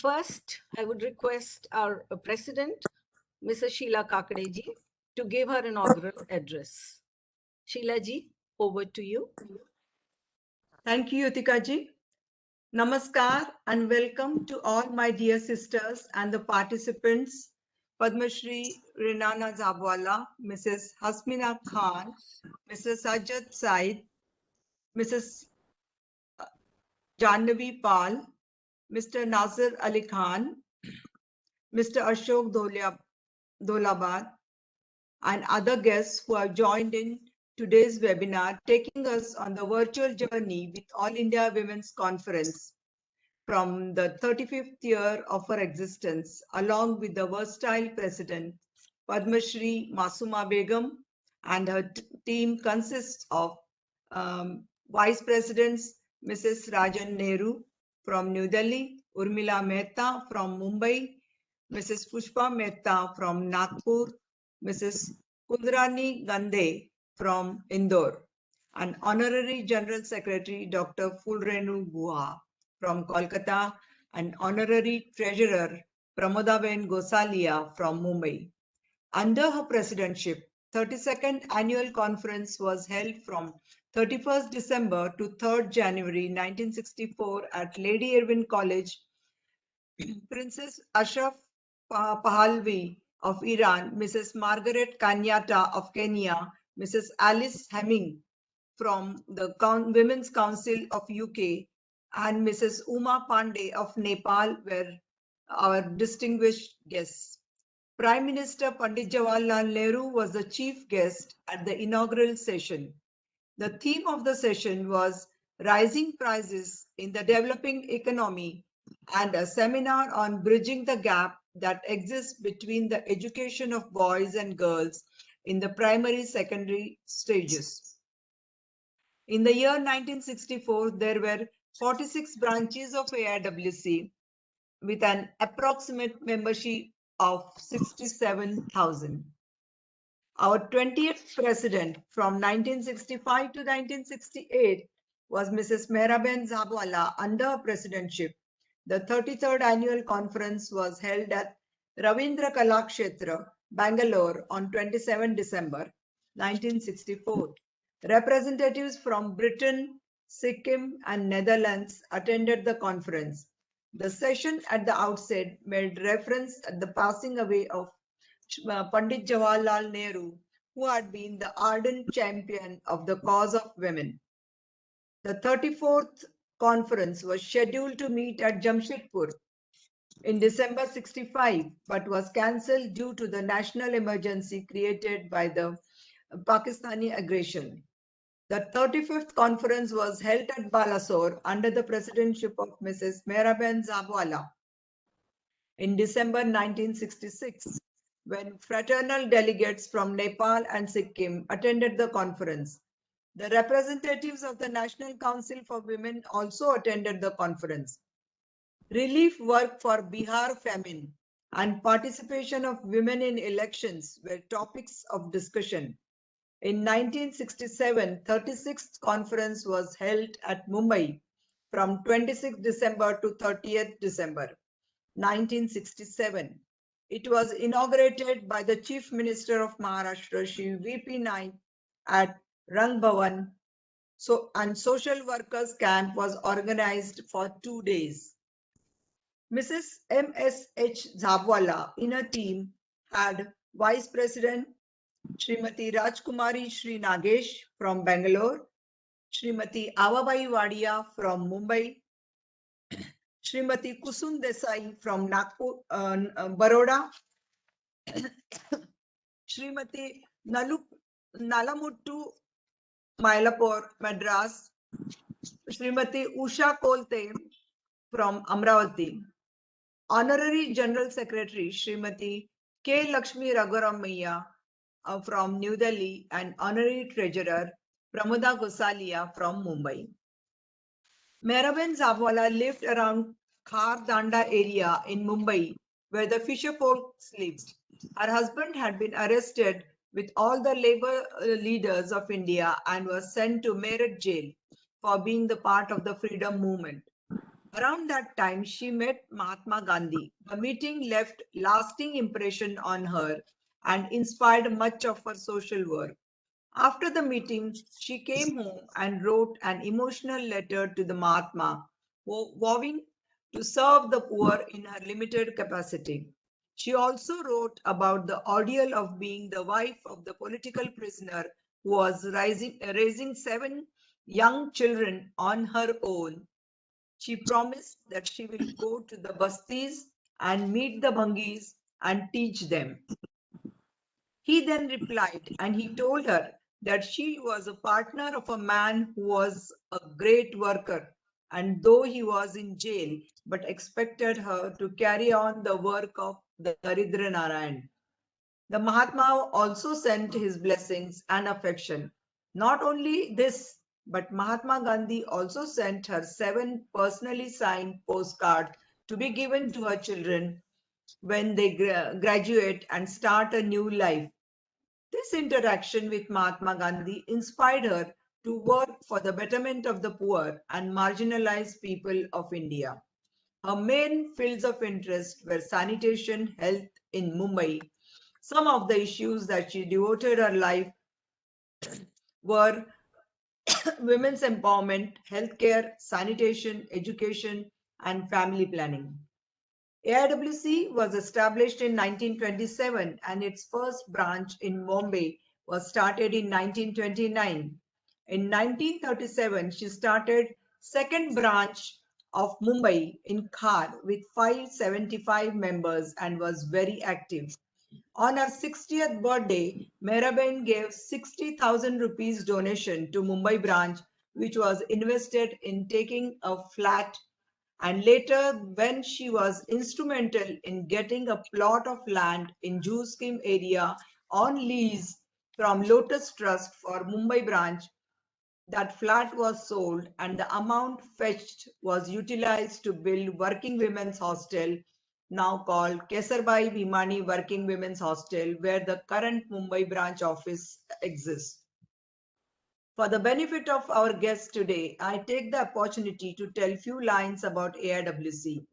First, I would request our President, Mrs. Sheila Kakadeji, to give her inaugural address. Sheila ji, over to you. Thank you, Yutika ji. Namaskar and welcome to all my dear sisters and the participants, Padma Shri Renana Jhabwala, Mrs. Hasmina Khan, Mr. Sajjad Said, Mrs. Jannavi Pal, Mr. Nasir Ali Khan, Mr. Ashok Dolabad, and other guests who have joined in today's webinar, taking us on the virtual journey with All India Women's Conference from the 35th year of her existence, along with the versatile president, Padma Shri Masuma Begum, and her team consists of Vice Presidents Mrs. Rajan Nehru from New Delhi, Urmila Mehta from Mumbai, Mrs. Pushpa Mehta from Nagpur, Mrs. Kundrani Gande from Indore, and Honorary General Secretary Dr. Fulrenu Guha from Kolkata, and Honorary Treasurer Pramodaben Gosalia from Mumbai. Under her presidentship, 32nd Annual Conference was held from 31st December to 3rd January 1964 at Lady Irwin College. Princess Ashraf Pahlavi of Iran, Mrs. Margaret Kanyata of Kenya, Mrs. Alice Hemming from the Women's Council of UK, and Mrs. Uma Pandey of Nepal were our distinguished guests. Prime Minister Pandit Jawaharlal Nehru was the chief guest at the inaugural session. The theme of the session was Rising Prices in the Developing Economy and a seminar on bridging the gap that exists between the education of boys and girls in the primary secondary stages. In the year 1964, there were 46 branches of AIWC with an approximate membership of 67,000. Our 20th president from 1965 to 1968 was Mrs. Mehraben Jhabwala. Under her presidentship, the 33rd annual conference was held at Ravindra Kalakshetra, Bangalore on 27 December 1964. Representatives from Britain, Sikkim, and Netherlands attended the conference. The session at the outset made reference at the passing away of Pandit Jawaharlal Nehru, who had been the ardent champion of the cause of women. The 34th conference was scheduled to meet at Jamshedpur in December 65, but was cancelled due to the national emergency created by the Pakistani aggression. The 35th conference was held at Balasore under the presidency of Mrs. Mehraben Jhabwala in December 1966, when fraternal delegates from Nepal and Sikkim attended the conference. The representatives of the National Council for Women also attended the conference. Relief work for Bihar famine and participation of women in elections were topics of discussion. In 1967, 36th conference was held at Mumbai from 26 December to 30th December 1967. It was inaugurated by the Chief Minister of Maharashtra, Shri V.P. Naik, at Rang Bhavan. And social workers camp was organized for 2 days. Mrs. M.S.H. Jhabwala in her team had Vice President Srimati Rajkumari Shri Nagesh from Bangalore, Srimati Avabai Wadia from Mumbai, Srimati Kusum Desai from Nagpur, Baroda, Srimati Nalamuttu Mylapore, Madras, Srimati Usha Kolte from Amravati, Honorary General Secretary Srimati K. Lakshmi Raghuramaiah from New Delhi, and Honorary Treasurer Pramoda Gosalia from Mumbai. Mehraben Jhabwala lived around Khar Danda area in Mumbai, where the fisher folks lived. Her husband had been arrested with all the labor leaders of India and was sent to Meerut jail for being the part of the freedom movement. Around that time, she met Mahatma Gandhi. The meeting left lasting impression on her and inspired much of her social work. After the meeting, she came home and wrote an emotional letter to the Mahatma, vowing to serve the poor in her limited capacity. She also wrote about the ordeal of being the wife of the political prisoner who was raising seven young children on her own. She promised that she will go to the bastis and meet the bhangis and teach them. He then replied, and he told her that she was a partner of a man who was a great worker, and though he was in jail, but expected her to carry on the work of the Daridra Narayan. The Mahatma also sent his blessings and affection. Not only this, but Mahatma Gandhi also sent her seven personally signed postcards to be given to her children when they graduate and start a new life. This interaction with Mahatma Gandhi inspired her to work for the betterment of the poor and marginalized people of India. Her main fields of interest were sanitation, health in Mumbai. Some of the issues that she devoted her life were women's empowerment, healthcare, sanitation, education, and family planning. AIWC was established in 1927 and its first branch in Bombay was started in 1929. In 1937, she started second branch of Mumbai in Khar with 575 members and was very active. On her 60th birthday, Meraben gave 60,000 rupees donation to Mumbai branch, which was invested in taking a flat, and later when she was instrumental in getting a plot of land in Jew scheme area on lease from Lotus Trust for Mumbai branch. That flat was sold and the amount fetched was utilized to build working women's hostel, now called Kesarbai Bhimani Working Women's Hostel, where the current Mumbai branch office exists. For the benefit of our guests today, I take the opportunity to tell few lines about AIWC.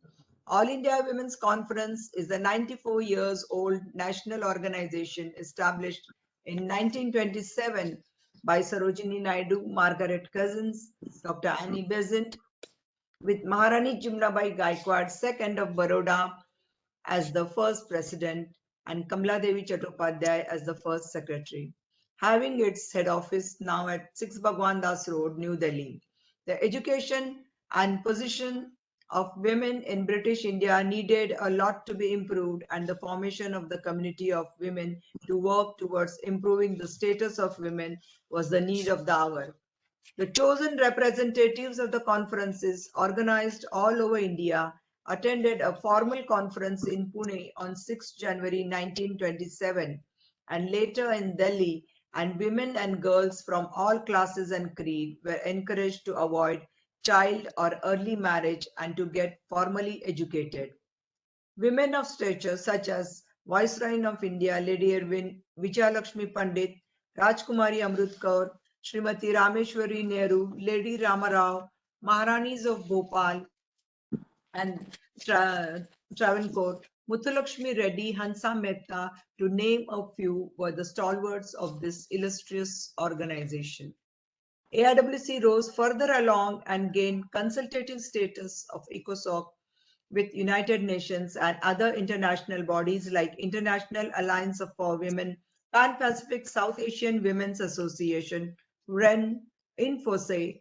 All India Women's Conference is a 94 years old national organization established in 1927 by Sarojini Naidu, Margaret Cousins, Dr. Annie Besant, with Maharani Jimnabai Gaikwad, second of Baroda, as the first president and Kamala Devi Chattopadhyay as the first secretary, having its head office now at 6 Bhagwan Das Road, New Delhi. The education and position of women in British India needed a lot to be improved, and the formation of the community of women to work towards improving the status of women was the need of the hour. The chosen representatives of the conferences, organized all over India, attended a formal conference in Pune on 6 January 1927 and later in Delhi, and women and girls from all classes and creed were encouraged to avoid child or early marriage and to get formally educated. Women of stature such as Viceroy of India, Lady Irwin, Vijayalakshmi Pandit, Rajkumari Amrit Kaur, Srimati Rameshwari Nehru, Lady Ramarao, Maharanis of Bhopal and Travancore, Muthulakshmi Reddy, Hansa Mehta, to name a few, were the stalwarts of this illustrious organization. AIWC rose further along and gained consultative status of ECOSOC with United Nations and other international bodies like International Alliance for Women, Pan-Pacific South Asian Women's Association, REN, Infose,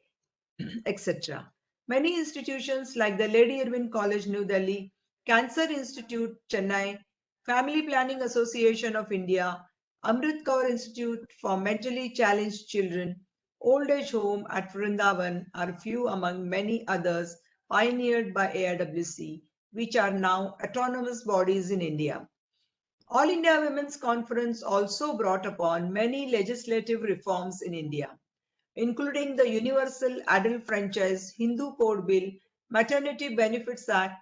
etc. Many institutions like the Lady Irwin College, New Delhi, Cancer Institute, Chennai, Family Planning Association of India, Amrit Kaur Institute for Mentally Challenged Children, Old Age Home at Vrindavan are few among many others pioneered by AIWC, which are now autonomous bodies in India. All India Women's Conference also brought upon many legislative reforms in India, including the Universal Adult Franchise, Hindu Code Bill, Maternity Benefits Act,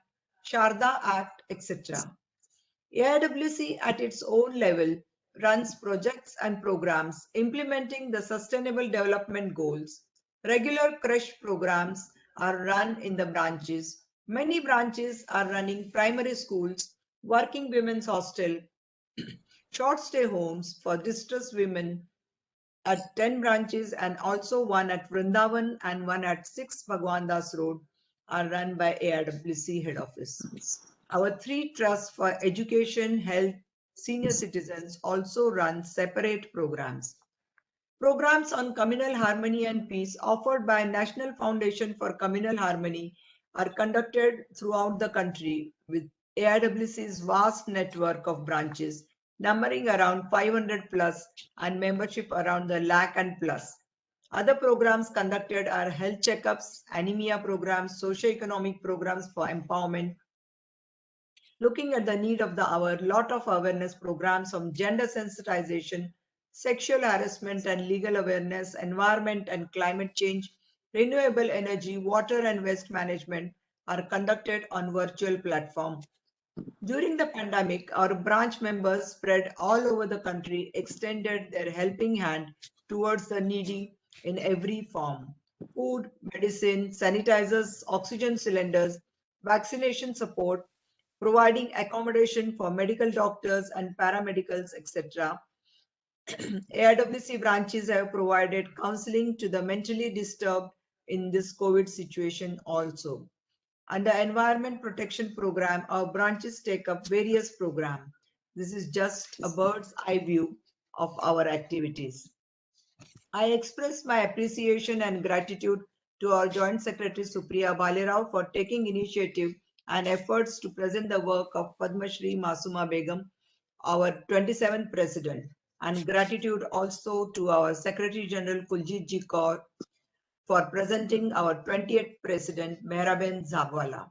Sharda Act, etc. AIWC at its own level runs projects and programs implementing the Sustainable Development Goals. Regular crash programs are run in the branches Many branches are running primary schools, working women's hostel, short stay homes for distressed women at 10 branches, and also one at Vrindavan and one at 6 Bhagwan Das Road are run by AIWC head office. Our three trusts for education, health, senior citizens also run separate programs. Programs on communal harmony and peace offered by National Foundation for Communal Harmony are conducted throughout the country with AIWC's vast network of branches numbering around 500 plus and membership around the lakh and plus. Other programs conducted are health checkups, anemia programs, socio-economic programs for empowerment, looking at the need of the hour, lot of awareness programs on gender sensitization, sexual harassment and legal awareness, environment and climate change, renewable energy, water and waste management are conducted on virtual platform. During the pandemic, our branch members spread all over the country extended their helping hand towards the needy in every form. Food, medicine, sanitizers, oxygen cylinders, vaccination support, providing accommodation for medical doctors and paramedicals, etc. AIWC branches have provided counseling to the mentally disturbed in this COVID situation also. Under Environment Protection Program, our branches take up various programs. This is just a bird's eye view of our activities. I express my appreciation and gratitude to our Joint Secretary Supriya Balerao for taking initiative and efforts to present the work of Padma Shri Masuma Begum, our 27th President, and gratitude also to our Secretary General Kuljit Ji Kaur for presenting our 20th President Mehraben Jhabwala.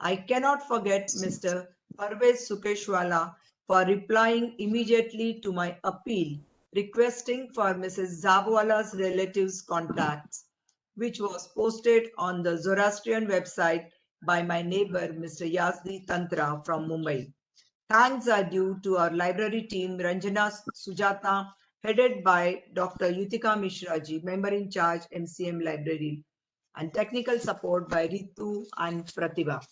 I cannot forget Mr. Parvez Sukeshwala for replying immediately to my appeal requesting for Mrs. Jhabwala's relatives' contacts, which was posted on the Zoroastrian website by my neighbor Mr. Yazdi Tantra from Mumbai. Thanks are due to our library team, Ranjana Sujata, headed by Dr. Yutika Mishraji, member in charge, MCM Library, and technical support by Ritu and Pratibha.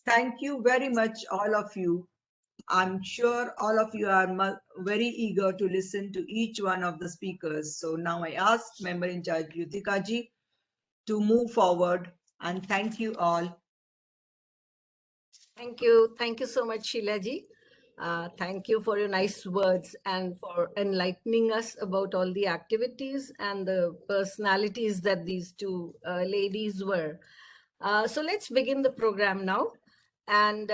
Thank you very much, all of you. I'm sure all of you are very eager to listen to each one of the speakers. So now I ask member in charge, Yutika ji, to move forward, and thank you all. Thank you. Thank you so much, Sheila ji. Thank you for your nice words and for enlightening us about all the activities and the personalities that these two ladies were. So let's begin the program now. And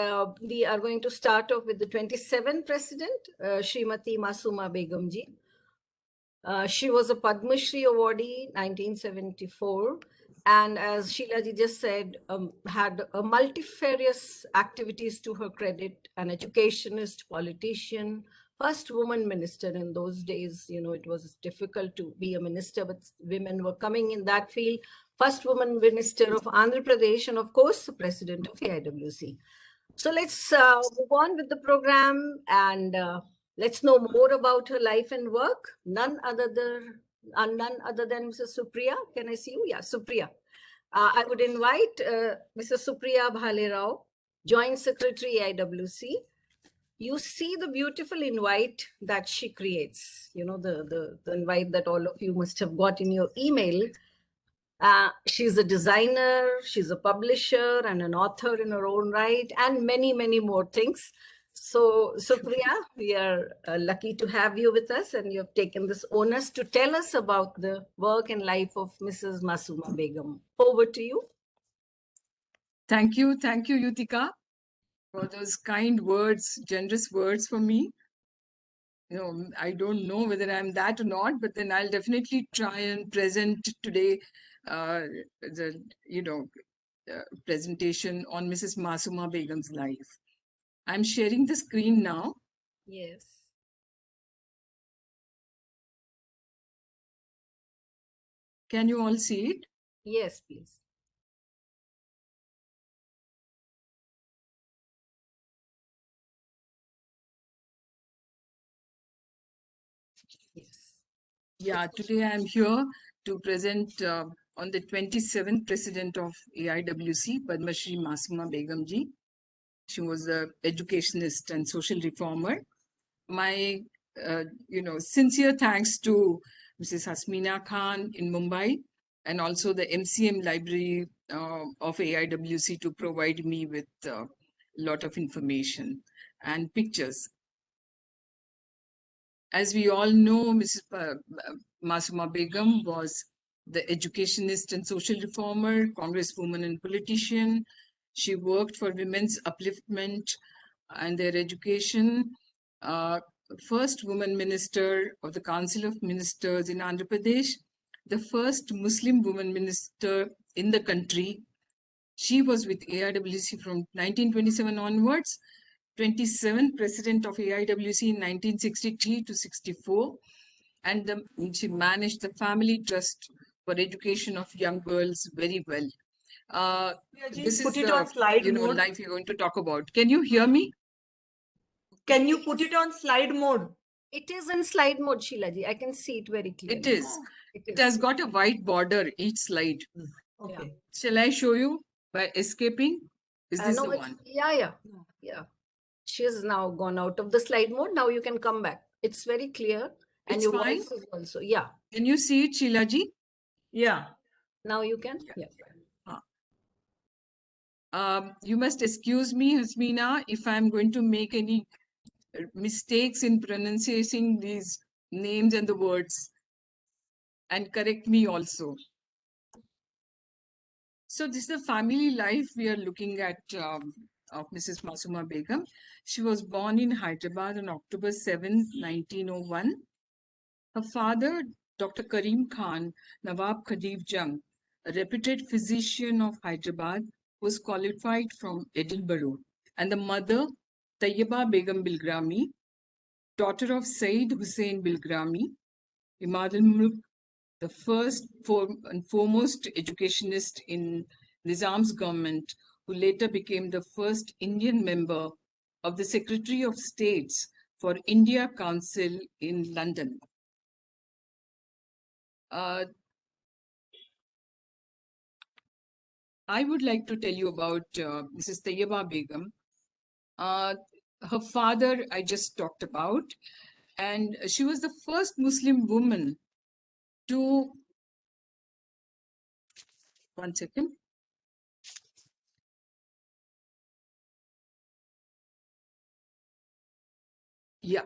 we are going to start off with the 27th President, Srimati Masuma Begum ji. She was a Padma Shri awardee, 1974. And as Sheila ji just said, had a multifarious activities to her credit, an educationist, politician, first woman minister in those days. You know, it was difficult to be a minister, but women were coming in that field. First woman minister of Andhra Pradesh, and of course, the president of AIWC. So let's move on with the program and let's know more about her life and work. None other than Mrs. Supriya. Can I see you? Yeah, Supriya. I would invite Mrs. Supriya Bhalerao, Joint Secretary AIWC. You see the beautiful invite that she creates. You know, the invite that all of you must have got in your email. She's a designer, she's a publisher and an author in her own right, and many, many more things. So, Supriya, we are lucky to have you with us, and you have taken this onus to tell us about the work and life of Mrs. Masuma Begum. Over to you. Thank you, Yutika, for those kind words, generous words for me. You know, I don't know whether I'm that or not, but then I'll definitely try and present today the, presentation on Mrs. Masuma Begum's life. I'm sharing the screen now. Yes. Can you all see it? Yes, please. Yes. Yeah, today I'm here to present on the 27th president of AIWC, Padma Shri Masuma Begum ji. She was an educationist and social reformer. My, sincere thanks to Mrs. Hasmina Khan in Mumbai and also the MCM library of AIWC to provide me with a lot of information and pictures. As we all know, Mrs. Masuma Begum was the educationist and social reformer, congresswoman and politician. She worked for women's upliftment and their education. First woman minister of the Council of Ministers in Andhra Pradesh, the first Muslim woman minister in the country. She was with AIWC from 1927 onwards, 27th president of AIWC in 1963 to 64, and she managed the family trust for education of young girls very well. This Put is it on the slide mode. life we're going to talk about. Can you hear me? Can you put it on slide mode? It is in slide mode, Sheila ji. I can see it very clearly. It is. It has got a white border each slide. Okay. Shall I show you by escaping? Is this No, the one? Yeah. She has now gone out of the slide mode. Now you can come back. It's very clear. And It's your fine? voice is also, yeah. Can you see it, Sheila ji? Yeah. Now you can? Yeah. You must excuse me, Hasmina, if I'm going to make any mistakes in pronouncing these names and the words, and correct me also. So this is the family life we are looking at of Mrs. Masuma Begum. She was born in Hyderabad on October 7, 1901. Her father, Dr. Karim Khan, Nawab Khadif Jung, a reputed physician of Hyderabad, was qualified from Edinburgh, and the mother, Tayyaba Begum Bilgrami, daughter of Sayyid Hussain Bilgrami, Imad al-Mulk, the first and foremost educationist in Nizam's government, who later became the first Indian member of the Secretary of States for India Council in London. I would like to tell you about Mrs. Tayyaba Begum. Her father I just talked about, and she was the first Muslim woman to, one second. Yeah,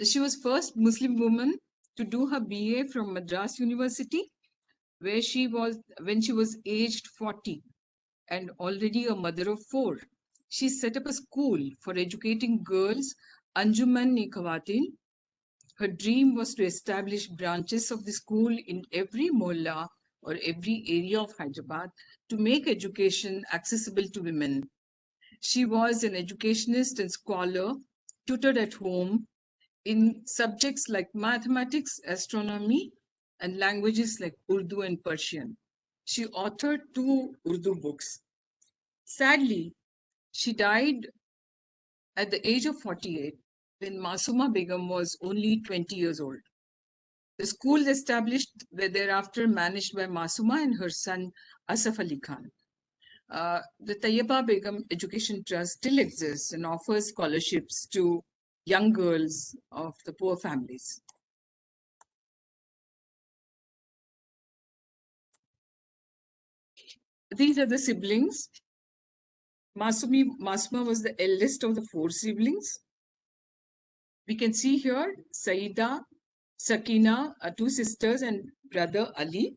she was first Muslim woman to do her BA from Madras University, where she was when she was aged 40 and already a mother of 4. She set up a school for educating girls, Anjuman-e-Khawatin. Her dream was to establish branches of the school in every mohalla or every area of Hyderabad to make education accessible to women. She was an educationist and scholar, tutored at home in subjects like mathematics, astronomy, and languages like Urdu and Persian. She authored 2 Urdu books. Sadly, she died at the age of 48 when Masuma Begum was only 20 years old. The schools established were thereafter managed by Masuma and her son Asaf Ali Khan. The Tayyaba Begum Education Trust still exists and offers scholarships to young girls of the poor families. These are the siblings. Masuma was the eldest of the 4 siblings. We can see here Saida, Sakina, 2 sisters, and brother Ali.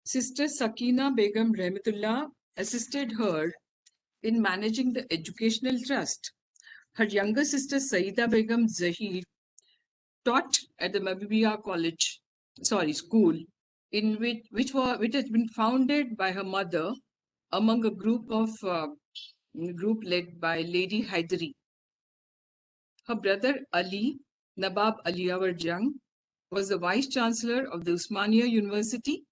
Sister Sakina Begum Rahmatullah assisted her in managing the educational trust. Her younger sister Saida Begum Zahir taught at the Mabibia school, in which has been founded by her mother among a group led by Lady Haidari. Her brother Ali, Nawab Aliawar Jung, was the Vice Chancellor of the Usmania University,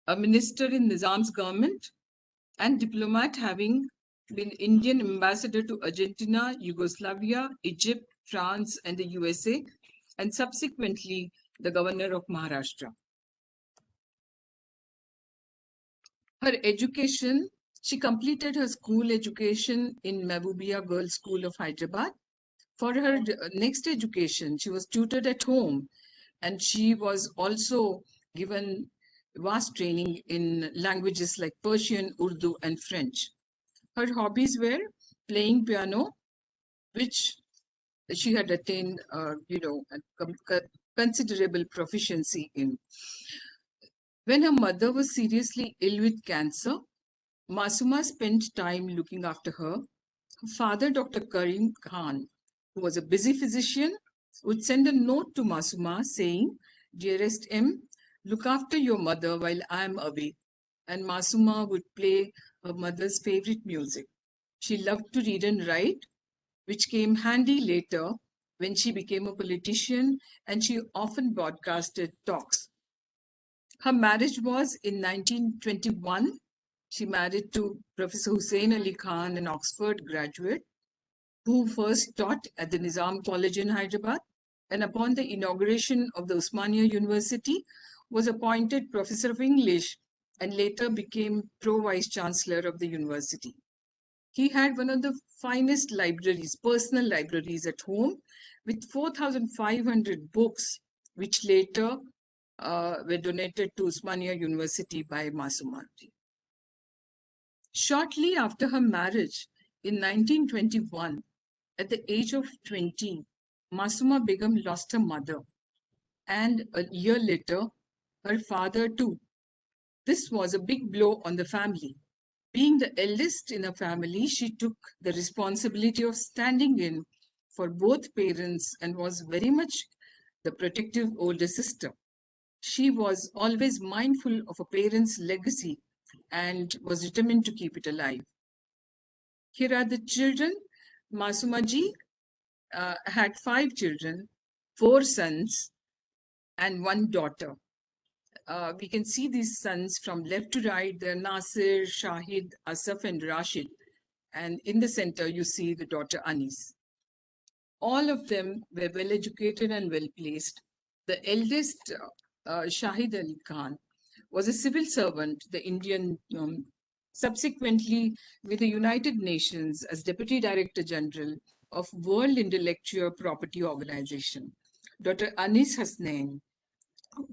a minister in Nizam's government, and diplomat, having been Indian ambassador to Argentina, Yugoslavia, Egypt, France, and the USA, and subsequently the governor of Maharashtra. Her education, she completed her school education in Mehboobiya Girls School of Hyderabad. For her next education, she was tutored at home, and she was also given vast training in languages like Persian, Urdu, and French. Her hobbies were playing piano, which she had attained, a considerable proficiency in. When her mother was seriously ill with cancer, Masuma spent time looking after her. Her father, Dr. Karim Khan, who was a busy physician, would send a note to Masuma saying, "Dearest M, look after your mother while I am away." And Masuma would play her mother's favorite music. She loved to read and write, which came handy later when she became a politician, and she often broadcasted talks. Her marriage was in 1921. She married to Professor Hussain Ali Khan, an Oxford graduate, who first taught at the Nizam College in Hyderabad, and upon the inauguration of the Osmania University, was appointed Professor of English and later became Pro-Vice Chancellor of the university. He had one of the finest libraries, personal libraries at home, with 4,500 books, which later were donated to Osmania University by Masuma. Shortly after her marriage in 1921, at the age of 20, Masuma Begum lost her mother, and a year later, her father too. This was a big blow on the family. Being the eldest in her family, she took the responsibility of standing in for both parents and was very much the protective older sister. She was always mindful of her parents' legacy and was determined to keep it alive. Here are the children. Masuma ji had 5 children, 4 sons and 1 daughter. We can see these sons from left to right. They're Nasir, Shahid, Asaf, and Rashid. And in the center, you see the daughter Anis. All of them were well educated and well placed. The eldest, Shahid Ali Khan, was a civil servant, the Indian, subsequently with the United Nations as Deputy Director General of World Intellectual Property Organization. Dr. Anis Hasnain,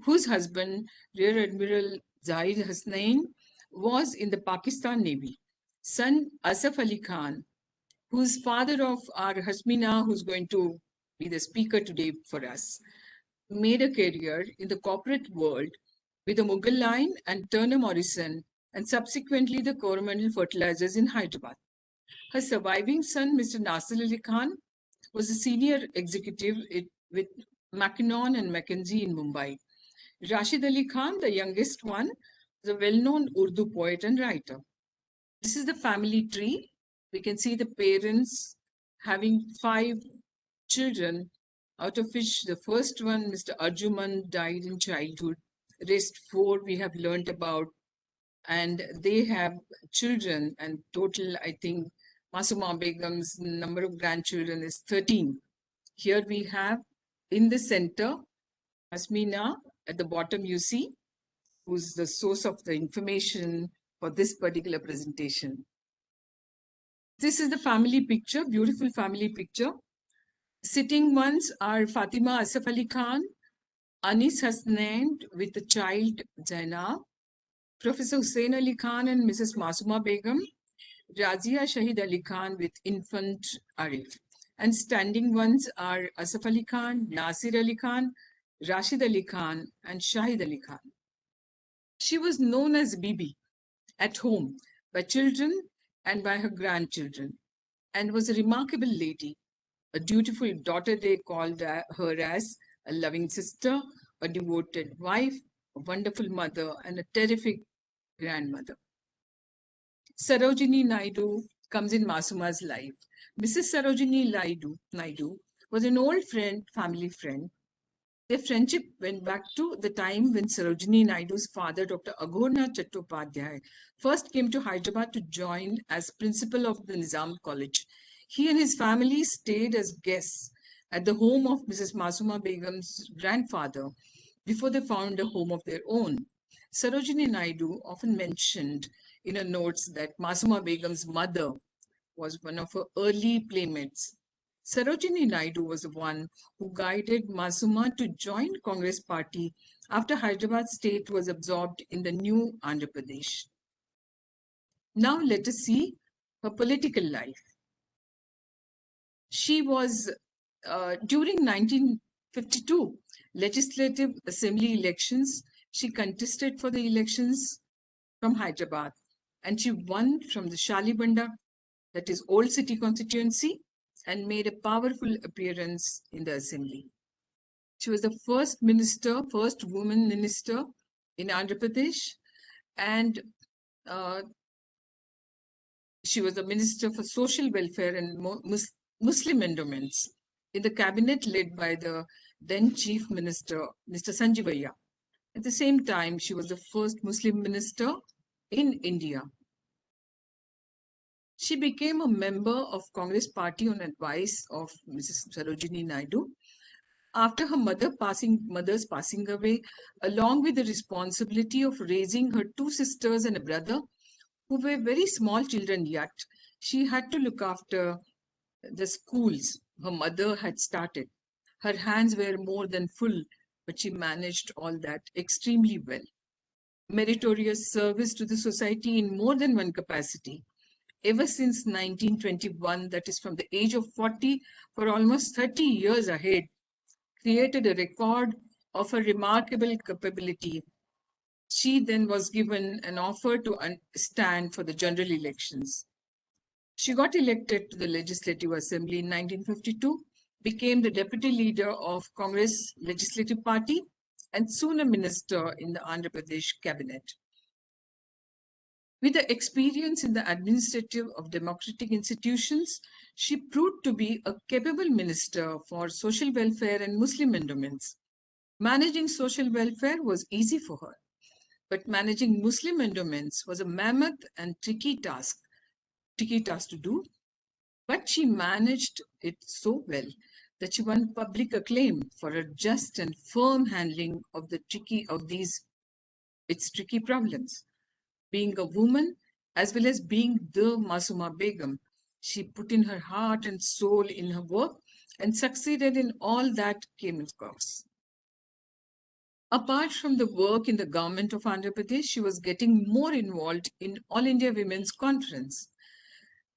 whose husband, Rear Admiral Zahid Hasnain, was in the Pakistan Navy. Son Asaf Ali Khan, who's father of our Hasmina, who's going to be the speaker today for us, made a career in the corporate world with the Mughal Line and Turner Morrison, and subsequently the Coromandel Fertilizers in Hyderabad. Her surviving son, Mr. Nasir Ali Khan, was a senior executive with Mackinnon and Mackenzie in Mumbai. Rashid Ali Khan, the youngest one, was a well-known Urdu poet and writer. This is the family tree. We can see the parents having 5 children, out of which the first one, Mr. Arjuman, died in childhood. Rest 4 we have learned about, and they have children, and total, I think, Masuma Begum's number of grandchildren is 13. Here we have in the center, Asmina, at the bottom you see, who's the source of the information for this particular presentation. This is the family picture, beautiful family picture. Sitting ones are Fatima Asaf Ali Khan, Anis Hasnain with the child Zainab, Professor Hussain Ali Khan and Mrs. Masuma Begum, Razia Shahid Ali Khan with infant Arif. And standing ones are Asaf Ali Khan, Nasir Ali Khan, Rashid Ali Khan, and Shahid Ali Khan. She was known as Bibi at home by children and by her grandchildren, and was a remarkable lady, a dutiful daughter they called her as, a loving sister, a devoted wife, a wonderful mother, and a terrific grandmother. Sarojini Naidu comes in Masuma's life. Mrs. Sarojini Naidu was an old friend, family friend. Their friendship went back to the time when Sarojini Naidu's father, Dr. Aghornath Chattopadhyay, first came to Hyderabad to join as principal of the Nizam College. He and his family stayed as guests at the home of Mrs. Masuma Begum's grandfather before they found a home of their own. Sarojini Naidu often mentioned in her notes that Masuma Begum's mother was one of her early playmates. Sarojini Naidu was the one who guided Masuma to join Congress party after Hyderabad state was absorbed in the new Andhra Pradesh. Now let us see her political life. She was, during 1952 Legislative Assembly elections, she contested for the elections from Hyderabad and she won from the Shalibanda, that is Old City constituency, and made a powerful appearance in the assembly. She was the first woman minister in Andhra Pradesh, and she was the Minister for Social Welfare and Muslim Endowments in the cabinet led by the then Chief Minister, Mr. Sanjeevaiah. At the same time, she was the first Muslim minister in India. She became a member of Congress party on advice of Mrs. Sarojini Naidu. After her mother's passing away, along with the responsibility of raising her two sisters and a brother, who were very small children yet, she had to look after the schools her mother had started. Her hands were more than full, but she managed all that extremely well. Meritorious service to the society in more than one capacity. Ever since 1921, that is from the age of 40 for almost 30 years ahead, created a record of her remarkable capability. She then was given an offer to stand for the general elections. She got elected to the Legislative Assembly in 1952, became the deputy leader of Congress Legislative Party, and soon a minister in the Andhra Pradesh cabinet. With the experience in the administrative of democratic institutions, she proved to be a capable minister for social welfare and Muslim endowments. Managing social welfare was easy for her, but managing Muslim endowments was a mammoth and tricky task to do. But she managed it so well that she won public acclaim for her just and firm handling of its tricky problems. Being a woman, as well as being the Masuma Begum, she put in her heart and soul in her work and succeeded in all that came across. Apart from the work in the government of Andhra Pradesh, she was getting more involved in All India Women's Conference.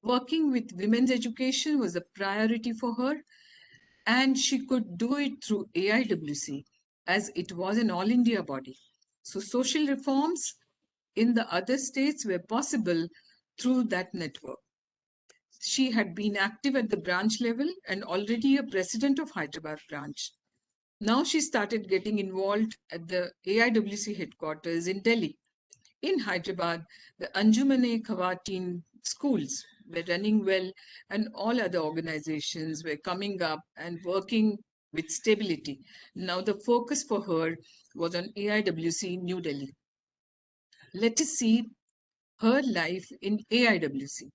Working with women's education was a priority for her, and she could do it through AIWC, as it was an all India body. So social reforms in the other states were possible through that network. She had been active at the branch level and already a president of Hyderabad branch. Now she started getting involved at the AIWC headquarters in Delhi. In Hyderabad, the Anjumane Khawateen schools were running well, and all other organizations were coming up and working with stability. Now the focus for her was on AIWC New Delhi. Let us see her life in AIWC.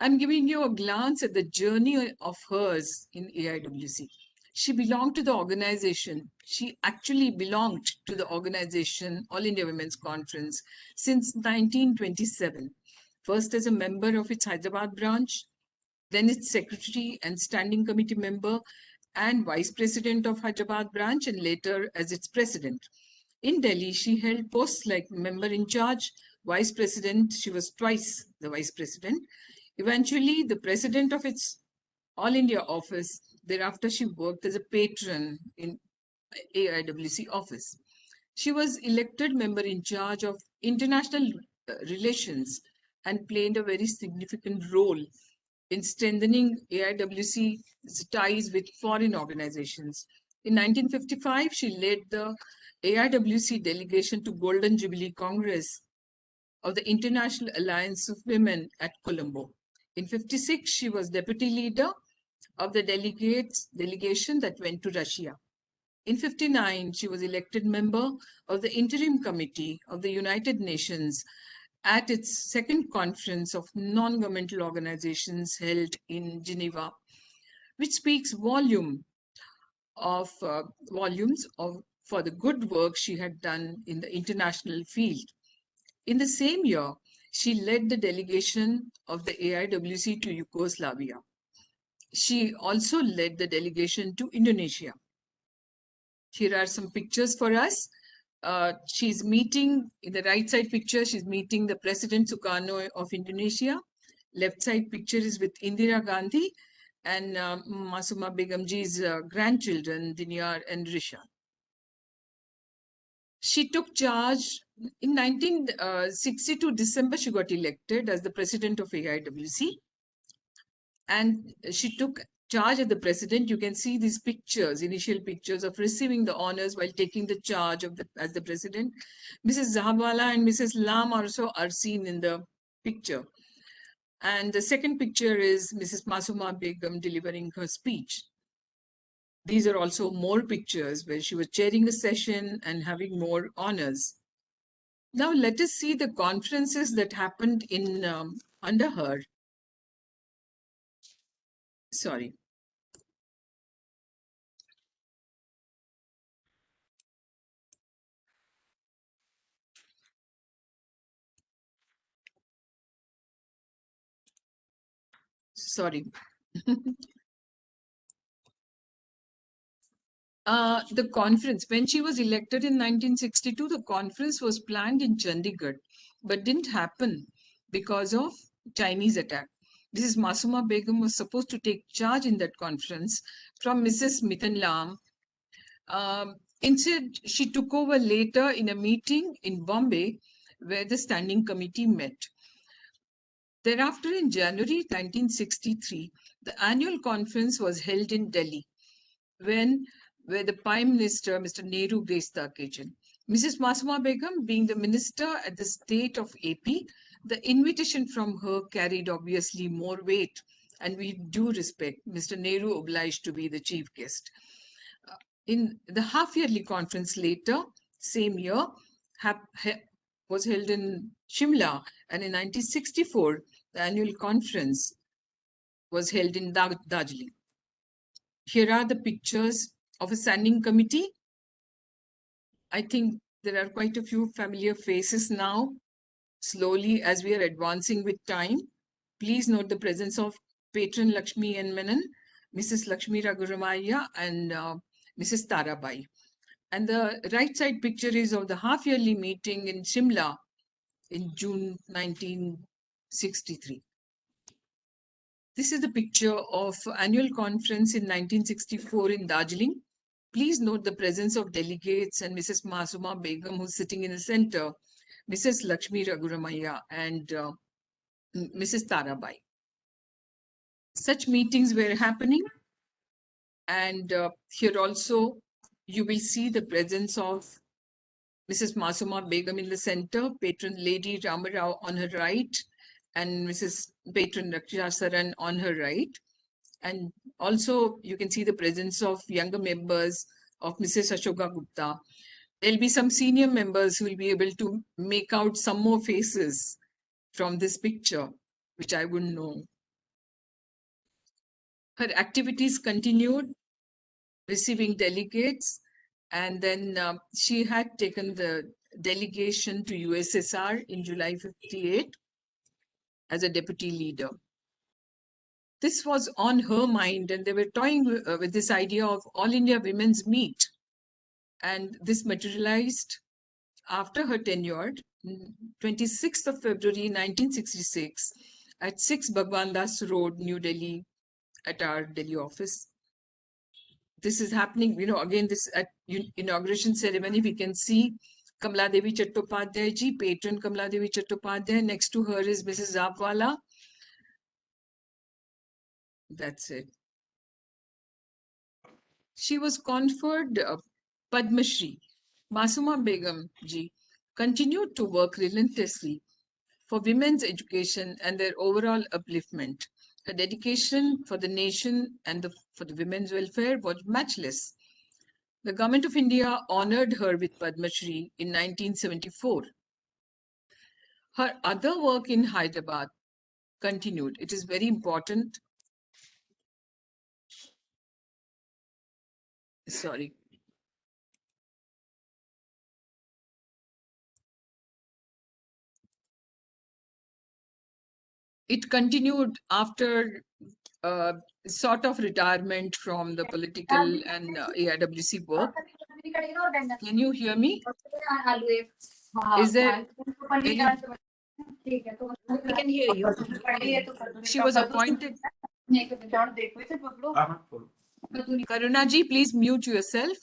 I'm giving you a glance at the journey of hers in AIWC. She belonged to the organization. She actually belonged to the organization All India Women's Conference since 1927. First as a member of its Hyderabad branch, then its secretary and standing committee member and vice president of Hyderabad branch, and later as its president. In Delhi, she held posts like member in charge, vice president. She was twice the vice president. Eventually, the president of its All India office. Thereafter, she worked as a patron in AIWC office. She was elected member in charge of international relations and played a very significant role in strengthening AIWC's ties with foreign organizations. In 1955, she led the AIWC delegation to Golden Jubilee Congress of the International Alliance of Women at Colombo. In 1956, she was deputy leader of the delegation that went to Russia. In 1959, she was elected member of the Interim Committee of the United Nations at its second conference of non-governmental organizations held in Geneva, which speaks volume of volumes for the good work she had done in the international field. In the same year, she led the delegation of the AIWC to Yugoslavia. She also led the delegation to Indonesia. Here are some pictures for us. She's meeting, in the right side picture, she's meeting the President Sukarno of Indonesia. Left side picture is with Indira Gandhi and Masuma Begumji's grandchildren, Dinyar and Rishan. She took charge in 1962 December. She got elected as the president of AIWC, and she took charge as the president. You can see these pictures, initial pictures of receiving the honors while taking the charge of as the president. Mrs. Jhabwala and Mrs. Lam also are seen in the picture. And the second picture is Mrs. Masuma Begum delivering her speech. These are also more pictures where she was chairing the session and having more honors. Now let us see the conferences that happened in under her. Sorry. Sorry. The conference, when she was elected in 1962, the conference was planned in Chandigarh, but didn't happen because of Chinese attack. Mrs. Masuma Begum was supposed to take charge in that conference from Mrs. Mithan Lam. Instead, she took over later in a meeting in Bombay where the standing committee met. Thereafter, in January 1963, the annual conference was held in Delhi, where the Prime Minister, Mr. Nehru, graced the occasion. Mrs. Masuma Begum, being the minister at the state of AP, the invitation from her carried obviously more weight, and we do respect Mr. Nehru obliged to be the chief guest. In the half-yearly conference later, same year, was held in Shimla, and in 1964, the annual conference was held in Darjeeling. Here are the pictures of a standing committee. I think there are quite a few familiar faces now. Slowly, as we are advancing with time, please note the presence of Patron Lakshmi N. Menon, Mrs. Lakshmi Raghuramaya, and Mrs. Tarabai. And the right side picture is of the half-yearly meeting in Shimla in June 1963. This is the picture of annual conference in 1964 in Darjeeling. Please note the presence of delegates and Mrs. Masuma Begum, who's sitting in the center, Mrs. Lakshmi Raghuramaya, and Mrs. Tarabai. Such meetings were happening. And here also, you will see the presence of Mrs. Masuma Begum in the center, Patron Lady Ramarao on her right, and Mrs. Patron Raksha Saran on her right. And also, you can see the presence of younger members of Mrs. Ashoka Gupta. There'll be some senior members who will be able to make out some more faces from this picture, which I wouldn't know. Her activities continued, receiving delegates, and then she had taken the delegation to USSR in July 58 as a deputy leader. This was on her mind, and they were toying with this idea of All India Women's Meet. And this materialized after her tenure, 26th of February 1966, at 6 Bhagwan Das Road, New Delhi, at our Delhi office. This is happening, again, this at inauguration ceremony, we can see Kamala Devi Chattopadhyay ji, patron Kamala Devi Chattopadhyay. Next to her is Mrs. Jhabwala. That's it. She was conferred Padma Shri. Masuma Begum ji continued to work relentlessly for women's education and their overall upliftment. Her dedication for the nation and for the women's welfare was matchless. The Government of India honored her with Padma Shri in 1974. Her other work in Hyderabad continued. It is very important. Sorry. It continued after sort of retirement from the political and AIWC work. Can you hear me? Is there any? We can hear you. She was appointed. Karunaji, please mute yourself.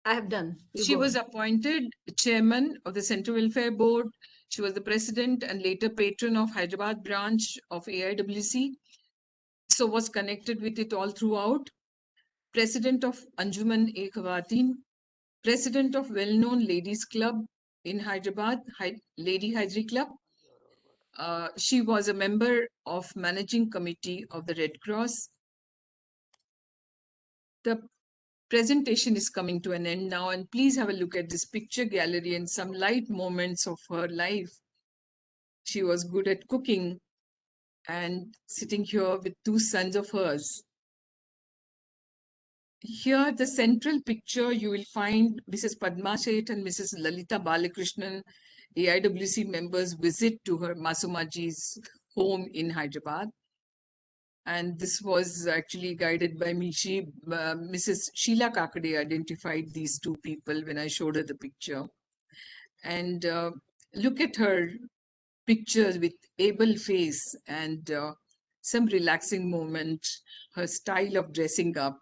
I have done. You She go was ahead. appointed chairman of the Central Welfare Board. She was the president and later patron of Hyderabad branch of AIWC. So was connected with it all throughout. President of Anjuman-e-Khawateen, president of well-known ladies club in Hyderabad, Lady Hydri Club. She was a member of managing committee of the Red Cross. The presentation is coming to an end now, and please have a look at this picture gallery and some light moments of her life. She was good at cooking and sitting here with two sons of hers. Here, the central picture, you will find Mrs. Padma Sheth and Mrs. Lalita Balakrishnan, AIWC members, visit to her Masuma ji's home in Hyderabad. And this was actually guided by me. Mrs. Sheila Kakade identified these two people when I showed her the picture. And look at her pictures with able face and some relaxing moment, her style of dressing up.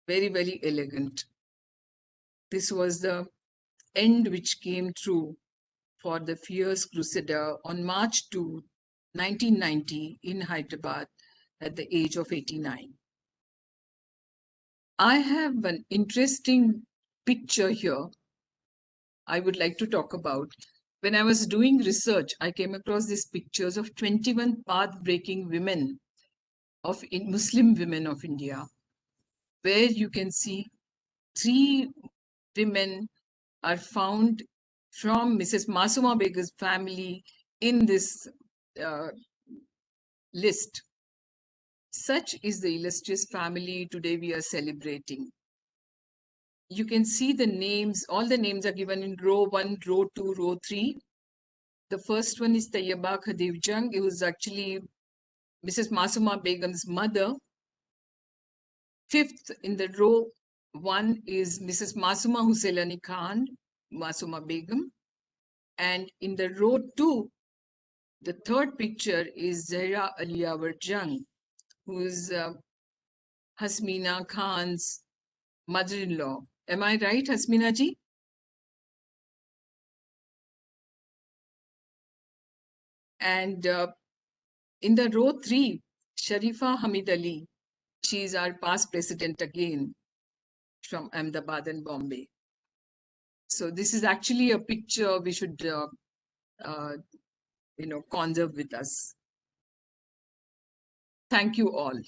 Very, very elegant. This was the end which came true for the fierce crusader on March 2, 1990 in Hyderabad at the age of 89. I have an interesting picture here I would like to talk about. When I was doing research, I came across these pictures of 21 path-breaking women Muslim women of India, where you can see 3 women are found from Mrs. Masuma Begum's family in this list. Such is the illustrious family today we are celebrating. You can see the names, all the names are given in row 1, row 2, row 3. The first one is Tayyaba Khadiv Jung, who is actually Mrs. Masuma Begum's mother. 5th in the row 1 is Mrs. Masuma Husailani Khan, Masuma Begum. And in the row 2, the third picture is Zahra Aliyavar Jung, who is Hasmina Khan's mother-in-law. Am I right, Hasmina ji? And in the row 3, Sharifa Hamid Ali. She is our past president again from Ahmedabad and Bombay. So this is actually a picture we should, conserve with us. Thank you all.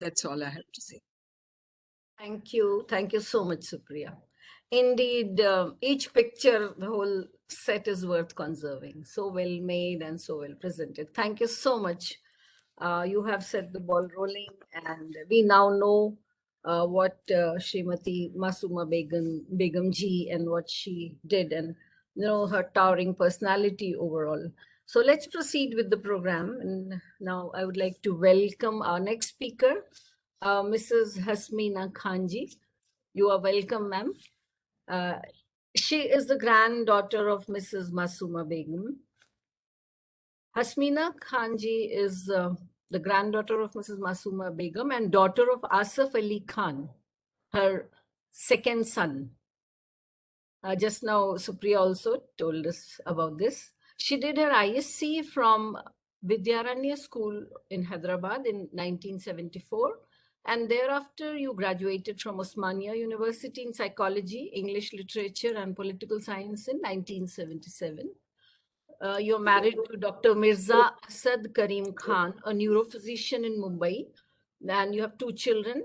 That's all I have to say. Thank you. Thank you so much, Supriya. Indeed, each picture, the whole set is worth conserving. So well made and so well presented. Thank you so much. You have set the ball rolling, and we now know what Srimati Masuma Begum ji and what she did, and her towering personality overall. So let's proceed with the program. And now I would like to welcome our next speaker, Mrs. Hasmina Khanji. You are welcome, ma'am. She is the granddaughter of Mrs. Masuma Begum. Hasmina Khanji is the granddaughter of Mrs. Masuma Begum and daughter of Asif Ali Khan, her second son. Just now, Supriya also told us about this. She did her ISC from Vidyaranya School in Hyderabad in 1974. And thereafter, you graduated from Osmania University in Psychology, English Literature, and Political Science in 1977. You're married to Dr. Mirza Asad Karim Khan, a neurophysician in Mumbai. And you have 2 children,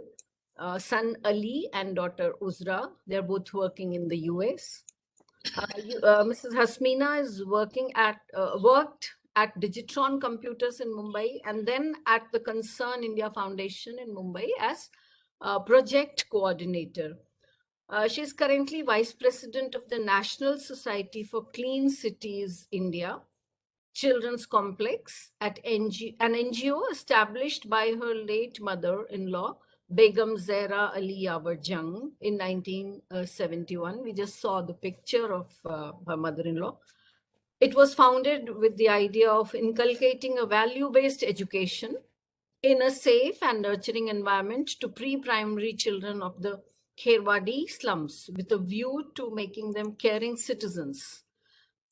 son Ali and daughter Uzra. They're both working in the US. Mrs. Hasmina is worked at Digitron Computers in Mumbai and then at the Concern India Foundation in Mumbai as project coordinator. She's currently Vice President of the National Society for Clean Cities India Children's Complex at an NGO established by her late mother-in-law, Begum Zehra Ali Yavar Jung, in 1971. We just saw the picture of her mother-in-law. It was founded with the idea of inculcating a value-based education in a safe and nurturing environment to pre-primary children of the Kherwadi slums with a view to making them caring citizens.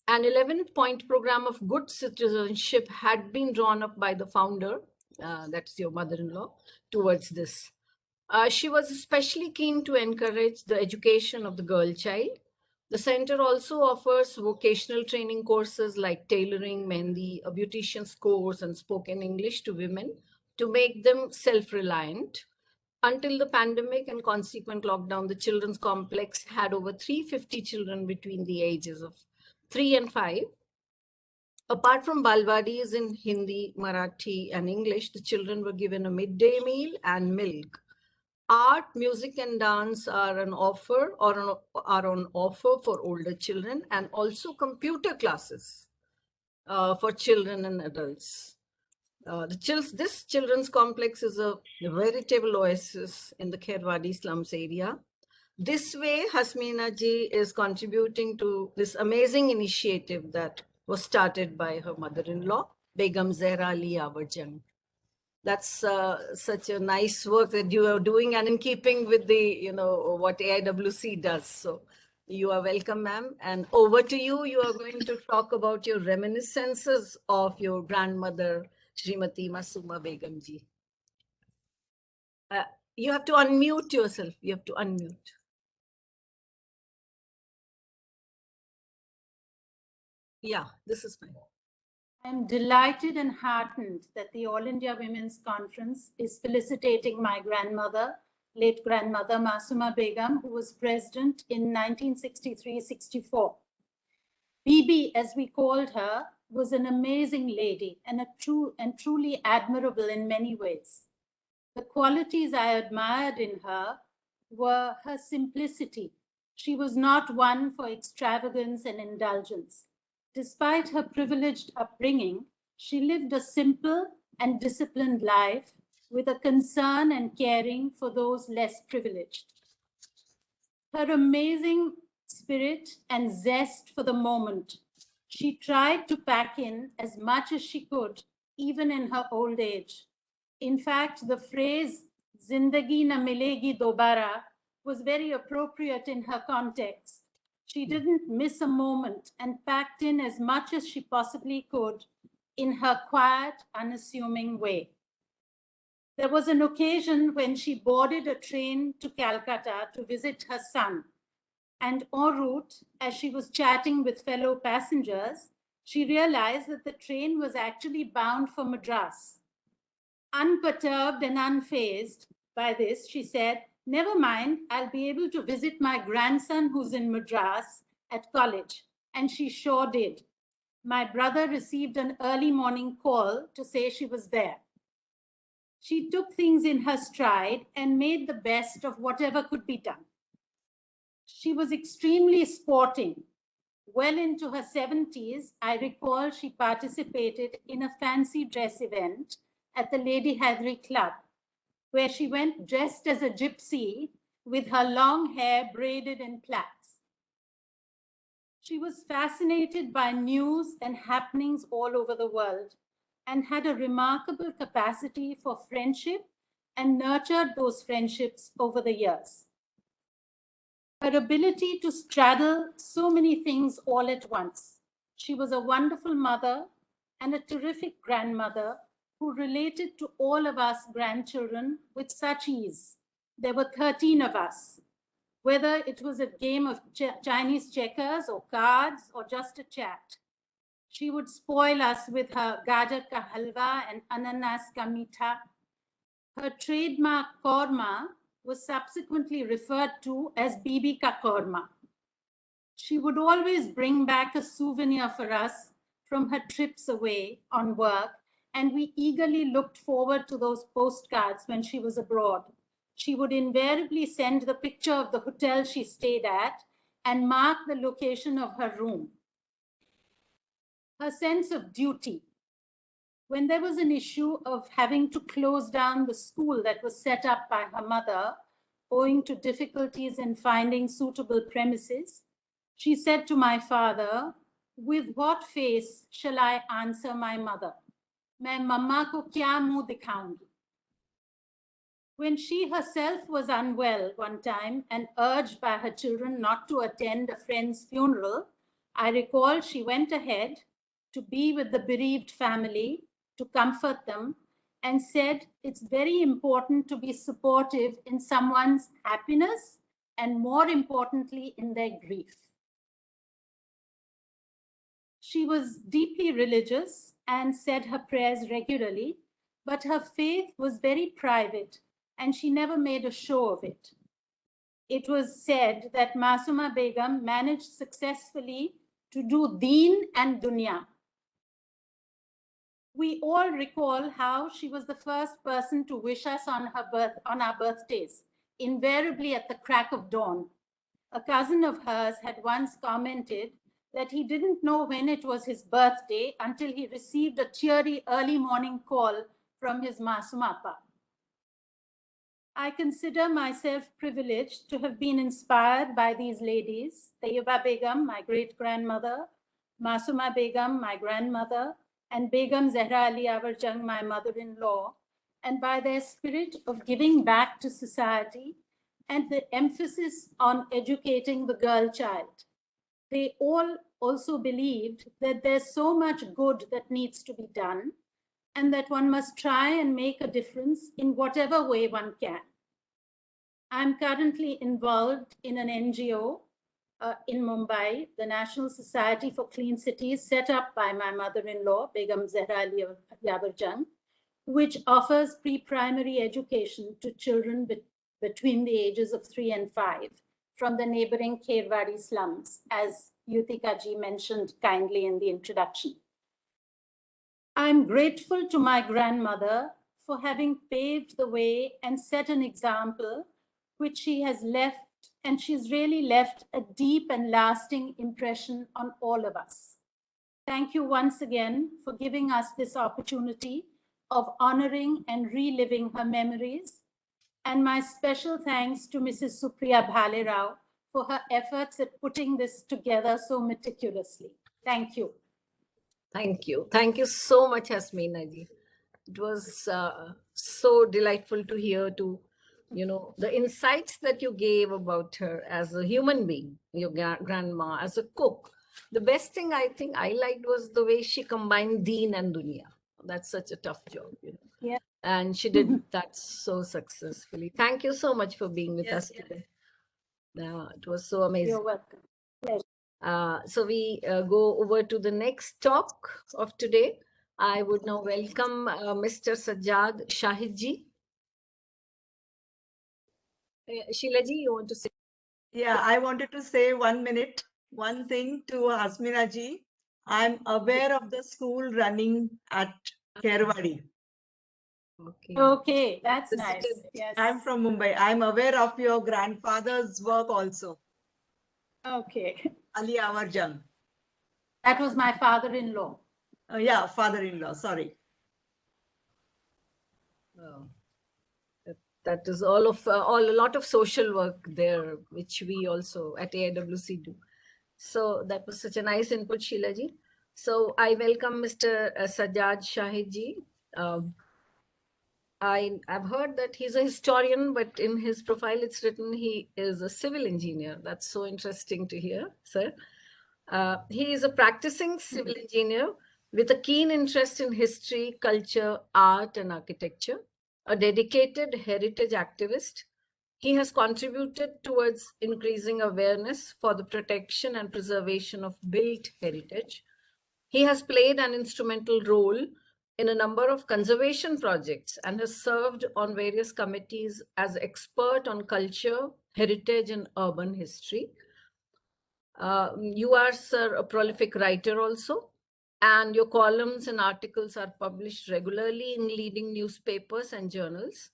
An 11-point program of good citizenship had been drawn up by the founder, that's your mother-in-law, towards this. She was especially keen to encourage the education of the girl child. The center also offers vocational training courses like tailoring, mehndi, a beautician's course, and spoken English to women to make them self-reliant. Until the pandemic and consequent lockdown, the children's complex had over 350 children between the ages of 3 and 5. Apart from balwadis in Hindi, Marathi, and English, the children were given a midday meal and milk. Art, music, and dance are on offer for older children, and also computer classes for children and adults. This children's complex is a veritable oasis in the Kherwadi slums area. This way, Hasmeena ji is contributing to this amazing initiative that was started by her mother-in-law, Begum Zehra Ali Yavar Jung. That's such a nice work that you are doing, and in keeping with the, what AIWC does. So you are welcome, ma'am. And over to you. You are going to talk about your reminiscences of your grandmother, Srimati Masuma Begum ji. You have to unmute yourself. You have to unmute. Yeah, this is fine. I'm delighted and heartened that the All India Women's Conference is felicitating my grandmother, late grandmother Masuma Begum, who was president in 1963-64. Bibi, as we called her, was an amazing lady and truly admirable in many ways. The qualities I admired in her were her simplicity. She was not one for extravagance and indulgence. Despite her privileged upbringing, she lived a simple and disciplined life with a concern and caring for those less privileged. Her amazing spirit and zest for the moment, she tried to pack in as much as she could, even in her old age. In fact, the phrase "Zindagi na milegi dobara" was very appropriate in her context. She didn't miss a moment and packed in as much as she possibly could in her quiet, unassuming way. There was an occasion when she boarded a train to Calcutta to visit her son. And en route, as she was chatting with fellow passengers, she realized that the train was actually bound for Madras. Unperturbed and unfazed by this, she said, "Never mind, I'll be able to visit my grandson who's in Madras at college." And she sure did. My brother received an early morning call to say she was there. She took things in her stride and made the best of whatever could be done. She was extremely sporting. Well into her 70s, I recall she participated in a fancy dress event at the Lady Hadri Club, where she went dressed as a gypsy with her long hair braided in plaits. She was fascinated by news and happenings all over the world and had a remarkable capacity for friendship and nurtured those friendships over the years. Her ability to straddle so many things all at once. She was a wonderful mother and a terrific grandmother who related to all of us grandchildren with such ease. There were 13 of us. Whether it was a game of Chinese checkers or cards or just a chat, she would spoil us with her gajar ka halwa and ananas ka meetha. Her trademark korma was subsequently referred to as Bibi ka korma. She would always bring back a souvenir for us from her trips away on work, and we eagerly looked forward to those postcards when she was abroad. she would invariably send the picture of the hotel she stayed at and mark the location of her room. Her sense of duty. When there was an issue of having to close down the school that was set up by her mother, owing to difficulties in finding suitable premises, she said to my father, "With what face shall I answer my mother? Main mamma ko kya muh dikhaungi?" When she herself was unwell one time and urged by her children not to attend a friend's funeral, I recall she went ahead to be with the bereaved family, to comfort them, and said it's very important to be supportive in someone's happiness and, more importantly, in their grief. She was deeply religious and said her prayers regularly, but her faith was very private and she never made a show of it. It was said that Masuma Begum managed successfully to do deen and dunya. We all recall how she was the first person to wish us on our birthdays, invariably at the crack of dawn. A cousin of hers had once commented that he didn't know when it was his birthday until he received a cheery early morning call from his Masumappa. I consider myself privileged to have been inspired by these ladies, Tayyiba Begum, my great-grandmother, Masuma Begum, my grandmother, and Begum Zehra Ali Awarjung, my mother-in-law, and by their spirit of giving back to society and the emphasis on educating the girl child. They all also believed that there's so much good that needs to be done, and that one must try and make a difference in whatever way one can. I'm currently involved in an NGO in Mumbai, the National Society for Clean Cities, set up by my mother-in-law, Begum Zehra Ali Awarjung, which offers pre-primary education to children between the ages of 3 and 5 from the neighboring Kherwadi slums, as Yutika ji mentioned kindly in the introduction. I'm grateful to my grandmother for having paved the way and set an example which she has left, and she's really left a deep and lasting impression on all of us. Thank you once again for giving us this opportunity of honoring and reliving her memories. And my special thanks to Mrs. Supriya Bhale Rao for her efforts at putting this together so meticulously. Thank you. Thank you. Thank you so much, Hasmeena ji. It was so delightful to hear the insights that you gave about her as a human being, your grandma, as a cook. The best thing I think I liked was the way she combined deen and dunya. That's such a tough job, Yeah. And she did that so successfully. Thank you so much for being with us today. It was so amazing. You're welcome. Pleasure. So we go over to the next talk of today. I would now welcome Mr. Sajjad Shahid ji. Sheila ji, you want to say? Yeah, I wanted to say 1 minute, one thing to Hasmeena ji. I'm aware of the school running at Kherwadi. Okay, that's nice. Yes. I'm from Mumbai. I'm aware of your grandfather's work also. Okay. Ali Awarjung. That was my father-in-law. Yeah, father-in-law, sorry. Oh. That is a lot of social work there, which we also at AIWC do. So that was such a nice input, Sheila ji. So I welcome Mr. Sajjad Shahid ji. I've heard that he's a historian, but in his profile it's written he is a civil engineer. That's so interesting to hear, sir. He is a practicing civil engineer with a keen interest in history, culture, art, and architecture, a dedicated heritage activist. He has contributed towards increasing awareness for the protection and preservation of built heritage. He has played an instrumental role in a number of conservation projects and has served on various committees as expert on culture, heritage, and urban history. You are, sir, a prolific writer also, and your columns and articles are published regularly in leading newspapers and journals.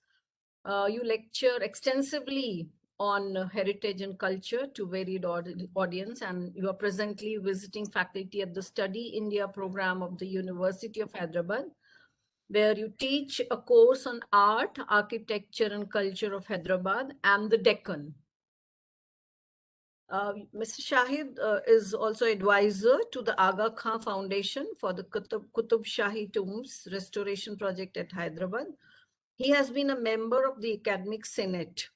You lecture extensively on heritage and culture to varied audience, and you are presently visiting faculty at the Study India program of the University of Hyderabad, where you teach a course on art, architecture, and culture of Hyderabad and the Deccan. Mr. Shahid is also advisor to the Aga Khan Foundation for the Qutub Shahi Tombs restoration project at Hyderabad. He has been a member of the Academic Senate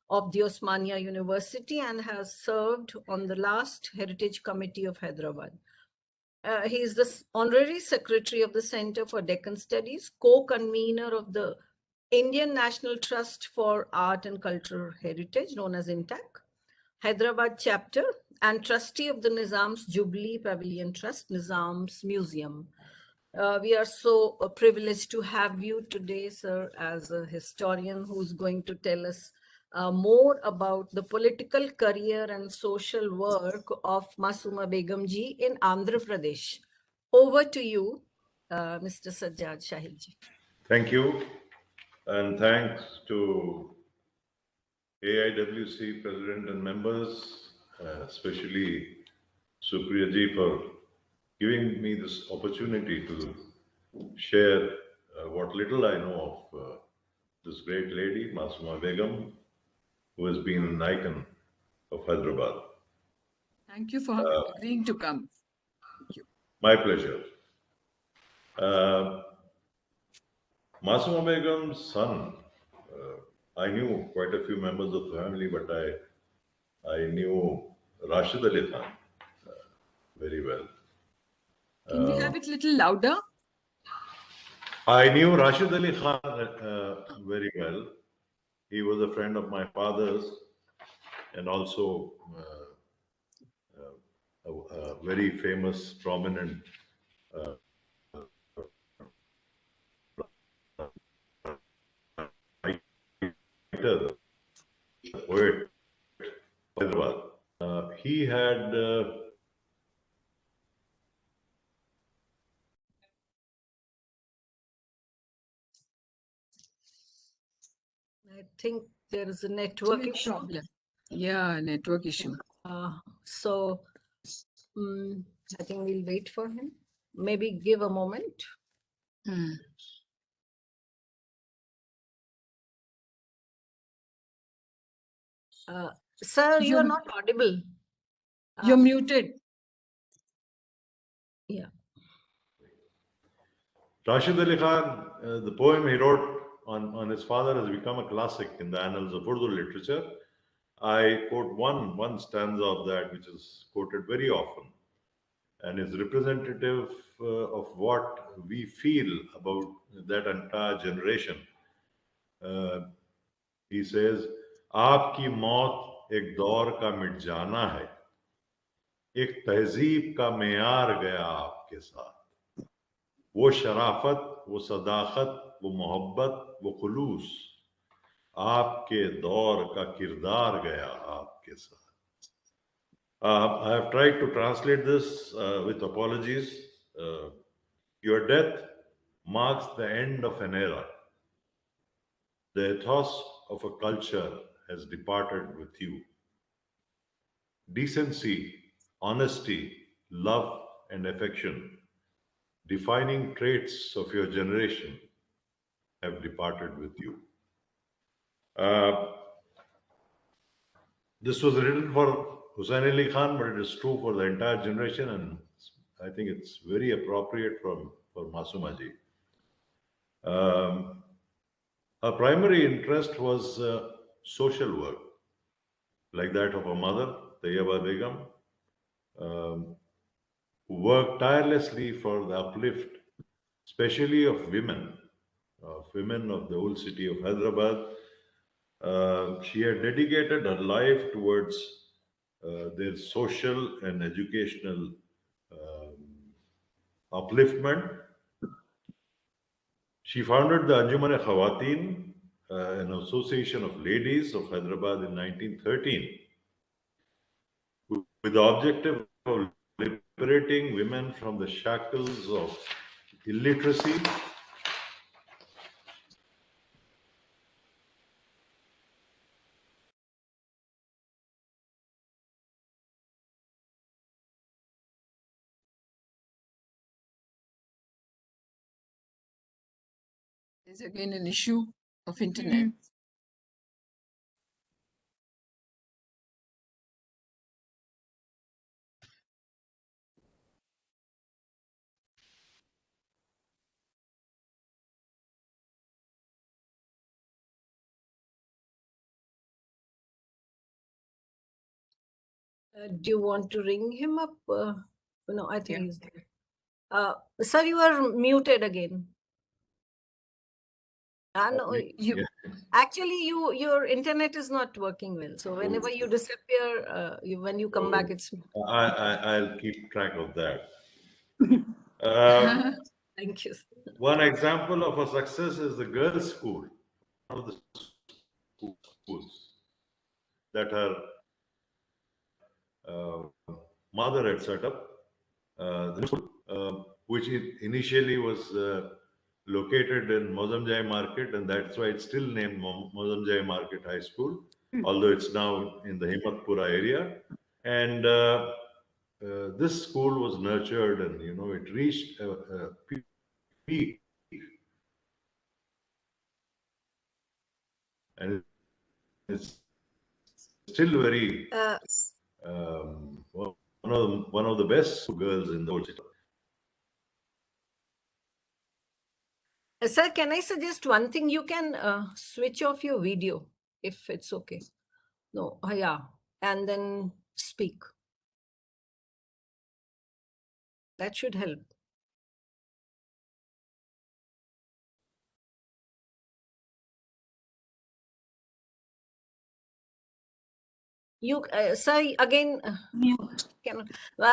of the Osmania University and has served on the last Heritage Committee of Hyderabad. He is the honorary secretary of the Center for Deccan Studies, co-convener of the Indian National Trust for Art and Cultural Heritage, known as INTAC, Hyderabad chapter, and trustee of the Nizam's Jubilee Pavilion Trust, Nizam's Museum. We are so privileged to have you today, sir, as a historian who's going to tell us more about the political career and social work of Masuma Begum ji in Andhra Pradesh. Over to you, Mr. Sajjad Shahid ji. Thank you, and thanks to AIWC President and members, especially Supriya ji, for giving me this opportunity to share what little I know of this great lady, Masuma Begum, who has been an icon of Hyderabad. Thank you for agreeing to come. Thank you. My pleasure. Masuma Begum's son, I knew quite a few members of the family, but I knew Rashid Ali Khan very well. Can we have it a little louder? I knew Rashid Ali Khan very well. He was a friend of my father's and also a very famous, prominent writer, poet, Hyderabad. He had I think there is a network issue. Problem. Yeah, network issue. So I think we'll wait for him. Maybe give a moment. Sir, you are not audible. You're muted. Yeah. Rashid Ali Khan, the poem he wrote on his father has become a classic in the annals of Urdu literature. I quote one stanza of that, which is quoted very often and is representative of what we feel about that entire generation. He says, "Aapki maut ek daur ka mit jana hai, ek tehzeeb ka meyaar gaya aapke saath. वो शराफत, वो सदाकत, वो मोहब्बत, वो खुलूस आपके दौर का किरदार गया आपके साथ." I have tried to translate this with apologies. Your death marks the end of an era. The ethos of a culture has departed with you. Decency, honesty, love, and affection, defining traits of your generation, have departed with you. This was written for Hussain Ali Khan, but it is true for the entire generation, and I think it's very appropriate for Masuma ji. Her primary interest was social work, like that of her mother, Tayyaba Begum, who worked tirelessly for the uplift, especially of women of the old city of Hyderabad. She had dedicated her life towards their social and educational upliftment. She founded the Anjuman-e-Khawateen, an association of ladies of Hyderabad in 1913, with the objective of liberating women from the shackles of illiteracy is again an issue of internet. Do you want to ring him up? No, I think Yeah. he's there. Sir, you are muted again. No, You, actually, your internet is not working well. So whenever you disappear, when you come back, it's. I'll keep track of that. Thank you. One example of a success is the girls' school, one of the schools that her mother had set up, the school, which initially was located in Mozamjai Market, and that's why it's still named Mozamjai Market High School, although it's now in the Himatpura area. And this school was nurtured, and it reached a peak, and it's still very one of the best girls in the whole city. Sir, can I suggest one thing? You can switch off your video if it's okay. No, yeah, and then speak. That should help. You, sir, again,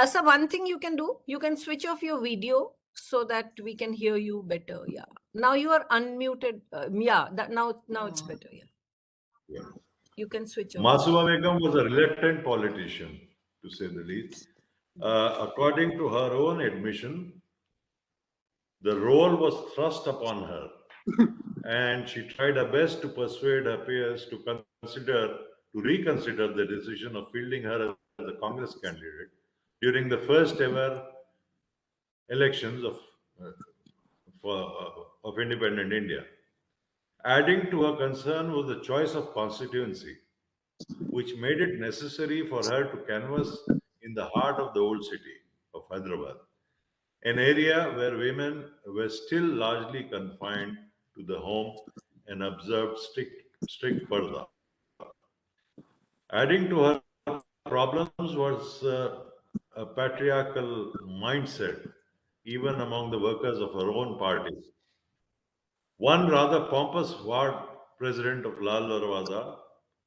sir, one thing you can do, you can switch off your video so that we can hear you better. Yeah. Now you are unmuted. Yeah, that now it's better. Yeah. You can switch off. Masuma Begum was a reluctant politician, to say the least. According to her own admission, the role was thrust upon her, and she tried her best to persuade her peers to reconsider the decision of fielding her as a Congress candidate during the first ever elections of independent India. Adding to her concern was the choice of constituency, which made it necessary for her to canvass in the heart of the old city of Hyderabad, an area where women were still largely confined to the home and observed strict parda. Adding to her problems was a patriarchal mindset, even among the workers of her own party. One rather pompous ward president of Lal Darwaza,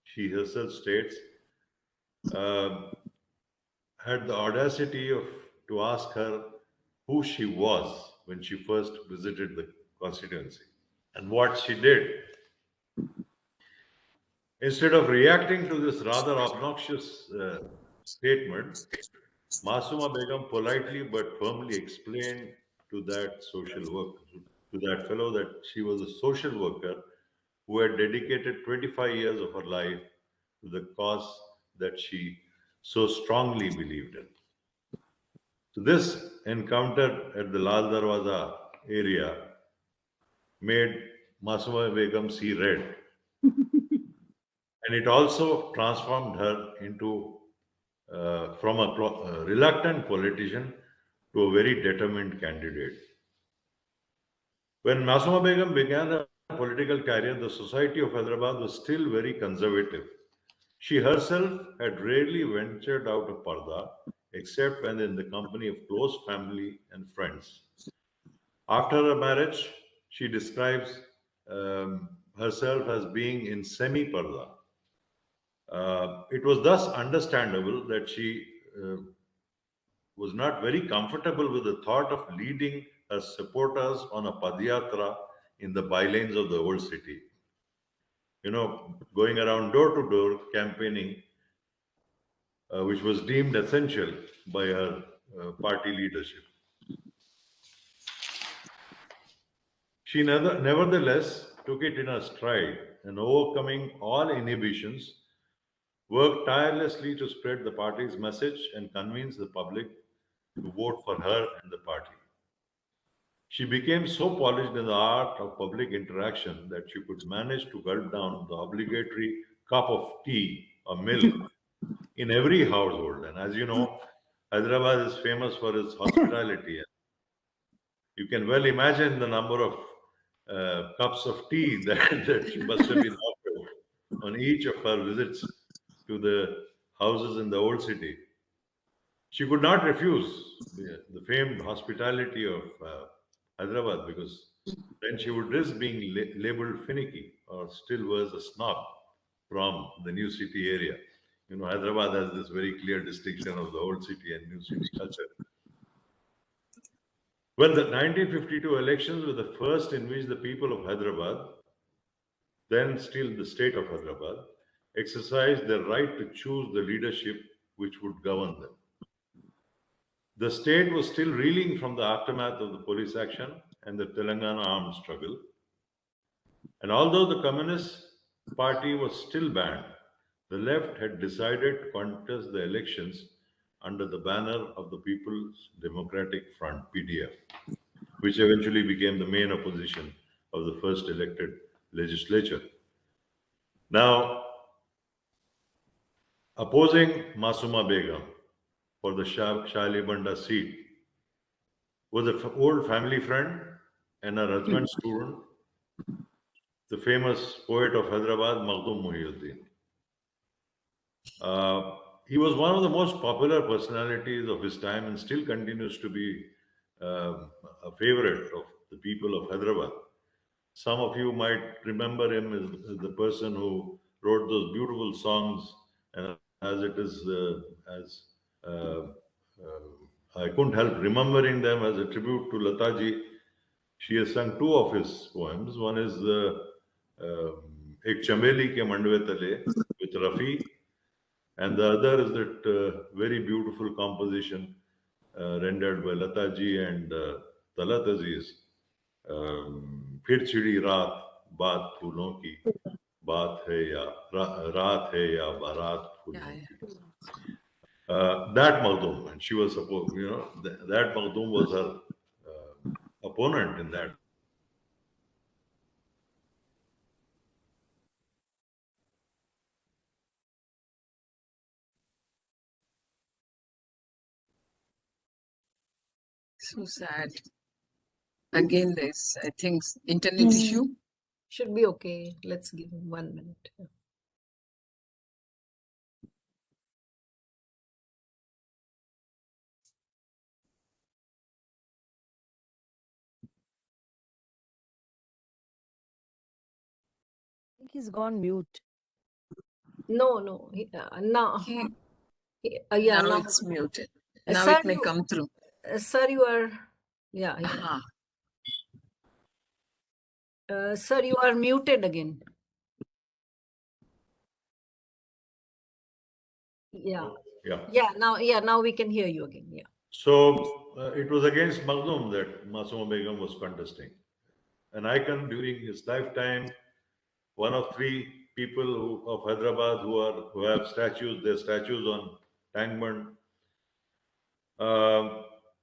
she herself states, had the audacity to ask her who she was when she first visited the constituency and what she did. Instead of reacting to this rather obnoxious statement, Masuma Begum politely but firmly explained to that fellow that she was a social worker who had dedicated 25 years of her life to the cause that she so strongly believed in. So this encounter at the Lal Darwaza area made Masuma Begum see red. And it also transformed her into from a reluctant politician to a very determined candidate. When Masuma Begum began her political career, the society of Hyderabad was still very conservative. She herself had rarely ventured out of Parda, except when in the company of close family and friends. After her marriage, she describes herself as being in semi-Parda. It was thus understandable that she was not very comfortable with the thought of leading her supporters on a Padyatra in the bylanes of the old city. Going around door to door campaigning, which was deemed essential by her party leadership. She nevertheless took it in her stride and, overcoming all inhibitions, worked tirelessly to spread the party's message and convince the public to vote for her and the party. She became so polished in the art of public interaction that she could manage to gulp down the obligatory cup of tea or milk in every household. And as you know, Hyderabad is famous for its hospitality. You can well imagine the number of cups of tea that she must have been offered on each of her visits to the houses in the old city. She could not refuse the famed hospitality of Hyderabad, because then she would risk being labeled finicky, or still worse, a snob from the new city area. You know, Hyderabad has this very clear distinction of the old city and new city culture. Well, the 1952 elections were the first in which the people of Hyderabad, then still the state of Hyderabad, exercised their right to choose the leadership which would govern them. The state was still reeling from the aftermath of the police action and the Telangana armed struggle. And although the Communist Party was still banned, the left had decided to contest the elections under the banner of the People's Democratic Front, PDF, which eventually became the main opposition of the first elected legislature. Now, opposing Masuma Begum for the Shalibanda seat was an old family friend and her husband's student, the famous poet of Hyderabad, Begum Muhyiddin. He was one of the most popular personalities of his time and still continues to be a favorite of the people of Hyderabad. Some of you might remember him as the person who wrote those beautiful songs, and as it is, I couldn't help remembering them as a tribute to Lataji. She has sung two of his poems. One is Ek Chambeli Ke Mandwe Tale with Rafi, and the other is that very beautiful composition rendered by Lataji and Talat Aziz. फिर छिड़ी रात बात फूलों की बात है या रात है या बारात फूलों की. That Begum, and she was supposed, you know, that Begum was her opponent in that. So sad. Again, there's, I think, internet issue. Should be okay. Let's give him 1 minute. I think he's gone mute. No, no. Now, yeah, Now now it's muted. Now sir, it may come through. Sir, you are, yeah. Aha. Sir, you are muted again. Yeah. Now we can hear you again. Yeah. So it was against Begum that Masuma Begum was contesting. An icon during his lifetime, one of three people of Hyderabad who have statues, their statues on Tangman.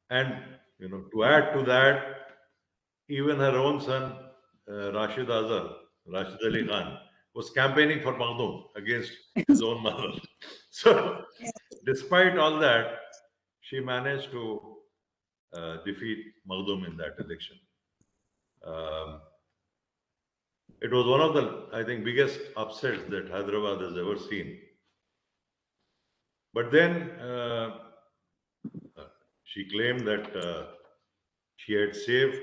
And you know, to add to that, even her own son, Rashid Ali Khan, was campaigning for Begum against his own mother. So, despite all that, she managed to defeat Begum in that election. It was one of the, I think, biggest upsets that Hyderabad has ever seen. But then she claimed that she had saved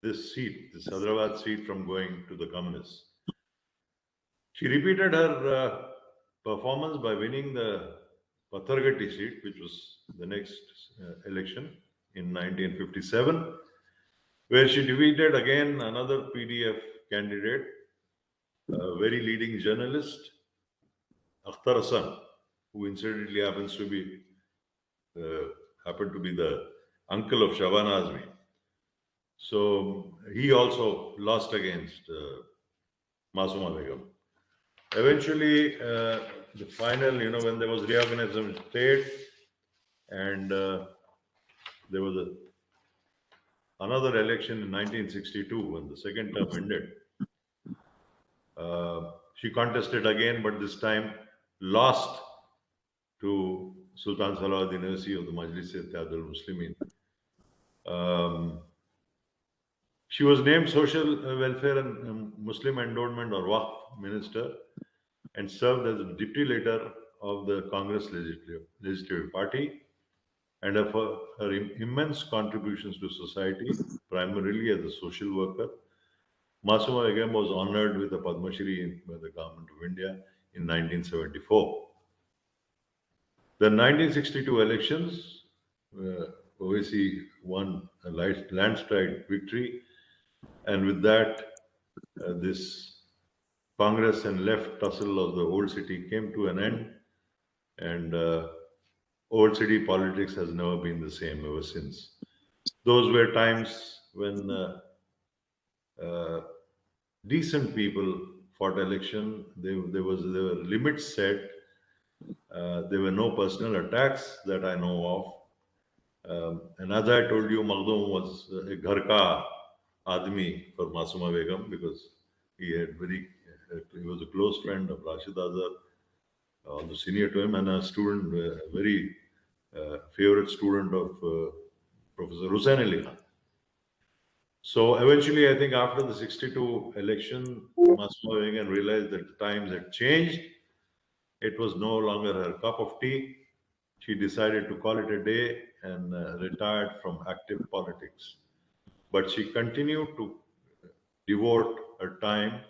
this seat, this Hyderabad seat, from going to the communists. She repeated her performance by winning the Pathargatti seat, which was the next election in 1957, where she defeated again another PDF candidate, a very leading journalist, Akhtar Hassan, who incidentally happens to be happened to be the uncle of Shabana Azmi. So he also lost against Masuma Begum. Eventually, the final, you know, when there was reorganization of state, and there was another election in 1962 when the second term ended. She contested again, but this time lost to Sultan Salahuddin Owaisi of the Majlis-e-Ittihad al-Muslimin. She was named Social Welfare and Muslim Endowment or Waqf Minister and served as the deputy leader of the Congress Legislative Party, and of her immense contributions to society, primarily as a social worker. Masuma Begum was honored with a Padma Shri by the Government of India in 1974. The 1962 elections, Owaisi won a landslide victory, and with that, this Congress and left tussle of the old city came to an end, and old city politics has never been the same ever since. Those were times when decent people fought election. There were limits set. There were no personal attacks that I know of. And as I told you, Makhdoom was a ghar ka admi for Masuma Begum because he was a close friend of Rashid Azhar, the senior to him, and a student, a very favorite student of Professor Hussain Ali Khan. So eventually, I think after the 62 election, Masuma Begum realized that the times had changed. It was no longer her cup of tea. She decided to call it a day and retired from active politics. But she continued to devote her time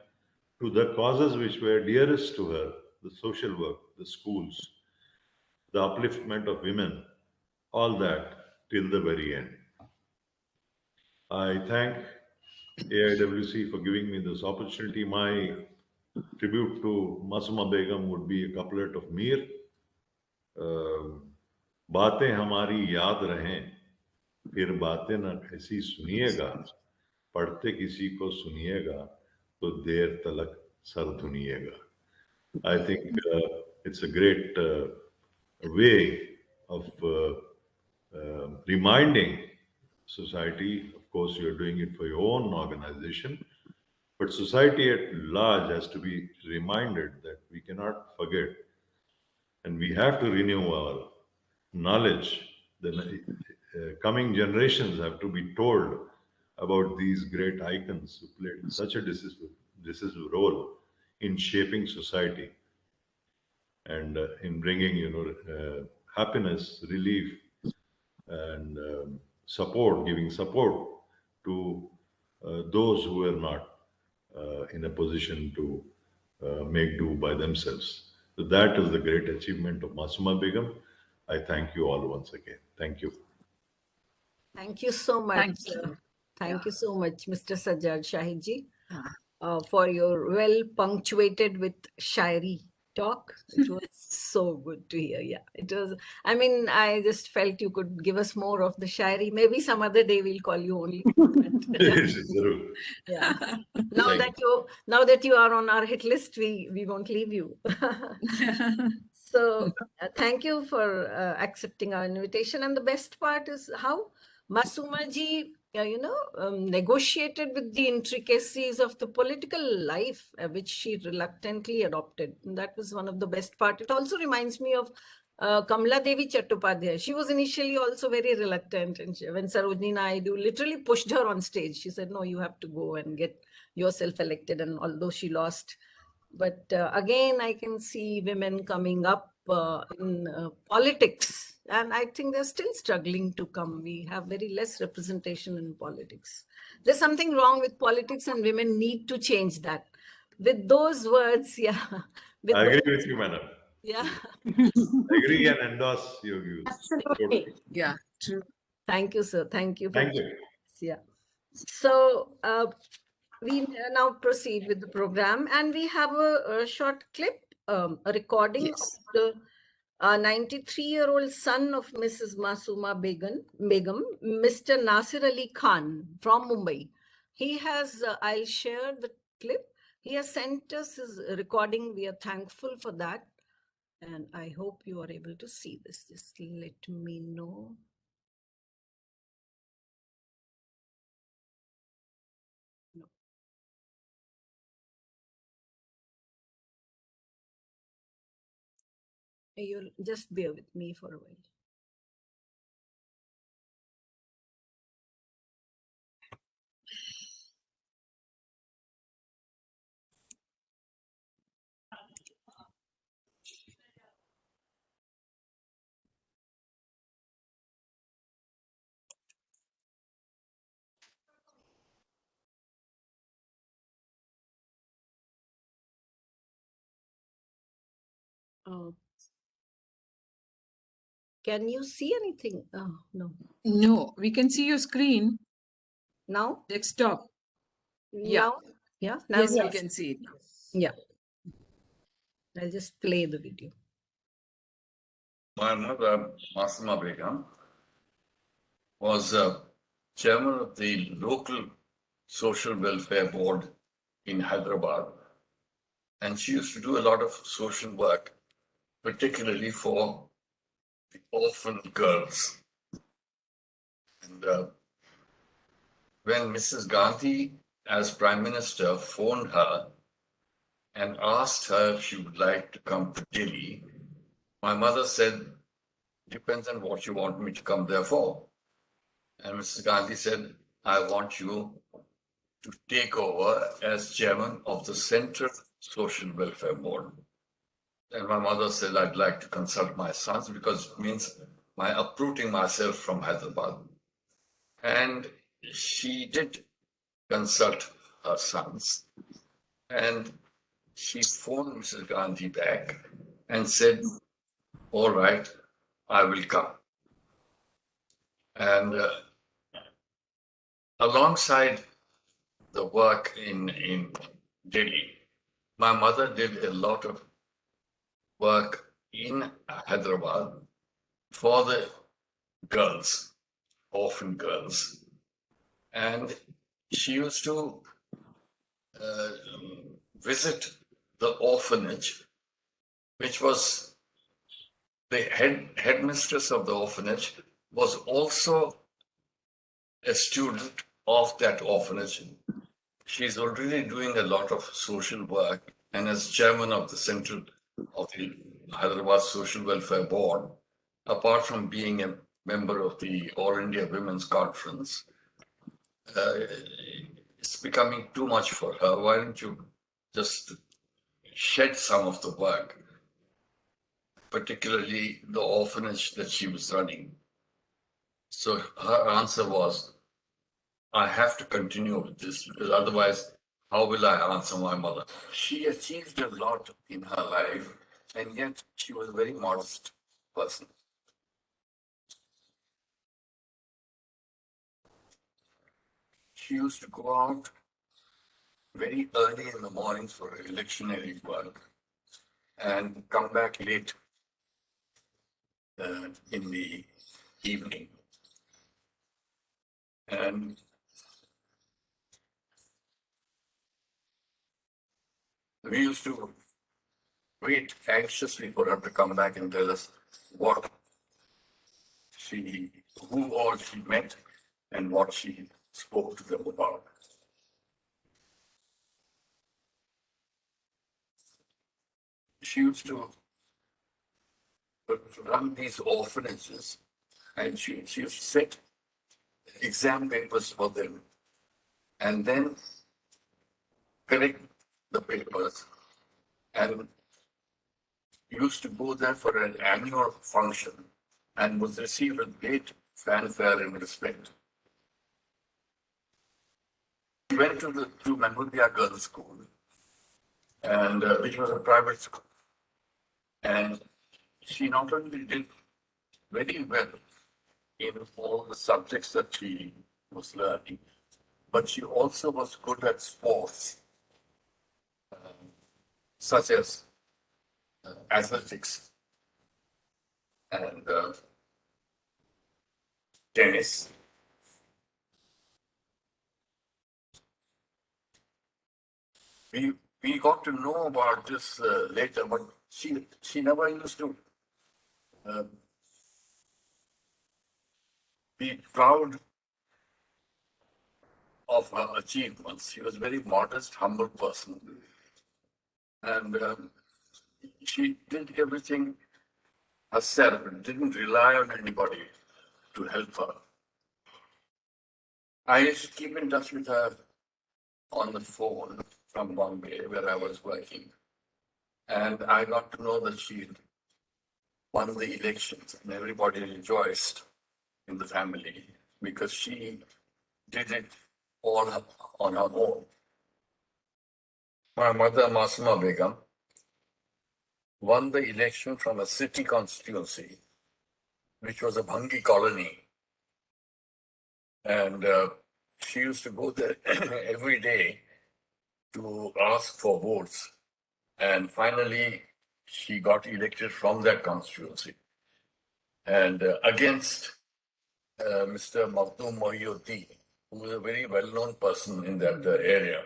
to the causes which were dearest to her, the social work, the schools, the upliftment of women, all that till the very end. I thank AIWC for giving me this opportunity. My tribute to Masuma Begum would be a couplet of Mir. बातें हमारी याद रहें, फिर बातें न ऐसी सुनिएगा, पढ़ते किसी को सुनिएगा, तो देर तलक sir धुनिएगा. I think it's a great way of reminding society. Of course, you're doing it for your own organization, but society at large has to be reminded that we cannot forget and we have to renew our knowledge. The coming generations have to be told about these great icons who played such a decisive role in shaping society and in bringing, happiness, relief, and support, giving support to those who were not in a position to make do by themselves. So that is the great achievement of Masuma Begum. I thank you all once again. Thank you. Thank you so much. Thank you. Thank you so much, Mr. Sajjad Shahidji, for your well punctuated with shairi talk. It was so good to hear. Yeah, it was. I mean, I just felt you could give us more of the shairi. Maybe some other day we'll call you only. Yeah. Now that you are on our hit list, we won't leave you. So thank you for accepting our invitation. And the best part is how Masuma ji, negotiated with the intricacies of the political life, which she reluctantly adopted. And that was one of the best part. It also reminds me of Kamala Devi Chattopadhyay. She was initially also very reluctant. And when Sarojini Naidu literally pushed her on stage, she said, no, you have to go and get yourself elected. And although she lost, but again, I can see women coming up in politics, and I think they're still struggling to come. We have very less representation in politics. There's something wrong with politics, and women need to change that. With those words, yeah. I agree with you, madam. Yeah. I agree and endorse your views. Absolutely. Yeah, true. Thank you, sir. Thank you. Thank you. Yeah. So we now proceed with the program, and we have a short clip, a recording Yes. of the 93-year-old son of Mrs. Masuma Begum, Mr. Nasir Ali Khan from Mumbai. He has, I'll share the clip. He has sent us his recording. We are thankful for that. And I hope you are able to see this. Just let me know. You'll just bear with me for a while. Oh. Can you see anything? Oh, no. No, we can see your screen, Now? desktop. Yeah. Now? Yeah? Now Yes, we yes. can see it. Yeah. I'll just play the video. My mother, Masuma Begum, was chairman of the local social welfare board in Hyderabad. And she used to do a lot of social work, particularly for the orphan girls. And when Mrs. Gandhi, as Prime Minister, phoned her and asked her if she would like to come to Delhi, my mother said, depends on what you want me to come there for. And Mrs. Gandhi said, I want you to take over as chairman of the Central Social Welfare Board. And my mother said, I'd like to consult my sons because it means my uprooting myself from Hyderabad. And she did consult her sons. And she phoned Mrs. Gandhi back and said, all right, I will come. And alongside the work in Delhi, my mother did a lot of work in Hyderabad for the girls, orphan girls. And she used to visit the orphanage, which was the headmistress of the orphanage was also a student of that orphanage. She's already doing a lot of social work, and as chairman of the Hyderabad Social Welfare Board, apart from being a member of the All India Women's Conference, it's becoming too much for her. Why don't you just shed some of the work, particularly the orphanage that she was running? So her answer was, I have to continue with this because otherwise, how will I answer my mother? She achieved a lot in her life, and yet she was a very modest person. She used to go out very early in the morning for electioneering work and come back late in the evening. And we used to wait anxiously for her to come back and tell us who all she met and what she spoke to them about. She used to run these orphanages and she used to set exam papers for them and then correct the papers and used to go there for an annual function and was received with great fanfare and respect. She went to Mangudia Girls' School, and which was a private school. And she not only did very well in all the subjects that she was learning, but she also was good at sports, such as athletics and tennis. We got to know about this later, but she never used to be proud of her achievements. She was a very modest, humble person. And she did everything herself and didn't rely on anybody to help her. I used to keep in touch with her on the phone from Bombay, where I was working. And I got to know that she won the elections, and everybody rejoiced in the family because she did it all on her own. My mother, Masuma Begum, won the election from a city constituency, which was a Bhangi colony. And she used to go there every day to ask for votes. And finally, she got elected from that constituency. And against Mr. Makhdoom Mohyuddin, who was a very well-known person in that area.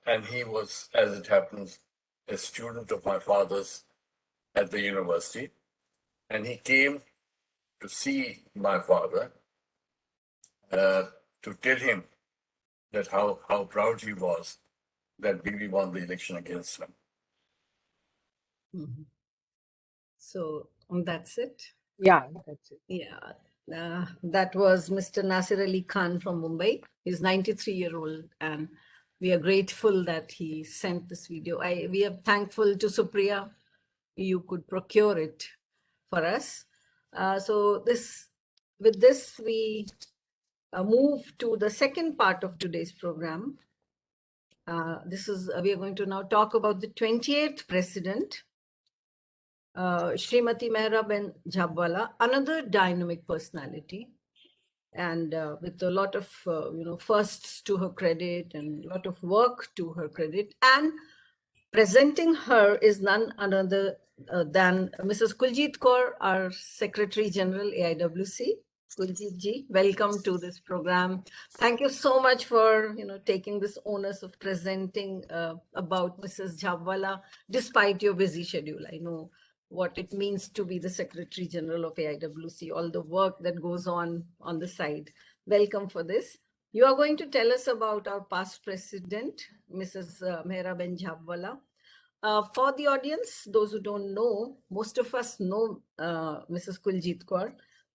And he was, as it happens, a student of my father's at the university. And he came to see my father to tell him that how proud he was that Bibi won the election against him. Mhm. So that's it. Yeah, that's it. Yeah, that was Mr. Nasir Ali Khan from Mumbai. He's 93-year-old, and we are grateful that he sent this video. We are thankful to Supriya. You could procure it for us. So with this, we move to the second part of today's program. We are going to now talk about the 28th president, Srimati Mehraben Jhabwala, another dynamic personality, and with a lot of firsts to her credit and a lot of work to her credit. And presenting her is none other than Mrs. Kuljit Kaur, our Secretary General, AIWC. Kuljit ji, welcome to this program. Thank you so much for taking this onus of presenting about Mrs. Jhabwala, despite your busy schedule. I know what it means to be the Secretary General of AIWC, all the work that goes on the side. Welcome for this. You are going to tell us about our past president, Mrs. Mehraben Jhabwala. For the audience, those who don't know, most of us know Mrs. Kuljit Kaur,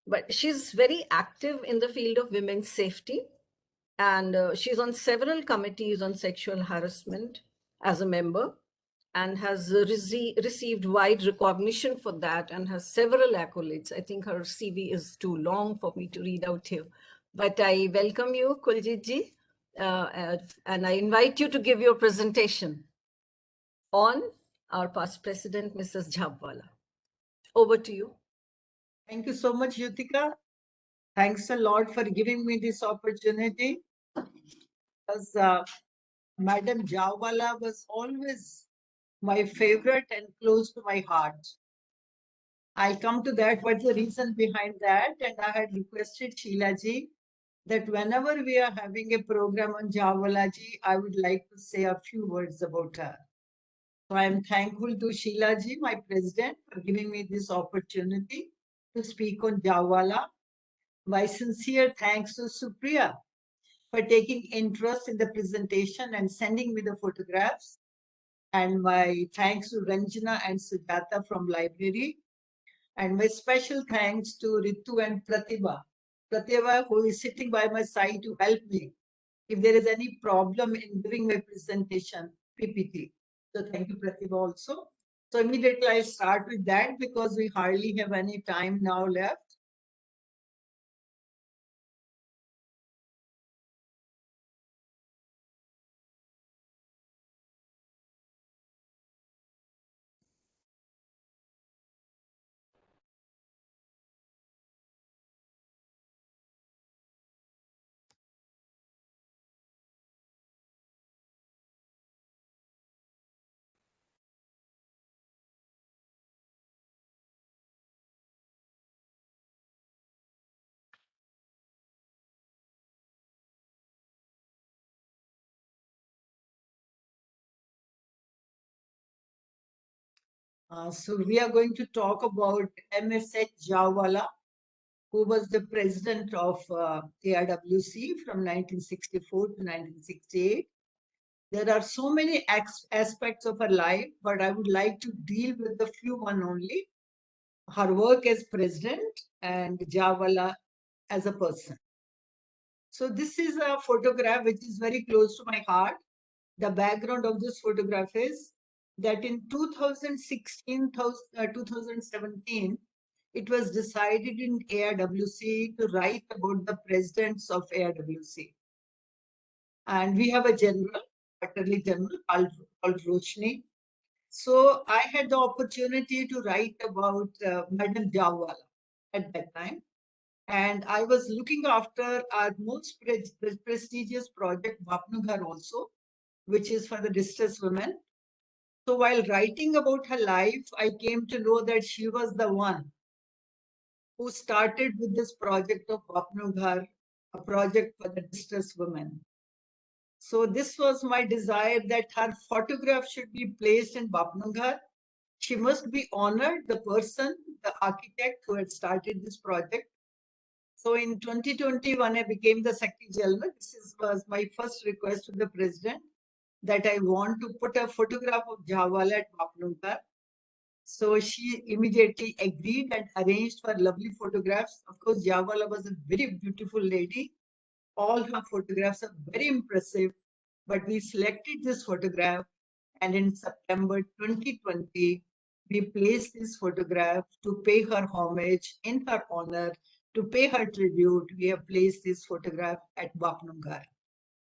but she's very active in the field of women's safety. And she's on several committees on sexual harassment as a member, and has received wide recognition for that and has several accolades. I think her CV is too long for me to read out here. But I welcome you, Kuljit ji, and I invite you to give your presentation on our past president, Mrs. Jhabwala. Over to you. Thank you so much, Yutika. Thanks a lot for giving me this opportunity. Because Madam Jhabwala was always my favorite and close to my heart. I'll come to that, what's the reason behind that. And I had requested Sheila ji that whenever we are having a program on Jhabwala ji, I would like to say a few words about her. So I am thankful to Sheila ji, my president, for giving me this opportunity to speak on Jhabwala. My sincere thanks to Supriya for taking interest in the presentation and sending me the photographs. And my thanks to Ranjana and Sujata from library. And my special thanks to Ritu and Pratibha. Pratibha, who is sitting by my side to help me if there is any problem in giving my presentation, PPT. So thank you, Pratibha, also. So immediately I start with that because we hardly have any time now left. So we are going to talk about MSH Jhabwala, who was the president of AIWC from 1964 to 1968. There are so many aspects of her life, but I would like to deal with the few one only. Her work as president and Jhabwala as a person. So this is a photograph which is very close to my heart. The background of this photograph is that in 2016, 2017, it was decided in AIWC to write about the presidents of AIWC. And we have a general, quarterly general called Roshni. So I had the opportunity to write about Madam Jhabwala at that time. And I was looking after our most prestigious project, Bapnughar also, which is for the distressed women. So while writing about her life, I came to know that she was the one who started with this project of Bapnughar, a project for the distressed women. So this was my desire that her photograph should be placed in Bapnughar. She must be honored, the person, the architect who had started this project. So in 2021, I became the Secretary General. Was my first request to the President that I want to put a photograph of Jhabwala at Bapnughar. So she immediately agreed and arranged for lovely photographs. Of course, Jhabwala was a very beautiful lady. All her photographs are very impressive. But we selected this photograph, and in September 2020, we placed this photograph to pay her homage in her honor, to pay her tribute. We have placed this photograph at Bapnughar.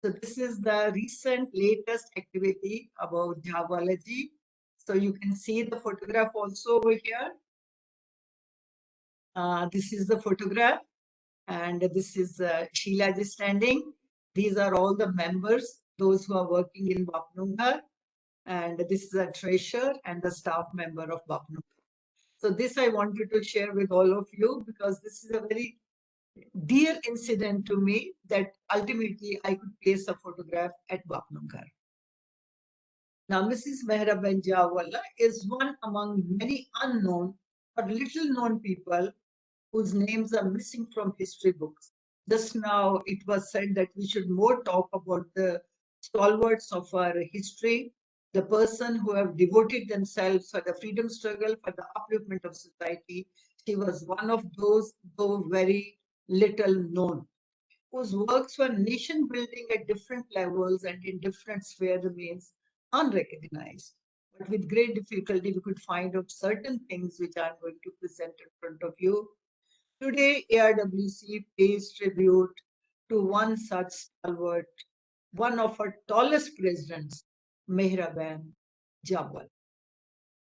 So this is the recent latest activity about Jhabwala ji. So you can see the photograph also over here. This is the photograph, and this is Sheila ji standing. These are all the members, those who are working in Bapnughar. And this is a treasurer and the staff member of Bapnughar. So this I wanted to share with all of you because this is a very dear incident to me that ultimately I could place a photograph at Bapnughar. Now, Mrs. Mehraban Jhabwala is one among many unknown or little known people whose names are missing from history books. Just now, it was said that we should more talk about the stalwarts of our history, the person who have devoted themselves for the freedom struggle, for the upliftment of society. She was one of those, though very little known, whose works were nation building at different levels and in different spheres remains unrecognized. But with great difficulty, we could find out certain things which I'm going to present in front of you. Today, AIWC pays tribute to one such stalwart, one of our tallest presidents, Mehraban Jhabwala.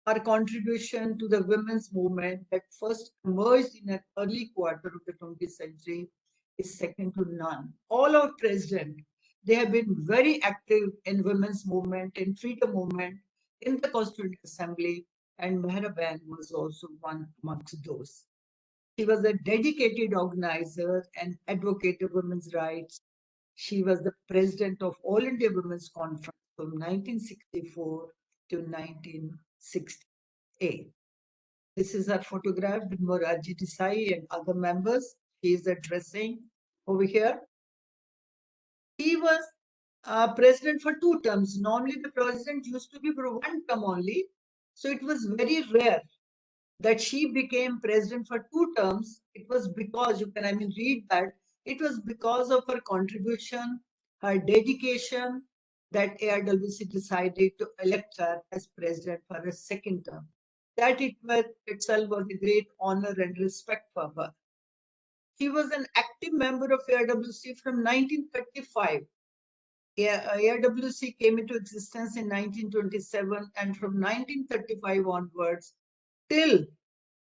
Her contribution to the women's movement that first emerged in an early quarter of the 20th century is second to none. All our presidents, they have been very active in women's movement, in freedom movement, in the Constituent Assembly, and Mehraban was also one amongst those. She was a dedicated organizer and advocate of women's rights. She was the president of All India Women's Conference from 1964 to 1968. This is her photograph with Morarji Desai and other members. She is addressing over here. He was president for 2 terms. Normally, the president used to be for 1 term only. So it was very rare that she became president for 2 terms. It was because, you can read that, it was because of her contribution, her dedication, that AIWC decided to elect her as president for a 2nd term. That itself was a great honor and respect for her. She was an active member of AIWC from 1935. AIWC came into existence in 1927, and from 1935 onwards, till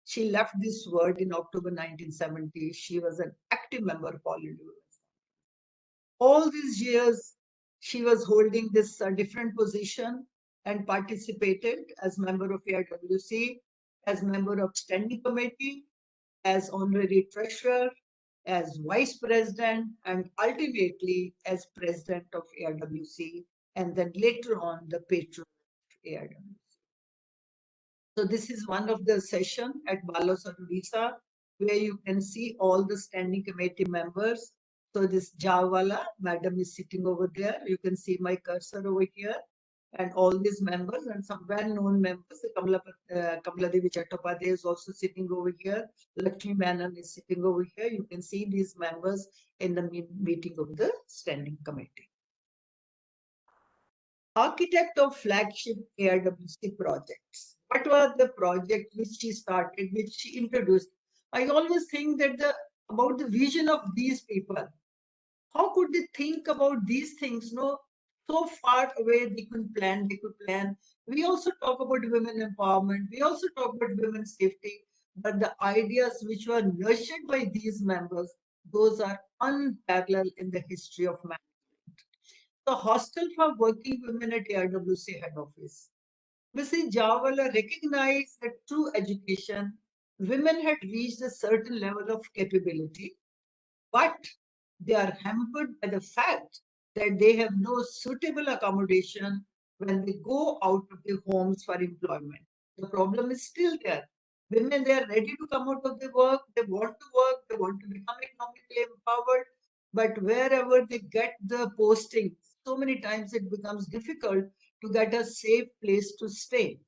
she left this world in October 1970, she was an active member of All India Women's. All these years, she was holding this different position and participated as member of AIWC, as member of Standing Committee, as honorary treasurer, as vice president, and ultimately as president of AIWC, and then later on the patron of AIWC. So this is one of the session at Balasar, Odisha, where you can see all the standing committee members So this Jhabwala, madam is sitting over there. You can see my cursor over here. And all these members and some well-known members, Kamala Devi Chattopadhyay is also sitting over here. Lakshmi Menon is sitting over here. You can see these members in the meeting of the standing committee. Architect of flagship AIWC projects. What were the projects which she started, which she introduced? I always think that about the vision of these people. How could they think about these things? No, so far away they could plan. We also talk about women empowerment. We also talk about women's safety. But the ideas which were nurtured by these members, those are unparalleled in the history of man. The hostel for working women at AIWC head office. Mrs. Jhabwala recognized that through education, women had reached a certain level of capability, but they are hampered by the fact that they have no suitable accommodation when they go out of their homes for employment. The problem is still there. Women, they are ready to come out of their work, they want to become economically empowered, but wherever they get the posting, so many times it becomes difficult to get a safe place to stay.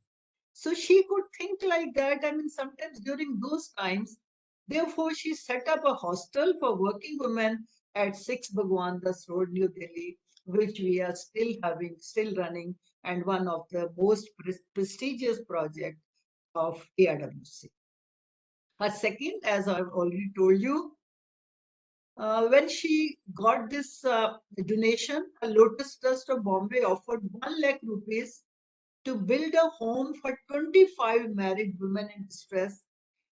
So she could think like that. I mean, sometimes during those times, therefore, she set up a hostel for working women at 6 Bhagwan Das Road, New Delhi, which we are still running, and one of the most prestigious projects of AIWC. A second, as I've already told you, when she got this donation, a Lotus Trust of Bombay offered 1 lakh rupees to build a home for 25 married women in distress,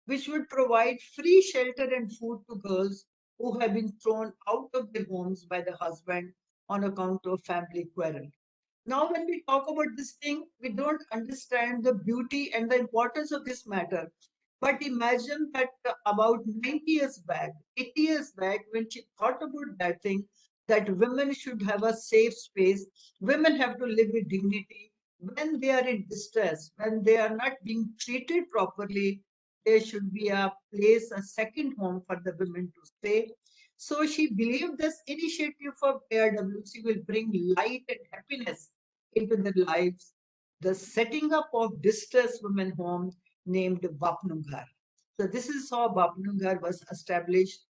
which would provide free shelter and food to girls who have been thrown out of their homes by the husband on account of family quarrel. Now, when we talk about this thing, we don't understand the beauty and the importance of this matter. But imagine that about 90 years back, 80 years back, when she thought about that thing, that women should have a safe space, women have to live with dignity. When they are in distress, when they are not being treated properly, there should be a place, a second home for the women to stay. So she believed this initiative of AIWC will bring light and happiness into their lives. The setting up of distressed women home named Bapnugar. So this is how Bapnugar was established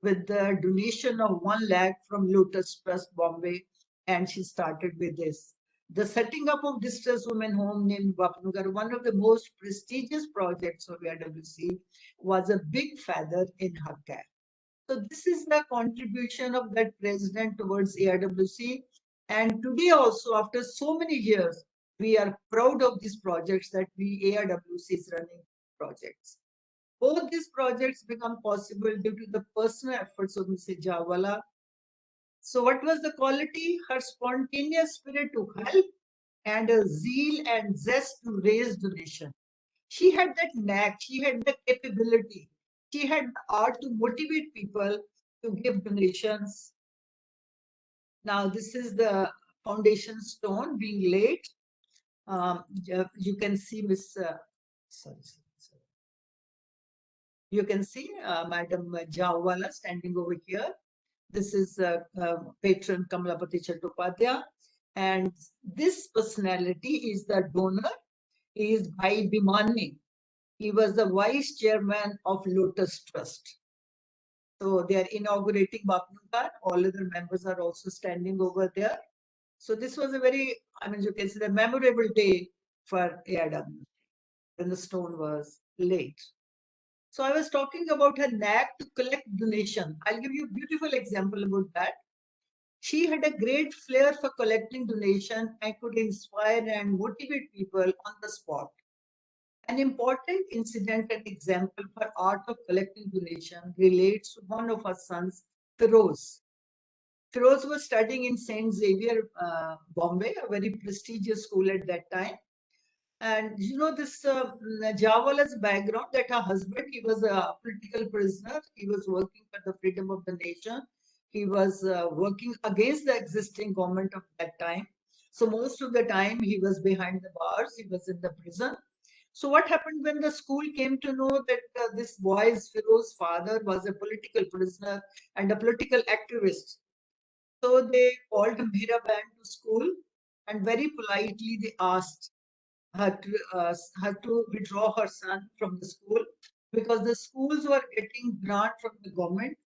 with the donation of 1 lakh from Lotus Trust Bombay, and she started with this. The setting up of distressed women home named Bapnugar, one of the most prestigious projects of AIWC, was a big feather in her cap. So this is the contribution of that president towards AIWC. And today also, after so many years, we are proud of these projects that AIWC is running projects. Both these projects become possible due to the personal efforts of Mrs. Jhabwala. So what was the quality? Her spontaneous spirit to help and a zeal and zest to raise donation. She had that knack, she had the capability, she had the art to motivate people to give donations. Now, this is the foundation stone being laid. You can see Miss, you can see Madam Jhabwala standing over here. This is patron Kamalapati Chattopadhyay. And this personality is the donor. He is Bhai Bhimani. He was the vice chairman of Lotus Trust. So they are inaugurating Bapnugar. All other members are also standing over there. So this was a very, I mean, you can see the memorable day for AIW when the stone was laid. So I was talking about her knack to collect donation. I'll give you a beautiful example about that. She had a great flair for collecting donation and could inspire and motivate people on the spot. An important incident and example for art of collecting donation relates to one of her sons, Feroz. Feroz was studying in St. Xavier, Bombay, a very prestigious school at that time. And you know this Jhabwala's background, that her husband, he was a political prisoner. He was working for the freedom of the nation. He was working against the existing government of that time. So most of the time he was behind the bars. He was in the prison. So what happened when the school came to know that this boy's Firoz's father was a political prisoner and a political activist? So they called Miraban to school and very politely they asked her to withdraw her son from the school because the schools were getting grant from the government.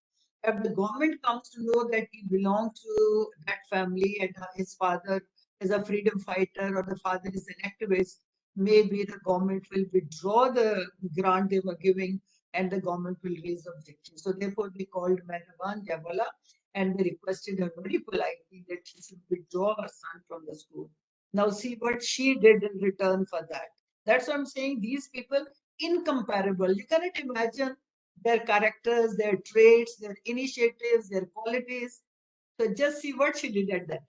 If the government comes to know that he belonged to that family and his father is a freedom fighter or the father is an activist, maybe the government will withdraw the grant they were giving and the government will raise objections. So therefore they called Madam Jhabwala and they requested her very politely that she should withdraw her son from the school. Now see what she did in return for that. That's what I'm saying. These people, incomparable. You cannot imagine their characters, their traits, their initiatives, their qualities. So just see what she did at that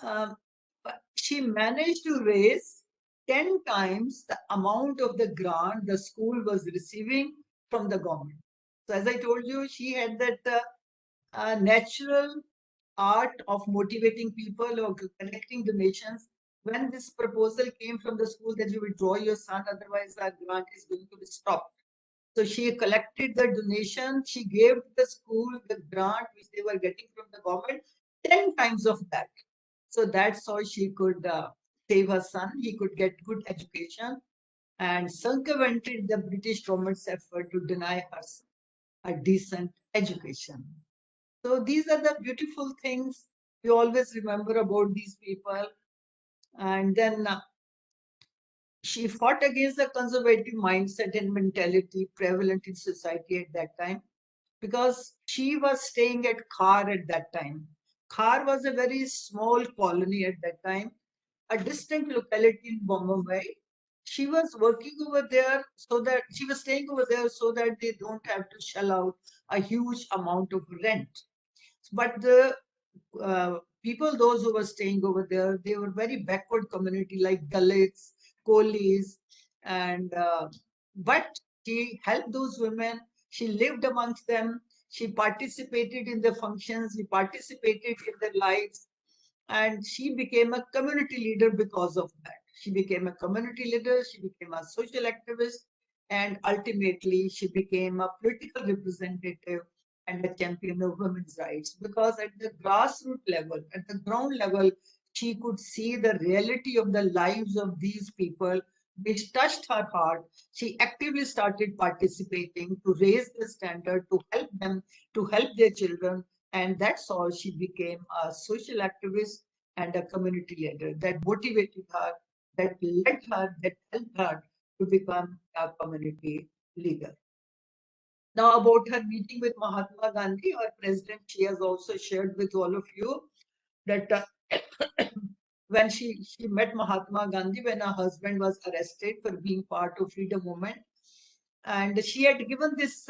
time. She managed to raise 10 times the amount of the grant the school was receiving from the government. So as I told you, she had that natural art of motivating people or collecting donations. When this proposal came from the school that you withdraw your son, otherwise our grant is going to be stopped. So she collected the donation. She gave the school the grant which they were getting from the government 10 times of that. So that's how she could save her son. He could get good education and circumvented the British government's effort to deny her son a decent education. So these are the beautiful things we always remember about these people. And then she fought against the conservative mindset and mentality prevalent in society at that time because she was staying at Khar at that time. Khar was a very small colony at that time, a distant locality in Bombay. She was working over there so that she was staying over there so that they don't have to shell out a huge amount of rent. But the people, those who were staying over there, they were very backward community like Dalits, Kolis, and but she helped those women. She lived amongst them. She participated in the functions. She participated in their lives, and she became a community leader because of that. She became a community leader. She became a social activist, and ultimately she became a political representative and a champion of women's rights because at the grassroots level, at the ground level, she could see the reality of the lives of these people, which touched her heart. She actively started participating to raise the standard, to help them, to help their children. And that's how she became a social activist and a community leader that motivated her, that led her, that helped her to become a community leader. Now, about her meeting with Mahatma Gandhi, our president, she has also shared with all of you that when she met Mahatma Gandhi when her husband was arrested for being part of freedom movement. And she had given this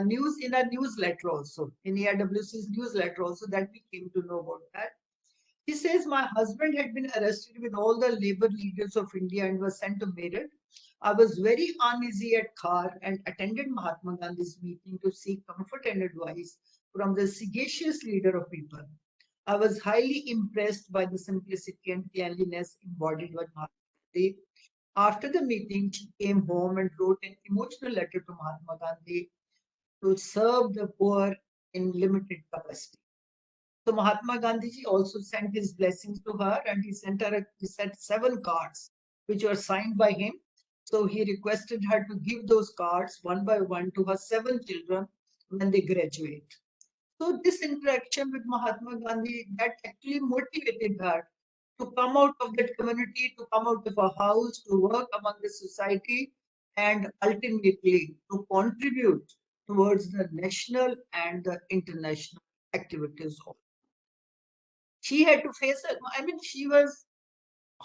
news in a newsletter also, in AIWC's newsletter also, that we came to know about that. He says, my husband had been arrested with all the labor leaders of India and was sent to Meerut. I was very uneasy at Khar and attended Mahatma Gandhi's meeting to seek comfort and advice from the sagacious leader of people. I was highly impressed by the simplicity and cleanliness embodied by Mahatma Gandhi. After the meeting, she came home and wrote an emotional letter to Mahatma Gandhi to serve the poor in limited capacity. So Mahatma Gandhi ji also sent his blessings to her, and he sent 7 cards which were signed by him. So he requested her to give those cards one by one to her 7 children when they graduate. So this interaction with Mahatma Gandhi, that actually motivated her to come out of that community, to come out of her house, to work among the society, and ultimately to contribute towards the national and the international activities. She had to face it. I mean, she was,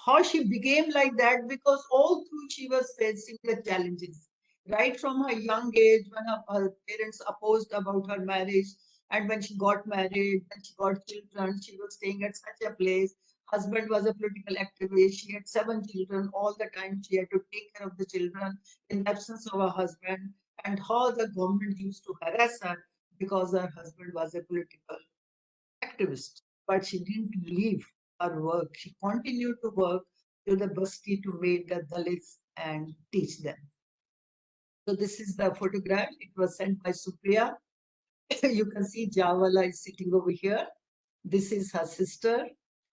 how she became like that because all through she was facing the challenges. Right from her young age, when her parents opposed about her marriage, and when she got married, and she got children, she was staying at such a place. Husband was a political activist. She had 7 children. All the time she had to take care of the children in absence of her husband, and how the government used to harass her because her husband was a political activist. But she didn't leave her work. She continued to work to the basti to meet the Dalits and teach them. So this is the photograph. It was sent by Supriya. You can see Jhabwala is sitting over here. This is her sister,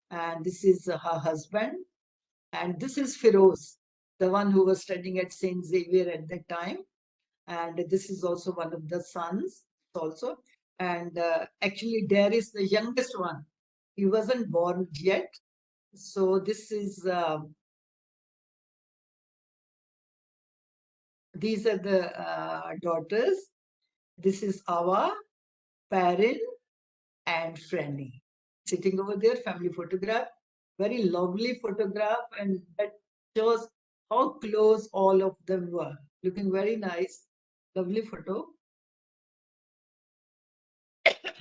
and this is her husband. And this is Firoz, the one who was studying at St. Xavier at that time. And this is also one of the sons also. And actually, there is the youngest one. He wasn't born yet. So this is, these are the daughters. This is Awa, Parin, and Franny. Sitting over there, family photograph. Very lovely photograph, and that shows how close all of them were. Looking very nice. Lovely photo.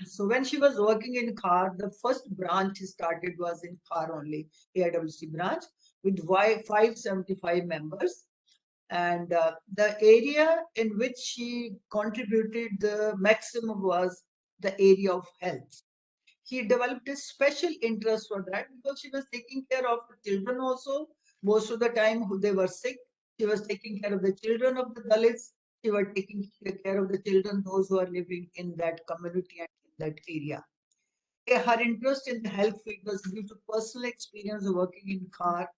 So when she was working in Khar, the first branch she started was in Khar only, AIWC branch, with 575 members. And the area in which she contributed the maximum was the area of health. She developed a special interest for that because she was taking care of the children also. Most of the time who they were sick, she was taking care of the children of the Dalits. She was taking care of the children, those who are living in that community and in that area. Her interest in the health field was due to personal experience of working in Khar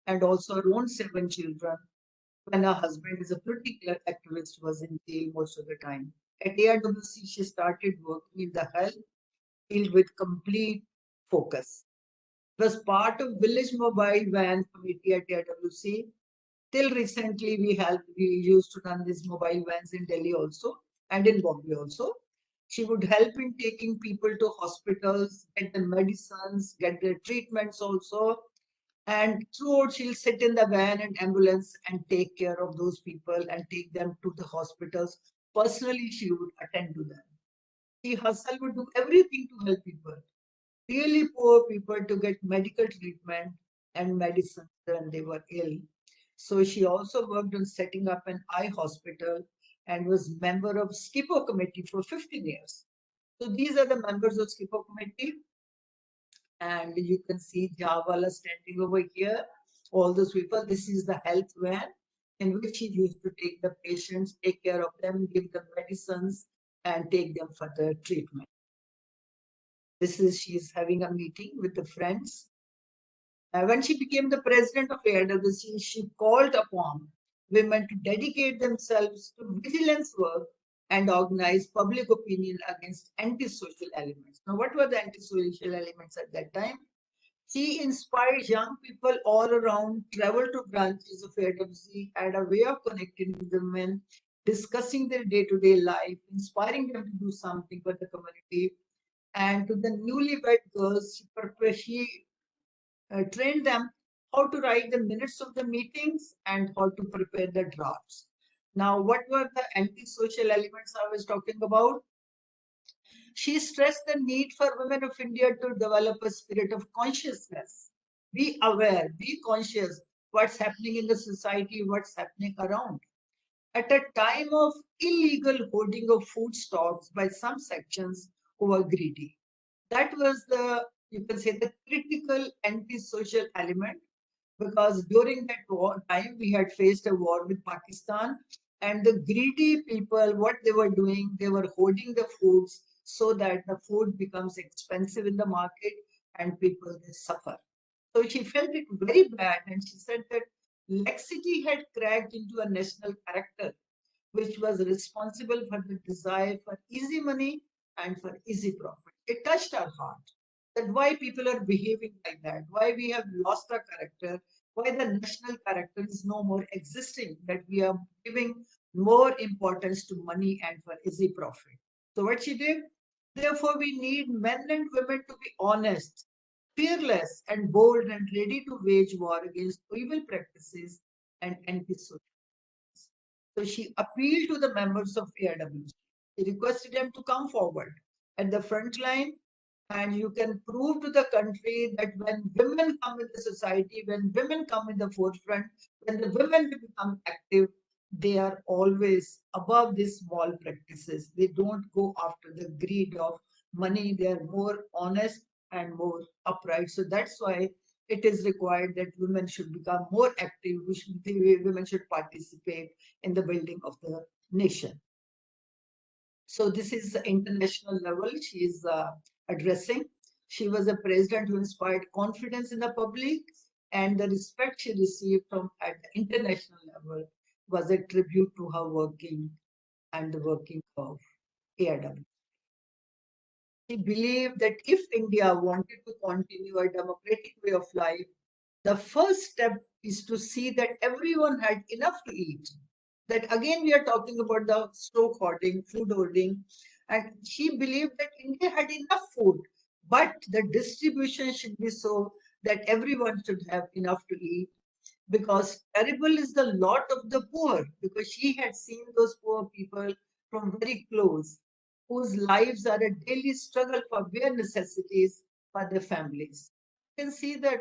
and also her own 7 children when her husband is a political activist was in jail most of the time. At AIWC, she started working in the health field with complete focus. It was part of Village Mobile Van Committee at AIWC. Till recently, we used to run these mobile vans in Delhi also and in Bombay also. She would help in taking people to hospitals, get the medicines, get their treatments also. And throughout, she'll sit in the van and ambulance and take care of those people and take them to the hospitals. Personally, she would attend to them. She herself would do everything to help people, really poor people, to get medical treatment and medicine when they were ill. So she also worked on setting up an eye hospital and was member of SKIPO committee for 15 years. So these are the members of SKIPO committee. And you can see Jhabwala standing over here. All those people, this is the health van in which he used to take the patients, take care of them, give them medicines, and take them for the treatment. This is, she's having a meeting with the friends. When she became the president of AIWC, she called upon women to dedicate themselves to vigilance work and organize public opinion against antisocial elements. Now, what were the antisocial elements at that time? She inspired young people all around, traveled to branches of AIWC, had a way of connecting with the men, discussing their day-to-day life, inspiring them to do something for the community. And to the newlywed girls, she trained them how to write the minutes of the meetings and how to prepare the drafts. Now, what were the antisocial elements I was talking about? She stressed the need for women of India to develop a spirit of consciousness. Be aware, be conscious what's happening in the society, what's happening around. At a time of illegal hoarding of food stocks by some sections who were greedy. That was the, you can say, the critical anti-social element, because during that war time, we had faced a war with Pakistan, and the greedy people, what they were doing, they were hoarding the foods so that the food becomes expensive in the market and people they suffer. So she felt it very bad, and she said that laxity had cracked into a national character, which was responsible for the desire for easy money and for easy profit. It touched our heart that why people are behaving like that, why we have lost our character, why the national character is no more existing, that we are giving more importance to money and for easy profit. So what she did, therefore we need men and women to be honest, fearless and bold and ready to wage war against evil practices and anti-social. So she appealed to the members of AIWC. She requested them to come forward at the front line, and you can prove to the country that when women come in the society, when women come in the forefront, when the women become active, they are always above these small practices. They don't go after the greed of money. They are more honest and more upright. So that's why it is required that women should become more active. Women should participate in the building of the nation. So this is the international level she is addressing. She was a president who inspired confidence in the public, and the respect she received from at the international level was a tribute to her working and the working of AIWC. She believed that if India wanted to continue a democratic way of life, the first step is to see that everyone had enough to eat. That again, we are talking about the stock hoarding, food hoarding, and she believed that India had enough food, but the distribution should be so that everyone should have enough to eat. Because terrible is the lot of the poor, because she had seen those poor people from very close, whose lives are a daily struggle for bare necessities for their families. You can see that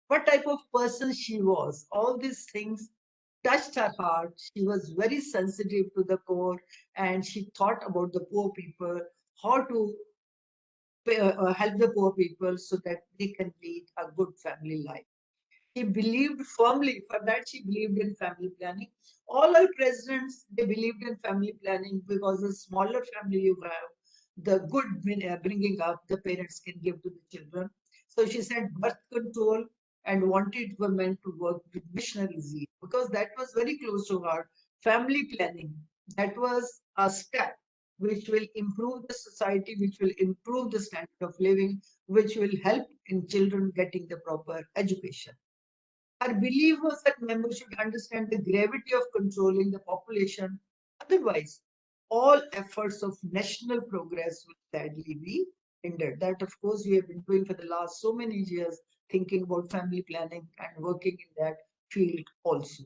what type of person she was. All these things touched her heart. She was very sensitive to the poor, and she thought about the poor people, how to help the poor people so that they can lead a good family life. She believed firmly, for that she believed in family planning. All our presidents, they believed in family planning, because the smaller family you have, the good bringing up the parents can give to the children. So she said birth control and wanted women to work with missionaries, because that was very close to her. Family planning, that was a step which will improve the society, which will improve the standard of living, which will help in children getting the proper education. Our belief was that members should understand the gravity of controlling the population. Otherwise, all efforts of national progress will sadly be hindered. That, of course, we have been doing for the last so many years, thinking about family planning and working in that field also.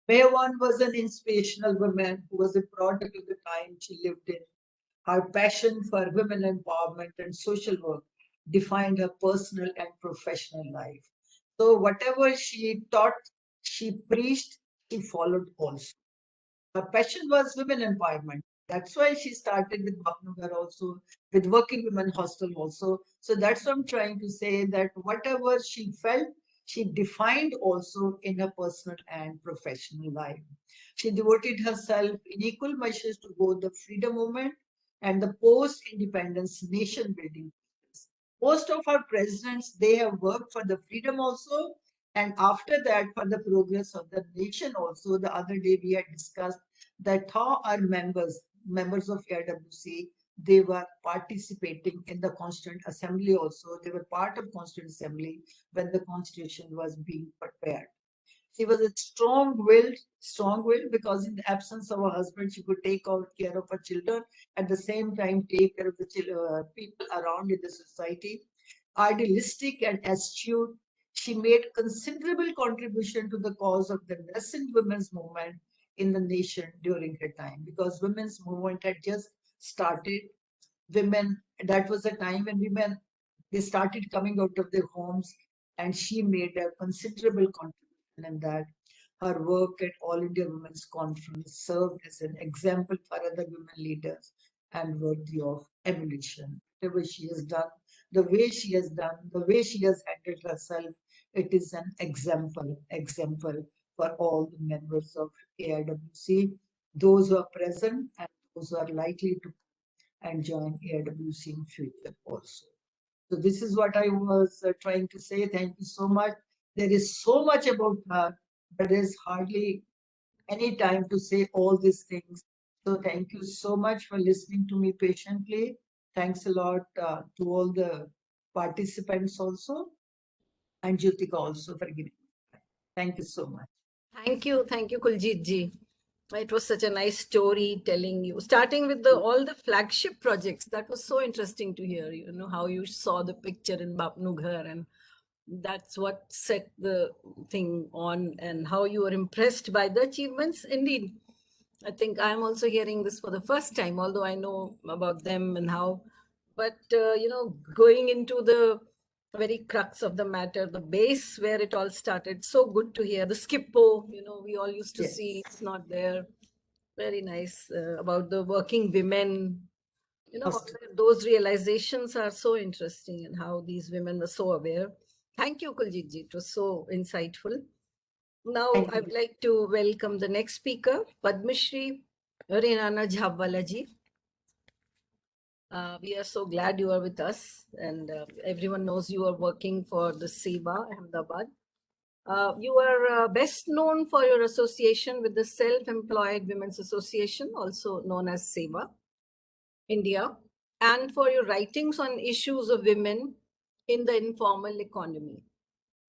Bewan was an inspirational woman who was a product of the time she lived in. Her passion for women empowerment and social work defined her personal and professional life. So whatever she taught, she preached, she followed also. Her passion was women empowerment. That's why she started with Bhaknagar also, with Working Women Hostel also. So that's what I'm trying to say, that whatever she felt, she defined also in her personal and professional life. She devoted herself in equal measures to both the freedom movement and the post-independence nation building. Most of our presidents, they have worked for the freedom also, and after that for the progress of the nation also. The other day we had discussed that how our members of AIWC, they were participating in the Constituent Assembly also. They were part of Constituent Assembly when the Constitution was being prepared. She was a strong-willed, because in the absence of her husband, she could take care of her children, at the same time take care of the people around in the society. Idealistic and astute, she made considerable contribution to the cause of the nascent women's movement in the nation during her time, because women's movement had just started. Women, that was a time when women, they started coming out of their homes, and she made a considerable contribution in that. Her work at All India Women's Conference served as an example for other women leaders and worthy of emulation. Whatever she has done, the way she has done, the way she has handled herself, it is an example for all the members of AIWC, those who are present and those who are likely to and join AIWC in future also. So this is what I was trying to say. Thank you so much. There is so much about her, but there's hardly any time to say all these things. So thank you so much for listening to me patiently. Thanks a lot to all the participants also, and Jyotika also for giving me. Thank you so much. Thank you, Kuljit ji. It was such a nice story telling you, starting with all the flagship projects. That was so interesting to hear, how you saw the picture in Bapnughar, and that's what set the thing on, and how you were impressed by the achievements. Indeed, I think I'm also hearing this for the first time, although I know about them and how, but going into the very crux of the matter, the base where it all started. So good to hear. The Skippo, we all used to see, it's not there. Very nice about the working women. Those realizations are so interesting, and how these women were so aware. Thank you, Kuljit ji. It was so insightful. Now, Thank I would like to welcome the next speaker, Padma Shri Renana Jhabwala ji. We are so glad you are with us, and everyone knows you are working for the SEWA, Ahmedabad. You are best known for your association with the Self-Employed Women's Association, also known as SEWA, India, and for your writings on issues of women in the informal economy.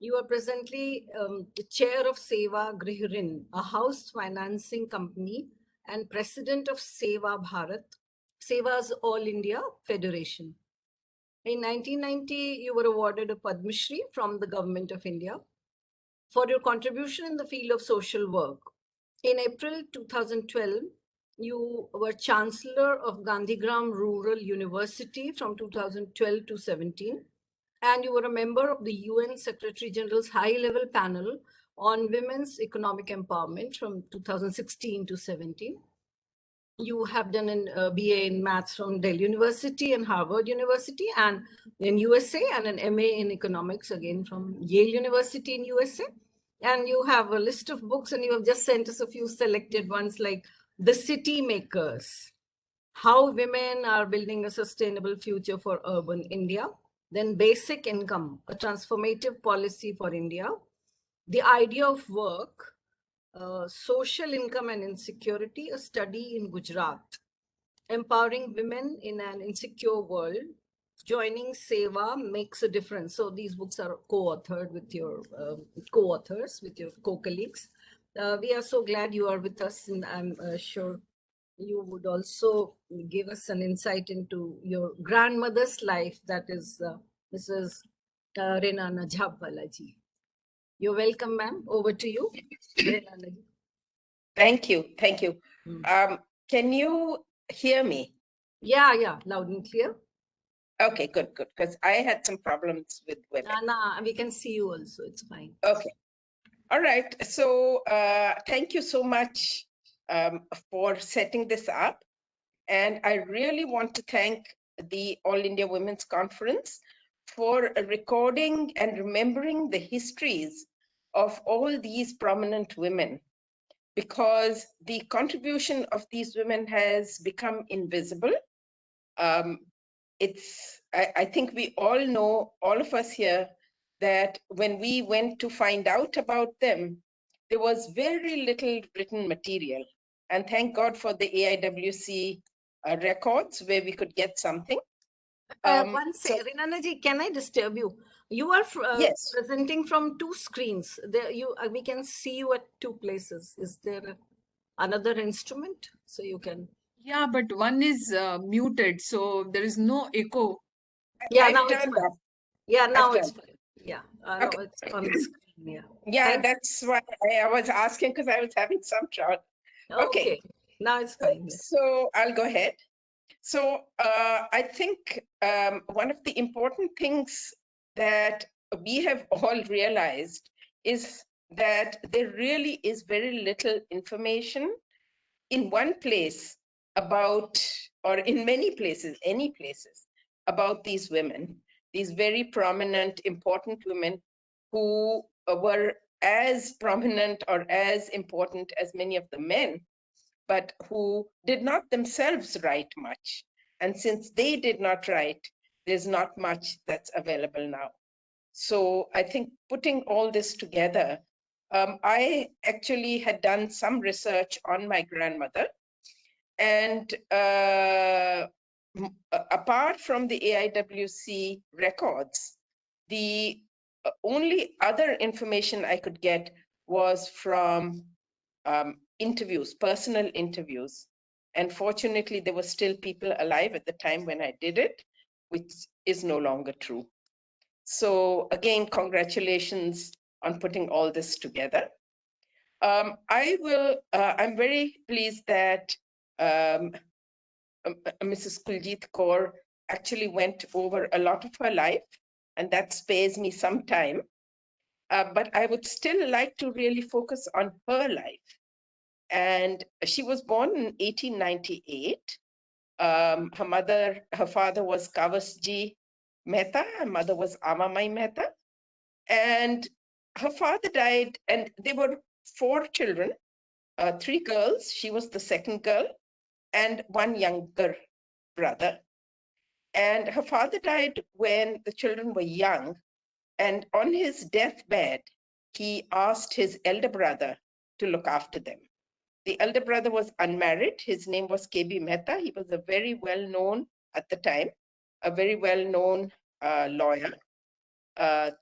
You are presently the chair of SEWA Grihirin, a house financing company, and president of SEWA Bharat, SEWA's All India Federation. In 1990, you were awarded a Padma Shri from the Government of India for your contribution in the field of social work. In April 2012, you were Chancellor of Gandhigram Rural University from 2012 to 17, and you were a member of the UN Secretary General's high-level panel on women's economic empowerment from 2016 to 17. You have done a BA in maths from Delhi University and Harvard University and in USA, and an MA in economics again from Yale University in USA. And you have a list of books, and you have just sent us a few selected ones like The City Makers, How Women Are Building a Sustainable Future for Urban India, then Basic Income, a Transformative Policy for India, The Idea of Work, Social Income and Insecurity, a Study in Gujarat, Empowering Women in an Insecure World, Joining SEWA Makes a Difference. So these books are co-authored with your co-authors, with your co-colleagues. We are so glad you are with us, and I'm sure you would also give us an insight into your grandmother's life, that is Mrs. Renana Jhabwala ji. You're welcome, ma'am. Over to you. Renana ji. Thank you. Thank you. Hmm. Can you hear me? Yeah, loud and clear. Okay, good, because I had some problems with WebEx. Nah, we can see you also. It's fine. Okay. All right. So thank you so much for setting this up. And I really want to thank the All India Women's Conference for recording and remembering the histories of all these prominent women, because the contribution of these women has become invisible. I think we all know, all of us here, that when we went to find out about them, there was very little written material. And thank God for the AIWC records where we could get something. One second, Renana ji, can I disturb you? You are Yes. presenting from two screens. There, we can see you at two places. Is there another instrument so you can? Yeah, but one is muted, so there is no echo. Yeah, I've now it's turned fine. off. Yeah, now I've it's turned. fine. Yeah, Okay. now it's on the screen. Yeah. Yeah, Thank that's why I was asking, because I was having some trouble. Okay, now it's fine. Yeah. So I'll go ahead. So I think one of the important things that we have all realized is that there really is very little information in one place about, or in many places, any places, about these women, these very prominent, important women who were as prominent or as important as many of the men, but who did not themselves write much. And since they did not write, there's not much that's available now. So I think putting all this together, I actually had done some research on my grandmother. And apart from the AIWC records, the only other information I could get was from interviews, personal interviews. And fortunately, there were still people alive at the time when I did it, which is no longer true. So again, congratulations on putting all this together. I'm very pleased that Mrs. Kuljit Kaur actually went over a lot of her life, and that spares me some time. But I would still like to really focus on her life. And she was born in 1898. Her father was Kavasji Mehta, her mother was Amamai Mehta. And her father died, and there were 4 children, 3 girls. She was the second girl, and 1 younger brother. And her father died when the children were young. And on his deathbed, he asked his elder brother to look after them. The elder brother was unmarried. His name was KB Mehta. He was a very well-known, at the time, a very well-known lawyer,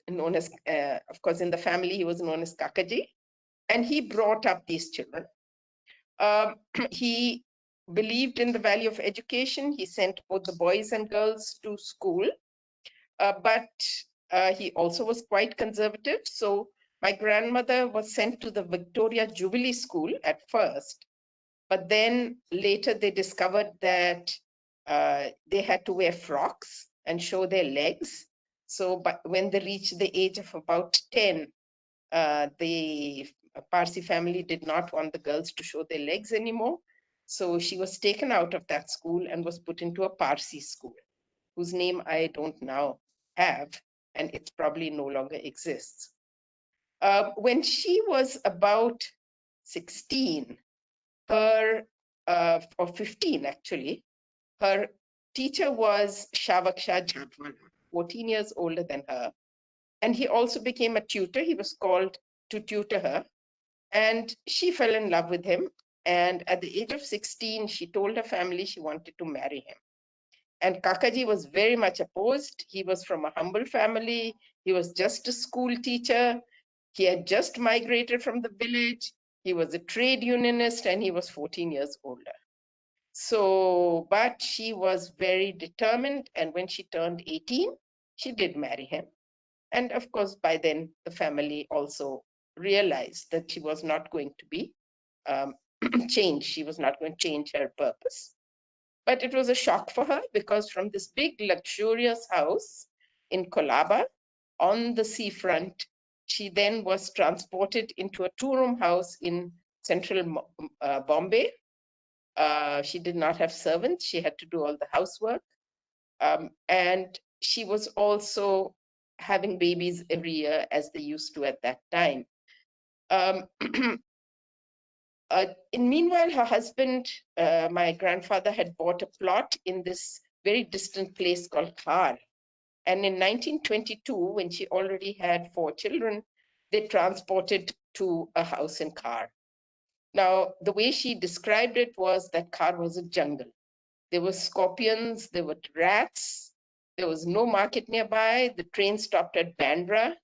known as, of course, in the family, he was known as Kakaji. And he brought up these children. He believed in the value of education. He sent both the boys and girls to school, but he also was quite conservative. So my grandmother was sent to the Victoria Jubilee School at first, but then later they discovered that they had to wear frocks and show their legs. So but when they reached the age of about 10, the Parsi family did not want the girls to show their legs anymore. So she was taken out of that school and was put into a Parsi school, whose name I don't now have, and it probably no longer exists. When she was about 16, or 15 actually, her teacher was Shavaksha Jhabwala, 14 years older than her. And he also became a tutor. He was called to tutor her. And she fell in love with him. And at the age of 16, she told her family she wanted to marry him. And Kakaji was very much opposed. He was from a humble family. He was just a school teacher. He had just migrated from the village. He was a trade unionist, and he was 14 years older. So, but she was very determined. And when she turned 18, she did marry him. And of course, by then, the family also realized that she was not going to be changed. She was not going to change her purpose. But it was a shock for her, because from this big luxurious house in Colaba on the seafront, she then was transported into a 2-room house in central Bombay. She did not have servants. She had to do all the housework. And she was also having babies every year, as they used to at that time. Meanwhile, her husband, my grandfather, had bought a plot in this very distant place called Khar. And in 1922, when she already had 4 children, they transported to a house in Khar. Now, the way she described it was that Khar was a jungle. There were scorpions, there were rats, there was no market nearby. The train stopped at Bandra.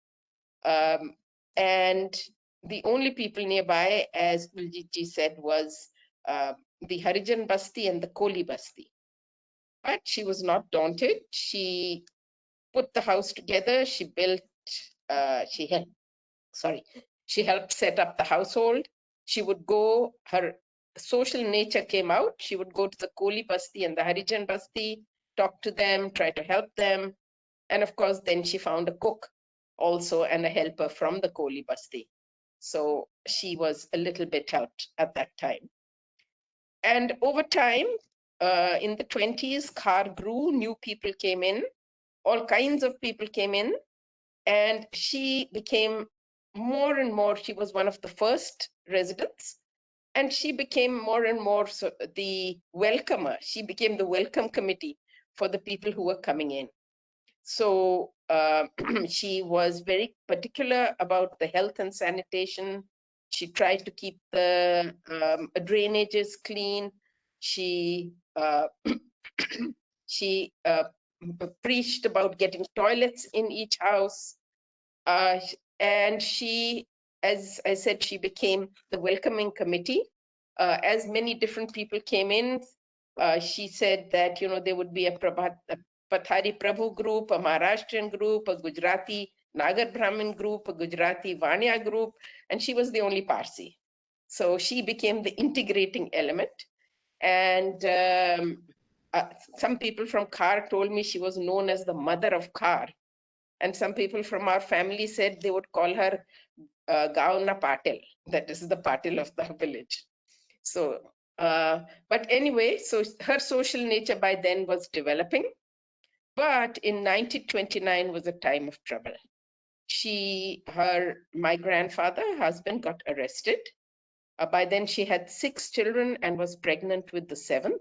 And the only people nearby, as Uljit said, was the Harijan Basti and the Koli Basti. But she was not daunted. She put the house together. She built, she helped set up the household. She would go, her social nature came out. She would go to the Koli Basti and the Harijan Basti, talk to them, try to help them. And of course, then she found a cook also and a helper from the Koli Basti. So she was a little bit helped at that time. And over time, in the 20s, Khar grew, new people came in, all kinds of people came in, and she became more and more, she was one of the first residents, and she became more and more the welcomer. She became the welcome committee for the people who were coming in. So she was very particular about the health and sanitation. She tried to keep the drainages clean. She preached about getting toilets in each house. And she, as I said, she became the welcoming committee. As many different people came in, she said that, you know, there would be a Pathari Prabhu group, a Maharashtrian group, a Gujarati Nagar Brahmin group, a Gujarati Vanya group, and she was the only Parsi. So she became the integrating element. And some people from Khar told me she was known as the mother of Khar. And some people from our family said they would call her Gauna Patil, that is the Patil of the village. So, but anyway, so her social nature by then was developing. But in 1929 was a time of trouble. my grandfather, husband, got arrested. By then she had 6 children and was pregnant with the 7th.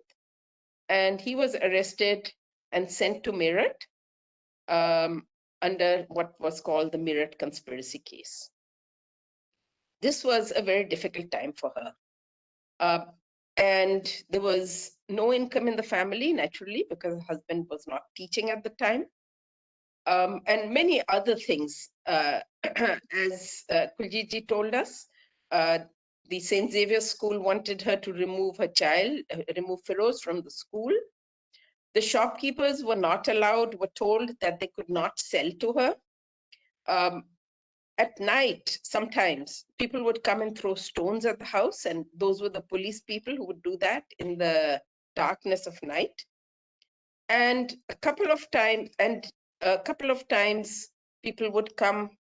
And he was arrested and sent to Meerut under what was called the Meerut conspiracy case. This was a very difficult time for her. And there was no income in the family, naturally, because her husband was not teaching at the time. And many other things. As Kuljit told us, the St. Xavier's School wanted her to remove her child, remove Feroz from the school. The shopkeepers were not allowed, were told that they could not sell to her. At night, sometimes people would come and throw stones at the house, and those were the police people who would do that in the darkness of night. And a couple of times, people would come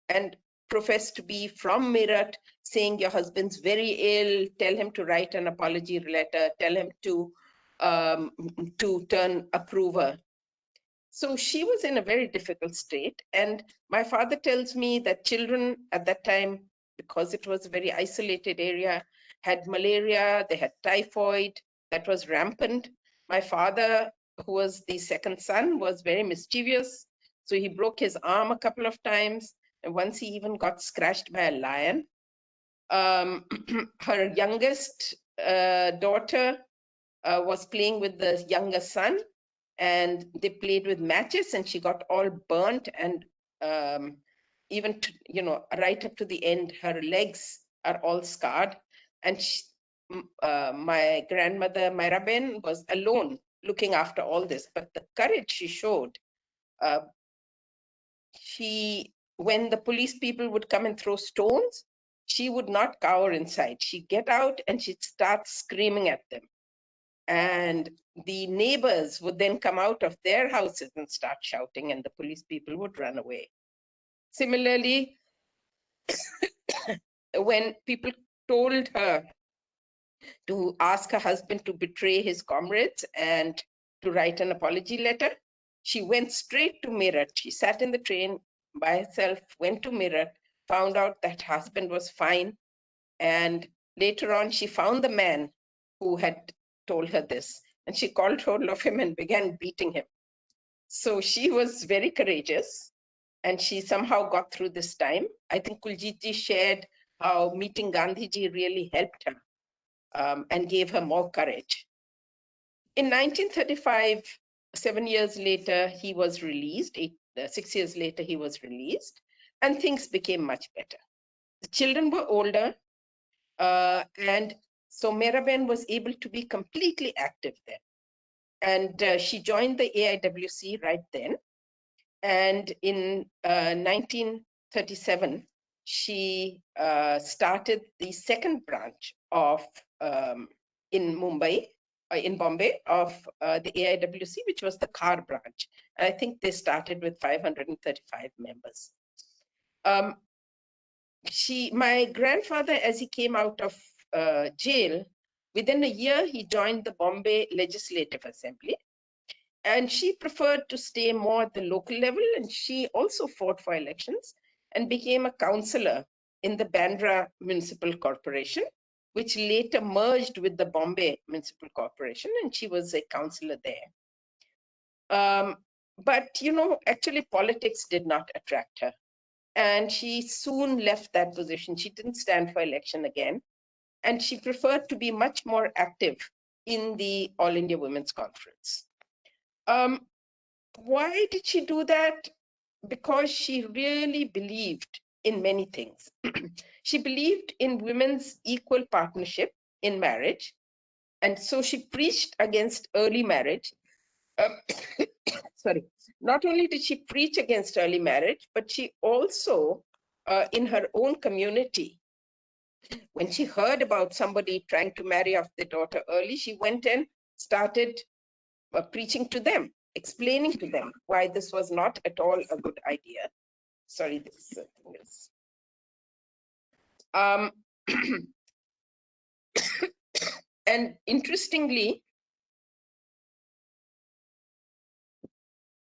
and profess to be from Meerut, saying your husband's very ill, tell him to write an apology letter, tell him to turn approver. So she was in a very difficult state. And my father tells me that children at that time, because it was a very isolated area, had malaria, they had typhoid, that was rampant. My father, who was the second son, was very mischievous. So he broke his arm a couple of times. And once he even got scratched by a lion. Her youngest daughter was playing with the younger son, and they played with matches, and she got all burnt, and even right up to the end, her legs are all scarred. And my grandmother Myraben was alone looking after all this, but the courage she showed, when the police people would come and throw stones, she would not cower inside. She'd get out and she'd start screaming at them. And the neighbors would then come out of their houses and start shouting, and the police people would run away. Similarly, when people told her to ask her husband to betray his comrades and to write an apology letter, she went straight to Meerut. She sat in the train by herself, went to Meerut, found out that her husband was fine. And later on, she found the man who had told her this. And she called hold of him and began beating him. So she was very courageous, and she somehow got through this time. I think Kuljit shared how meeting Gandhiji really helped her and gave her more courage. In 1935, 7 years later, he was released. 6 years later, he was released, and things became much better. The children were older, and so Meeraben was able to be completely active then. And she joined the AIWC right then. And in 1937, she started the second branch of in Bombay of the AIWC, which was the Khar branch. And I think they started with 535 members. My grandfather, as he came out of jail, within a year, he joined the Bombay Legislative Assembly. And she preferred to stay more at the local level, and she also fought for elections and became a councillor in the Bandra Municipal Corporation, which later merged with the Bombay Municipal Corporation, and she was a councillor there. But, actually politics did not attract her. And she soon left that position. She didn't stand for election again. And she preferred to be much more active in the All India Women's Conference. Why did she do that? Because she really believed in many things. She believed in women's equal partnership in marriage. And so she preached against early marriage. Sorry. Not only did she preach against early marriage, but she also, in her own community, when she heard about somebody trying to marry off their daughter early, she went and started preaching to them, explaining to them why this was not at all a good idea. Sorry, this thing is. And interestingly,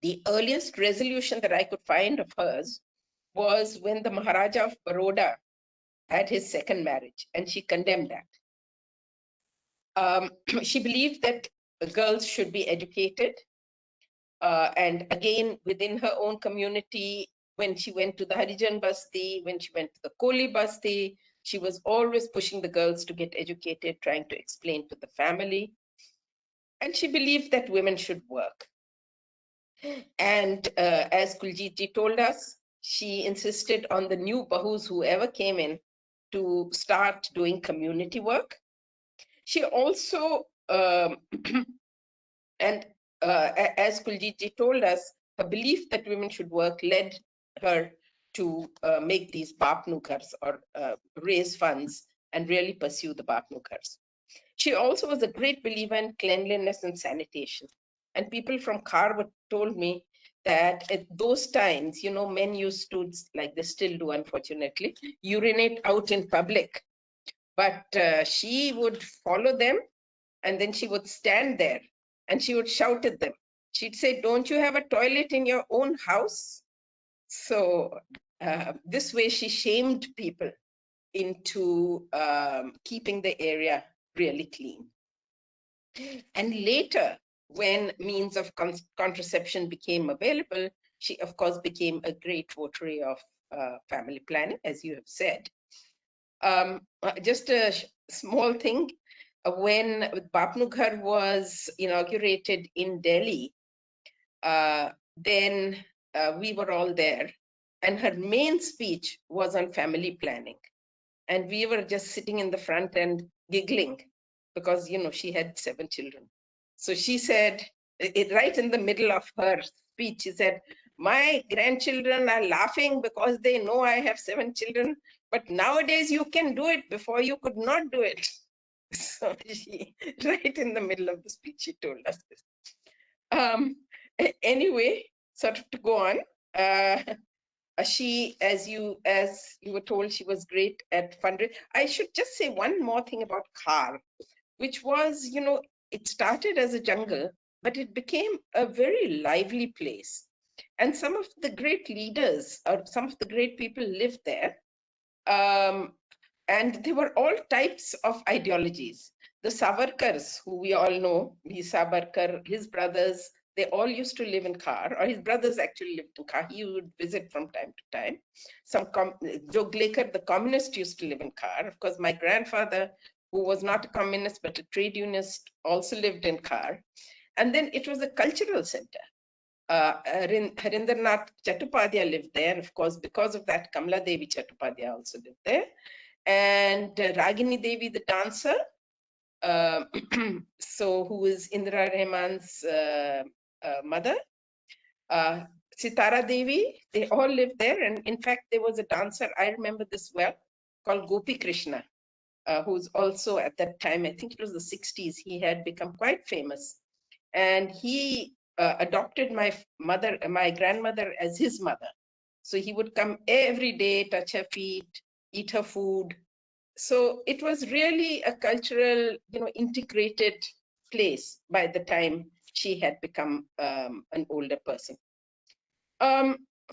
the earliest resolution that I could find of hers was when the Maharaja of Baroda had his second marriage, and she condemned that. She believed that girls should be educated. And again, within her own community, when she went to the Harijan Basti, when she went to the Koli Basti, she was always pushing the girls to get educated, trying to explain to the family. And she believed that women should work. And as Kuljit ji told us, she insisted on the new bahus, whoever came in, to start doing community work. She also, and as Kuljit ji told us, her belief that women should work led her to make these Bapnukars, or raise funds and really pursue the Bapnukars. She also was a great believer in cleanliness and sanitation. And people from Khar told me that at those times, men used to, like they still do, unfortunately, urinate out in public. But she would follow them, and then she would stand there and she would shout at them. She'd say, "Don't you have a toilet in your own house?" So this way she shamed people into keeping the area really clean. And later, when means of contraception became available, she, of course, became a great votary of family planning, as you have said. Just a small thing, when Bapnughar was inaugurated in Delhi, then we were all there, and her main speech was on family planning. And we were just sitting in the front and giggling because, she had 7 children. So she said, right in the middle of her speech, she said, "My grandchildren are laughing because they know I have 7 children, but nowadays you can do it. Before you could not do it." So she, right in the middle of the speech, she told us this. Anyway, sort of to go on, she, as you were told, she was great at fundraising. I should just say one more thing about Khar, which was, it started as a jungle, but it became a very lively place. And some of the great leaders, or some of the great people lived there. And they were all types of ideologies. The Savarkars, who we all know, Savarkar, his brothers, they all used to live in Khar, or his brothers actually lived in Khar. He would visit from time to time. Joglekar, the communist, used to live in Khar. Of course, my grandfather, who was not a communist but a trade unionist, also lived in Khar. And then it was a cultural center. Harindranath Chattopadhyay lived there. Of course, because of that, Kamala Devi Chattopadhyay also lived there. And Ragini Devi, the dancer, so who is Indira Rahman's mother, Sitara Devi, they all lived there. And in fact, there was a dancer, I remember this well, called Gopi Krishna, who's also at that time, I think it was the 60s, he had become quite famous. And he adopted my grandmother as his mother. So he would come every day, touch her feet, eat her food. So it was really a cultural, integrated place by the time she had become an older person.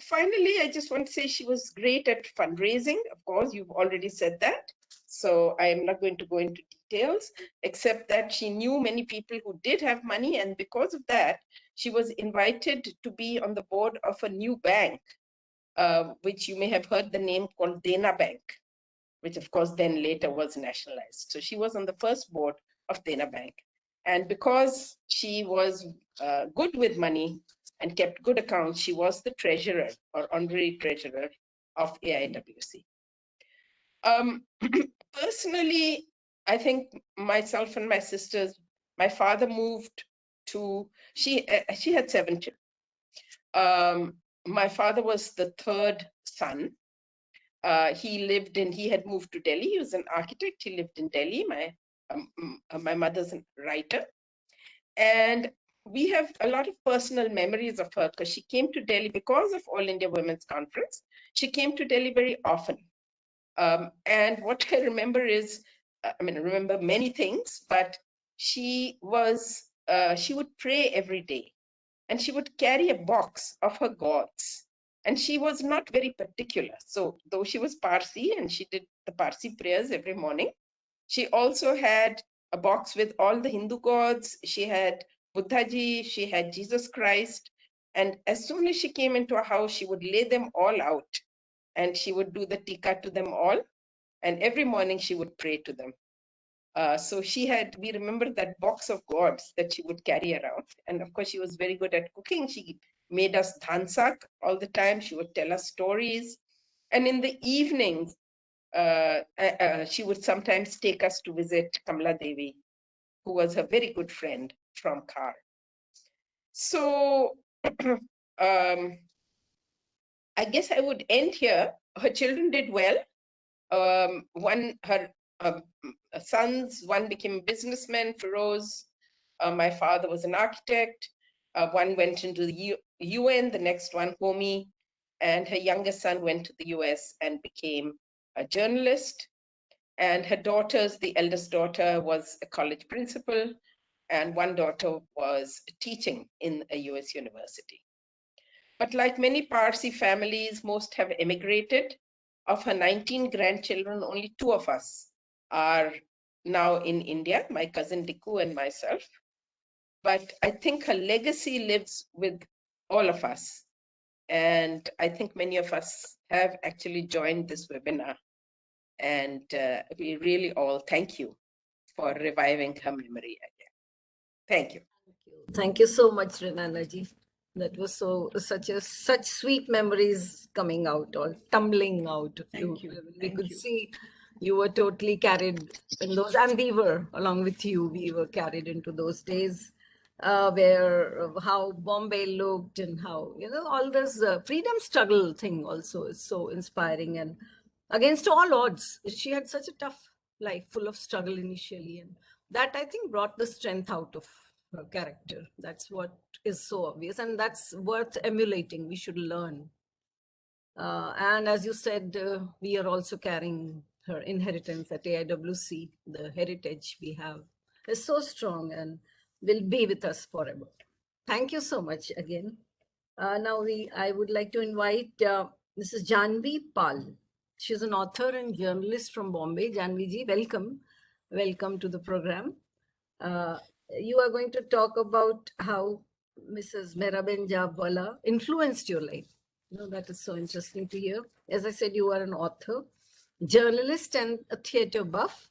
Finally, I just want to say she was great at fundraising. Of course, you've already said that. So I am not going to go into details, except that she knew many people who did have money. And because of that, she was invited to be on the board of a new bank, which you may have heard the name called Dena Bank, which of course then later was nationalized. So she was on the first board of Dena Bank. And because she was good with money and kept good accounts, she was the treasurer or honorary treasurer of AIWC. Personally, I think myself and my sisters, my father moved to, she had 7 children. My father was the 3rd son. He had moved to Delhi. He was an architect. He lived in Delhi. My mother's a writer. And we have a lot of personal memories of her because she came to Delhi because of All India Women's Conference. She came to Delhi very often. And what I remember is, I remember many things, but she would pray every day, and she would carry a box of her gods. And she was not very particular. So though she was Parsi and she did the Parsi prayers every morning, she also had a box with all the Hindu gods. She had Buddhaji, she had Jesus Christ. And as soon as she came into a house, she would lay them all out and she would do the tika to them all. And every morning she would pray to them. So we remember that box of gods that she would carry around. And of course, she was very good at cooking. She made us dhansak all the time. She would tell us stories. And in the evenings, she would sometimes take us to visit Kamala Devi, who was a very good friend from Khar. So I guess I would end here. Her children did well. Her sons, one became a businessman, Feroz. My father was an architect. One went into the UN, the next one, Homi. And her youngest son went to the US and became a journalist. And her daughters, the eldest daughter was a college principal, and one daughter was teaching in a US university. But like many Parsi families, most have emigrated. Of her 19 grandchildren, only 2 of us are now in India, my cousin Diku and myself. But I think her legacy lives with all of us. And I think many of us have actually joined this webinar. And we really all thank you for reviving her memory again. Thank you. Thank you so much, Renana ji. That was such sweet memories coming out or tumbling out of you. We could see you were totally carried in those, and we were along with you. We were carried into those days where how Bombay looked and how all this freedom struggle thing also is so inspiring, and against all odds, she had such a tough life, full of struggle initially, and that I think brought the strength out of her character. That's what is so obvious, and that's worth emulating. We should learn. And as you said, we are also carrying her inheritance at AIWC. The heritage we have is so strong and will be with us forever. Thank you so much again. Now I would like to invite Mrs. Janvi Pal. She's an author and journalist from Bombay. Janvi ji, welcome. Welcome to the program. You are going to talk about how Mrs. Meraben Jhabwala influenced your life. That is so interesting to hear. As I said, you are an author, journalist, and a theatre buff.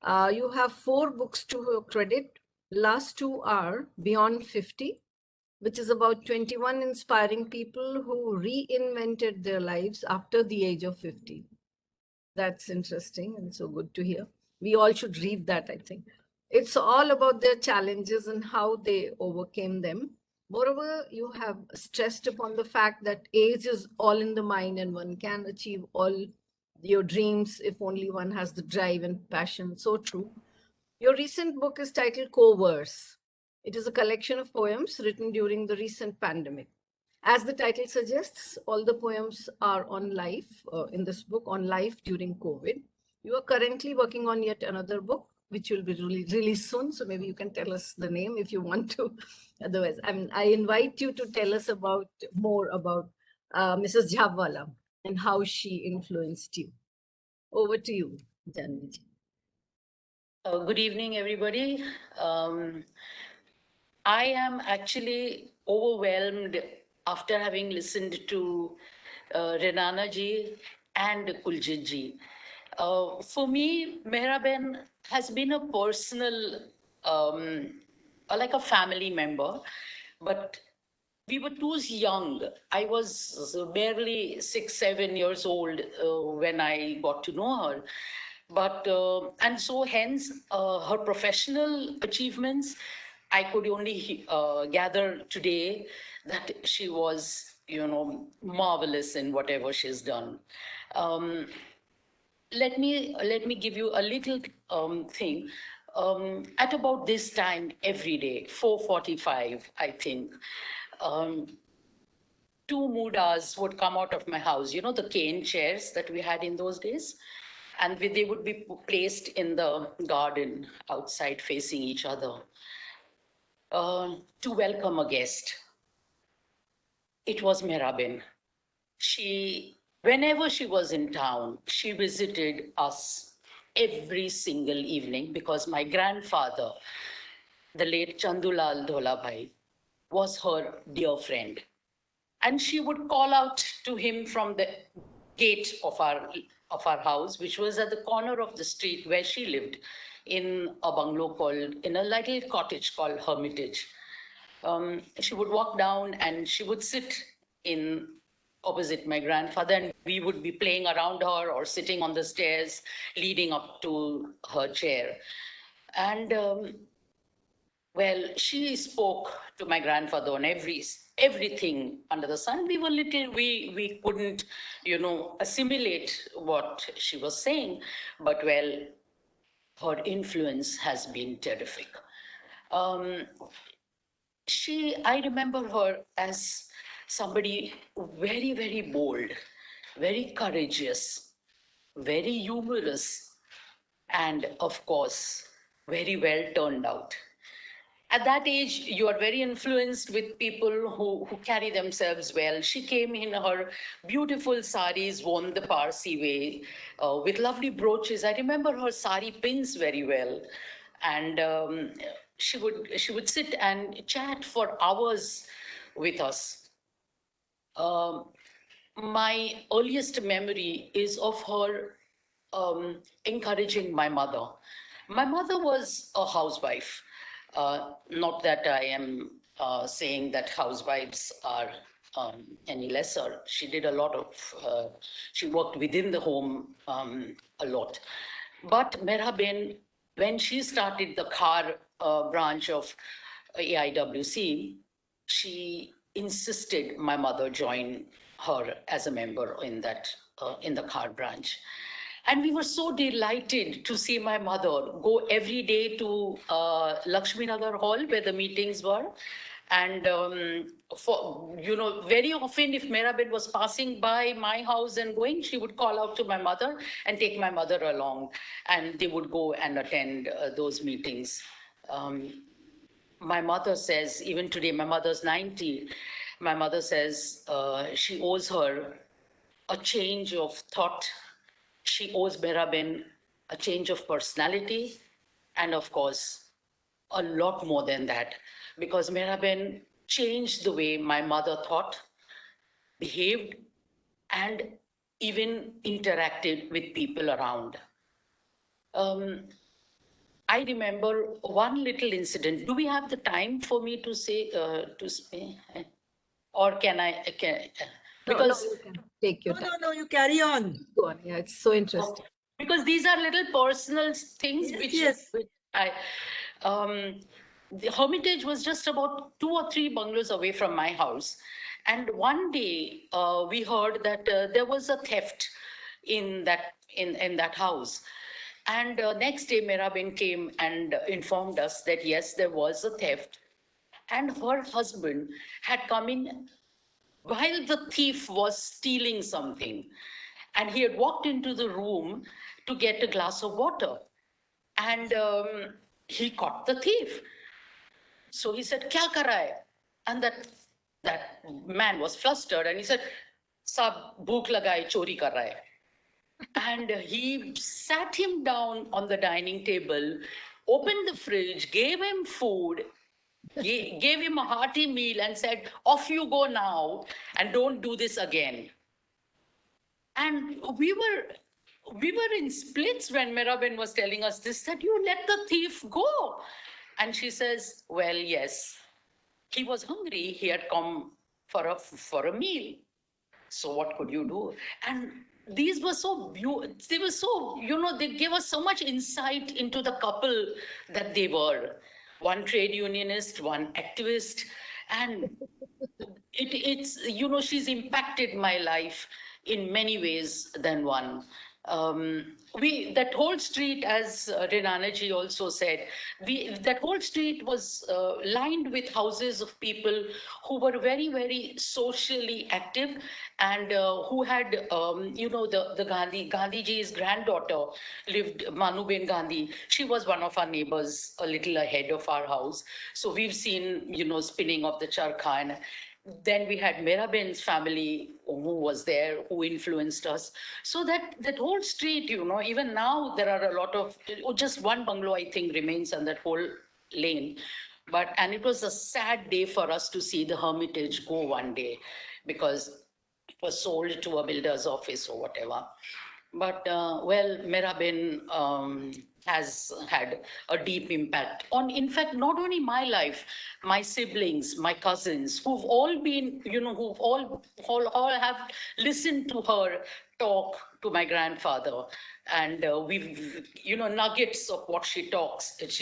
You have 4 books to her credit. Last 2 are Beyond 50, which is about 21 inspiring people who reinvented their lives after the age of 50. That's interesting and so good to hear. We all should read that, I think. It's all about their challenges and how they overcame them. Moreover, you have stressed upon the fact that age is all in the mind and one can achieve all your dreams if only one has the drive and passion. So true. Your recent book is titled Co-Verse. It is a collection of poems written during the recent pandemic. As the title suggests, all the poems are on life in this book, on life during COVID. You are currently working on yet another book, which will be released soon. So maybe you can tell us the name if you want to. Otherwise, I invite you to tell us more about Mrs. Jhabwala and how she influenced you. Over to you, Janvi. Good evening, everybody. I am actually overwhelmed after having listened to Renana ji and Kuljit ji. For me, Mehraben has been a personal, like a family member, but we were too young. I was barely 6, 7 years old when I got to know her. But, and so hence her professional achievements, I could only gather today that she was, marvelous in whatever she's done. Let me give you a little thing. At about this time every day, 4:45, I think, 2 mudas would come out of my house, the cane chairs that we had in those days. And they would be placed in the garden outside facing each other to welcome a guest. It was Mehraben. Whenever she was in town, she visited us every single evening because my grandfather, the late Chandulal Dholabhai, was her dear friend. And she would call out to him from the gate of our house, which was at the corner of the street where she lived, in a bungalow in a little cottage called Hermitage. She would walk down and she would sit in opposite my grandfather, and we would be playing around her or sitting on the stairs leading up to her chair. And well, she spoke to my grandfather on everything under the sun. We were little, we couldn't, assimilate what she was saying, but well, her influence has been terrific. I remember her as somebody very, very bold, very courageous, very humorous, and of course, very well turned out. At that age, you are very influenced with people who carry themselves well. She came in her beautiful saris, worn the Parsi way, with lovely brooches. I remember her sari pins very well. And she would sit and chat for hours with us. My earliest memory is of her encouraging my mother. My mother was a housewife. Not that I am saying that housewives are any lesser. She did a lot of, she worked within the home a lot. But Meraben, when she started the car branch of AIWC, she insisted my mother join her as a member in that in the car branch. And we were so delighted to see my mother go every day to Lakshmi Nagar Hall where the meetings were. And very often if Meraben was passing by my house and going, she would call out to my mother and take my mother along, and they would go and attend those meetings. My mother says, even today, my mother's 90, my mother says she owes her a change of thought. She owes Meraben a change of personality, and of course, a lot more than that, because Meraben changed the way my mother thought, behaved, and even interacted with people around. I remember one little incident. Do we have the time for me to say, to speak? Or can I, because you can take your time. No, you carry on. Go on. Yeah, it's so interesting. Because these are little personal things which I, the Hermitage was just about 2 or 3 bungalows away from my house. And one day we heard that there was a theft in that house. And next day Meraben came and informed us that yes, there was a theft. And her husband had come in while the thief was stealing something. And he had walked into the room to get a glass of water. And he caught the thief. So he said, "Kya kar raha hai?" And that man was flustered and he said, "Sab bhook lagai, chori kar raha hai." And he sat him down on the dining table, opened the fridge, gave him food, gave him a hearty meal and said, "Off you go now and don't do this again." And we were in splits when Meraben was telling us this, that you let the thief go. And she says, "Well, yes, he was hungry. He had come for a meal. So what could you do?" And these were so beautiful. They were so, they gave us so much insight into the couple that they were. One trade unionist, one activist. And it's, she's impacted my life in many ways than one. That whole street, as Renanaji also said, that whole street was lined with houses of people who were very, very socially active and who had, the Gandhiji's granddaughter lived, Manuben Gandhi. She was one of our neighbors a little ahead of our house. So we've seen, spinning of the charkha. And then we had Meraben's family who was there, who influenced us. So that whole street, even now there are a lot of, just one bungalow I think remains on that whole lane. And it was a sad day for us to see the Hermitage go one day because it was sold to a builder's office or whatever. But Meraben has had a deep impact on, in fact, not only my life, my siblings, my cousins, who've all been, who've all have listened to her talk to my grandfather. And we've, nuggets of what she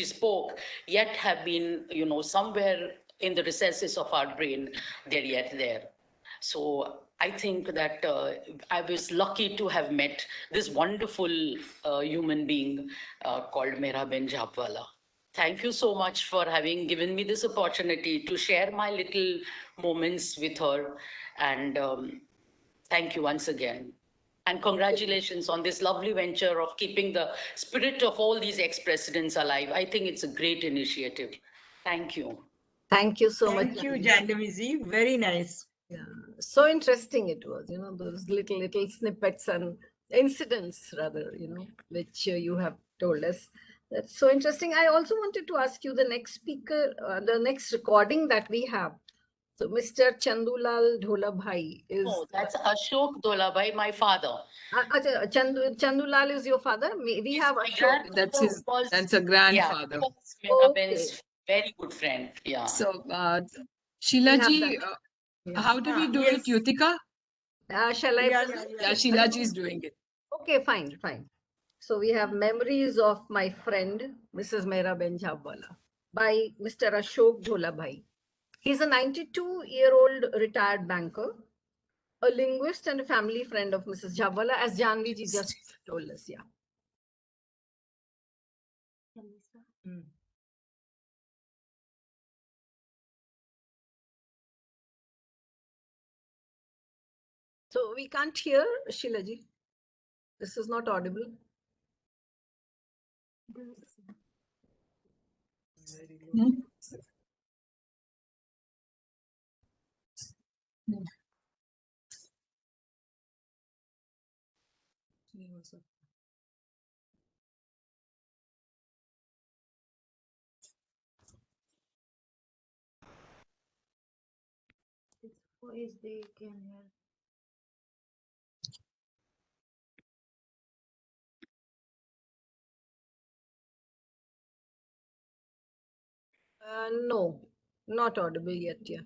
spoke, yet have been, somewhere in the recesses of our brain, they're yet there. So I think that I was lucky to have met this wonderful human being called Meraben Jhabwala. Thank you so much for having given me this opportunity to share my little moments with her. And thank you once again. And congratulations on this lovely venture of keeping the spirit of all these ex-presidents alive. I think it's a great initiative. Thank you. Thank you so much. Thank you, Jhanvi. Very nice. Yeah, so interesting it was, those little snippets and incidents rather, which you have told us. That's so interesting. I also wanted to ask you the next speaker, the next recording that we have. So Mr. Chandulal Dholabhai is... Oh, that's Ashok Dholabhai, my father. Chandulal is your father? We have Ashok. That's a grandfather. Yeah, Meraben's very good friend. Yeah. So, Sheila ji, how do we do it, Yutika? Shall I? Yeah, Sheila ji is doing it. Okay, fine. So we have Memories of My Friend, Mrs. Meraben Jhabwala, by Mr. Ashok Dholabhai. He's a 92-year-old retired banker, a linguist and a family friend of Mrs. Jhabwala, as Jhanvi ji just told us. Yeah. So we can't hear Sheila ji. This is not audible. No, not audible yet. Yeah.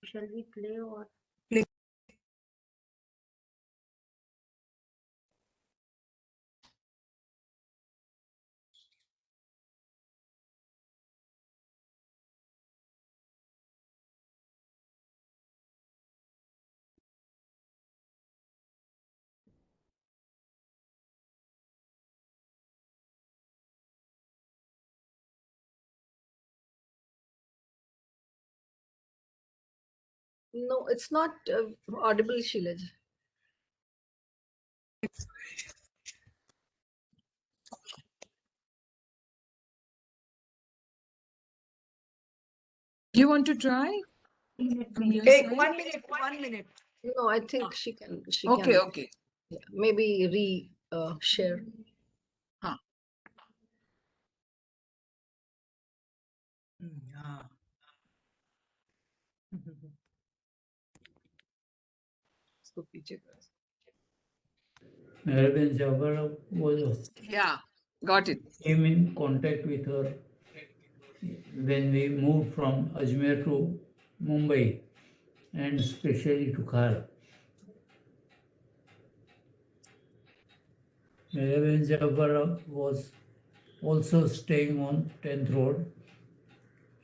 Shall we play or? No, it's not audible, Sheila ji. Do you want to try? Hey, 1 minute, 1 minute. No, I think she can. Okay. Yeah, maybe share. Meraben Jhabwala Got it. Came in contact with her when we moved from Ajmer to Mumbai, and especially to Khar. Meraben Jhabwala was also staying on 10th Road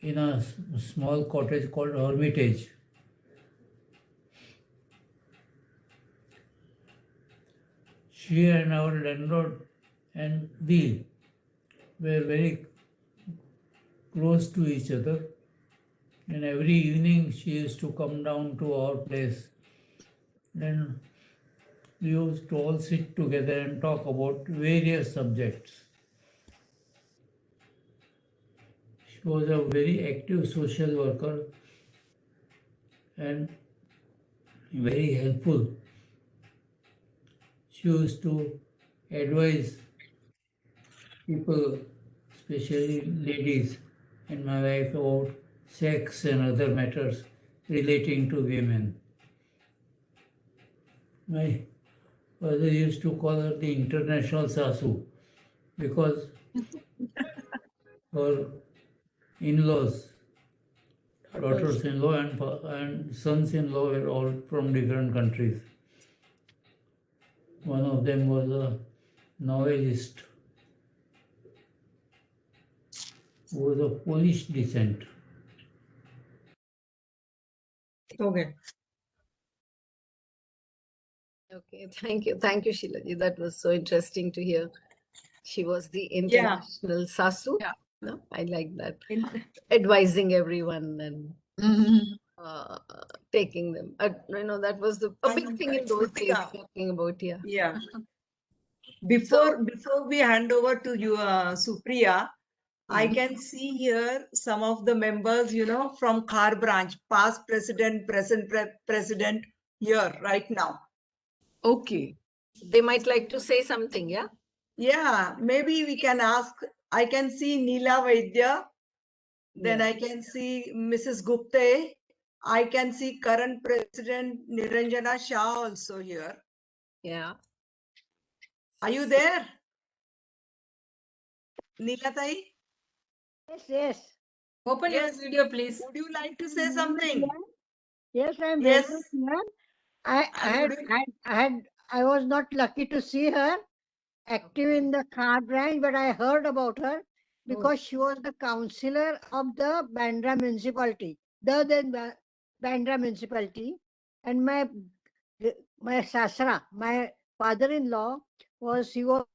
in a small cottage called Hermitage. She and our landlord and we were very close to each other. And every evening she used to come down to our place. Then we used to all sit together and talk about various subjects. She was a very active social worker and very helpful. She used to advise people, especially ladies and my wife, about sex and other matters relating to women. My father used to call her the international Sasu because her in-laws, daughters-in-law and sons-in-law were all from different countries. One of them was a novelist who was of Polish descent. Okay. Okay, thank you. Thank you, Sheila ji. That was so interesting to hear. She was the Yeah. international Sasu. Yeah. No, I like that. In- Advising everyone and taking them. That was a big thing in those days Shrutika. talking about, yeah. Yeah. Before we hand over to you, Supriya, I can see here some of the members, from Khar branch, past president, present president here right now. Okay. They might like to say something, yeah? Yeah, maybe we can ask. I can see Neela Vaidya. Then Yeah. I can see Mrs. Gupte. I can see current president Niranjana Shah also here. Yeah. Are you there? Neela Tai? Yes, yes. Open Yes. your video, please. Would you like to say something? Yes, I'm Yes. very much here. I And would you- I was not lucky to see her active in the Khar branch, but I heard about her because she was the councillor of the Bandra municipality, Bandra municipality, and my sasra, my father-in-law he was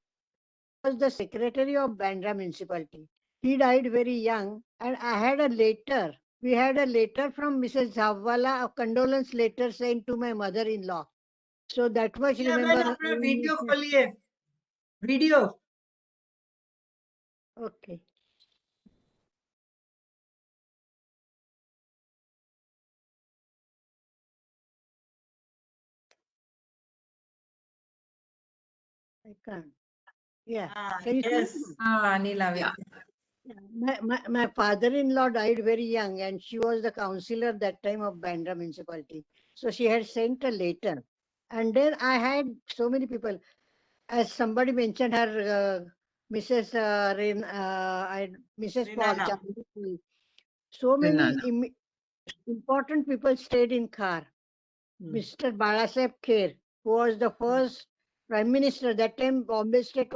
the secretary of Bandra municipality. He died very young, and I had a letter. We had a letter from Mrs. Jhabwala, a condolence letter sent to my mother-in-law. So that much Yeah, remember. बहन, अपना video खोलिए. Video. Okay. I can't. Yeah. Can you Yes. see? Neela. Yeah. My father-in-law died very young, and she was the councillor that time of Bandra municipality. So she had sent a letter, and then I had so many people. As somebody mentioned her, Mrs. Mrs. Paul. Renana. Chandni. So many important people stayed in Khar. Mr. Balasaheb Kher, who was the first prime minister that time. Bombay state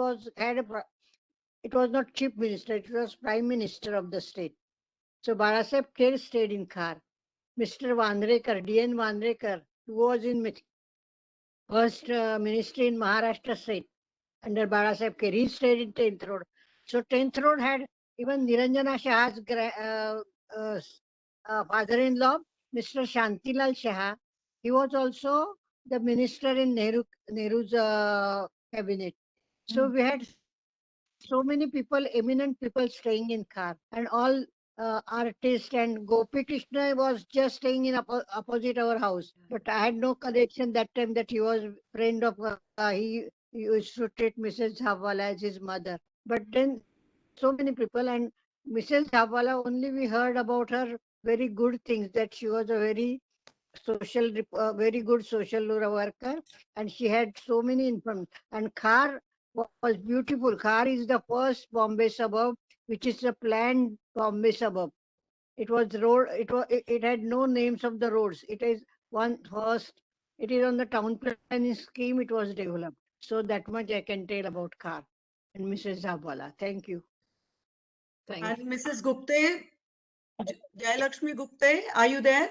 it was not chief minister, it was prime minister of the state. So Balasaheb Kher stayed in Khar. Mr. Vandrekar, D.N. Vandrekar, who was in first ministry in Maharashtra state under Balasaheb Kher, he stayed in 10th Road. So 10th Road had even Niranjana Shah's father-in-law, Mr. Shantilal Shah. He was also the minister in Nehru's cabinet. So we had so many people, eminent people staying in Khar, and all artists. And Gopi Krishna was just staying in opposite our house. But I had no connection that time that he was friend of. He used to treat Mrs. Jhabwala as his mother. But then so many people, and Mrs. Jhabwala, only we heard about her very good things, that she was a very very good social worker, and she had so many information. And Khar was beautiful. Khar is the first Bombay suburb, which is a planned Bombay suburb. It was it had no names of the roads. It is one first. It is on the town planning scheme. It was developed. So that much I can tell about Khar and Mrs. Jhabwala. Thank you. Thank And you. Mrs. Gupte, Jayalakshmi Gupte, are you there?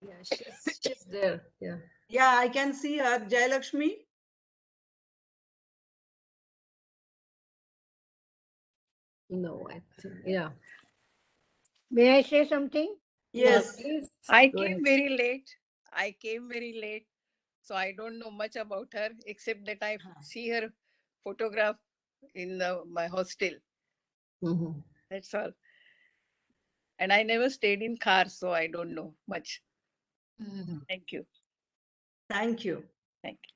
Yeah, she's there. Yeah. Yeah, I can see her. Jayalakshmi. No, I think, yeah. May I say something? Yes. Please I go ahead. came very late. I came very late. So I don't know much about her except that I see her photograph in my hostel. Mhm. That's all. And I never stayed in car, so I don't know much. Thank you. Thank you. Thank you.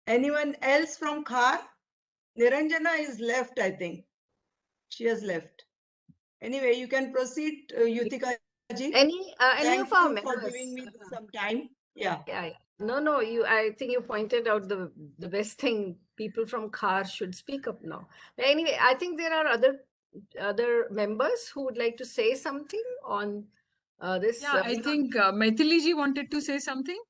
Anyone else from Khar? Niranjana is left, I think. She has left. Anyway, you can proceed, Yutika ji. Any Thank of our you for members? giving me some time. Yeah. Yeah. No. I think you pointed out the best thing. People from Khar should speak up now. Anyway, I think there are other members who would like to say something on this. Yeah, I think Maithili ji wanted to say something.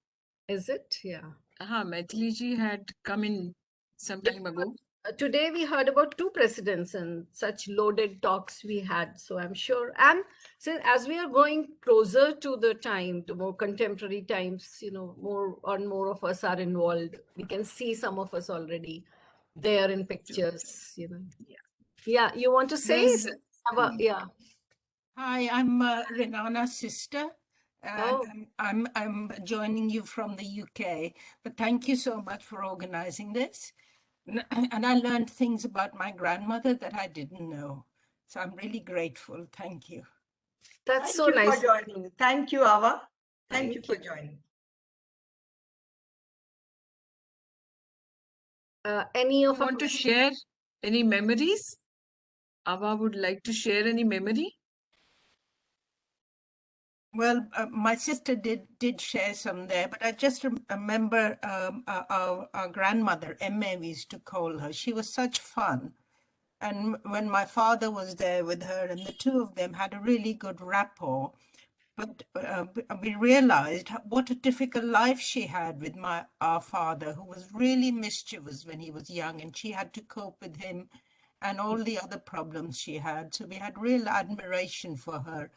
Is it? Yeah. Maithili ji had come in some time ago. Today we heard about 2 presidents and such loaded talks we had. So I'm sure. And since as we are going closer to the time, to more contemporary times, more and more of us are involved. We can see some of us already there in pictures, Yeah, you want to say? There's- Yeah. Hi, I'm Renana's sister, and I'm joining you from the UK. But thank you so much for organizing this. And I learned things about my grandmother that I didn't know. So I'm really grateful. Thank you. That's Thank so you nice. for joining. Thank you, Ava. Thank you Thank for you. joining. Any You of want to share any memories? Ava would like to share any memory? Well, my sister did share some there, but I just remember our grandmother, Emma, we used to call her. She was such fun. And when my father was there with her, and the two of them had a really good rapport, but we realized what a difficult life she had with our father, who was really mischievous when he was young, and she had to cope with him and all the other problems she had. So we had real admiration for her.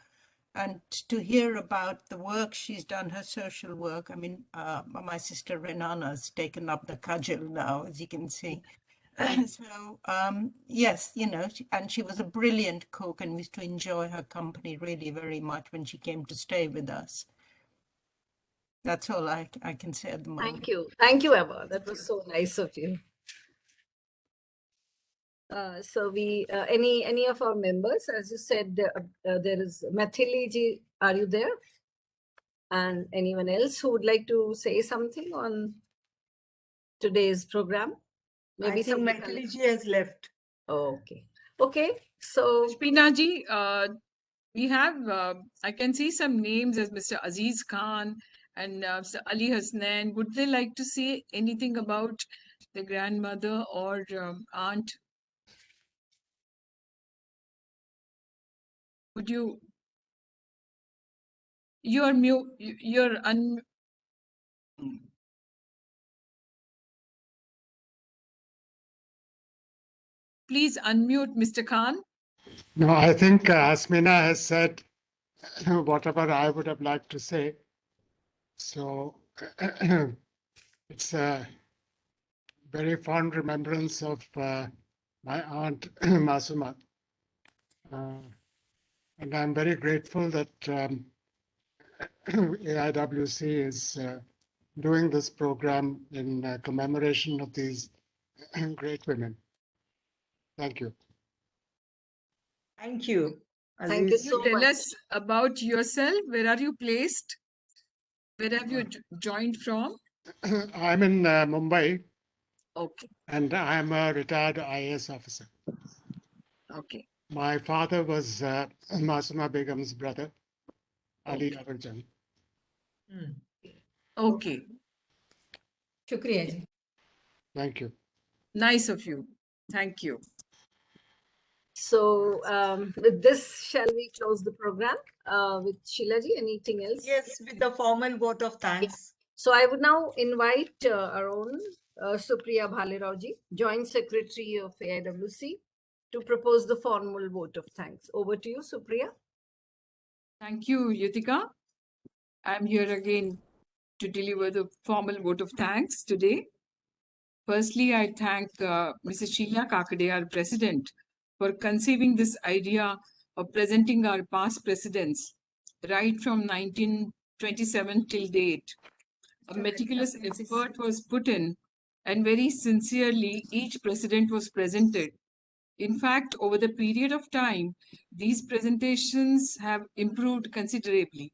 And to hear about the work she's done, her social work. I mean, my sister Renana's taken up the cudgel now, as you can see. So, yes, and she was a brilliant cook, and we used to enjoy her company really very much when she came to stay with us. That's all I can say at the moment. Thank you. Thank you, Eva. That was so nice of you. So we, any of our members, as you said, there is Maithili ji, are you there? And anyone else who would like to say something on today's program? I think Maithili ji has left. Oh, okay. Okay. So Pushpina ji, we have, I can see some names as Mr. Aziz Khan and Mr. Ali Hasnan. Would they like to say anything about the grandmother or aunt? Would you? You're mute. You're Please unmute, Mr. Khan. No, I think Asmina has said whatever I would have liked to say. So it's a very fond remembrance of my aunt Masuma. And I'm very grateful that AIWC is doing this program in commemoration of these great women. Thank you. Thank you. Thank you so much. Tell much. us about yourself. Where are you placed? Where have you joined from? I'm in Mumbai. Okay. And I'm a retired IAS officer. Okay. My father was Masuma Begum's brother, Ali Abarjan. Okay. Shukriya ji. Thank you. Nice of you. Thank you. So with this, shall we close the program with Sheila ji? Anything else? Yes, with the formal vote of thanks. Yeah. So I would now invite our own Supriya Bhalerao ji, Joint Secretary of AIWC, to propose the formal vote of thanks. Over to you, Supriya. Thank you, Yutika. I'm here again to deliver the formal vote of thanks today. Firstly, I thank Mrs. Sheila Kakade, our President, for conceiving this idea of presenting our past presidents right from 1927 till date. A meticulous effort was put in, and very sincerely each president was presented. In fact, over the period of time, these presentations have improved considerably.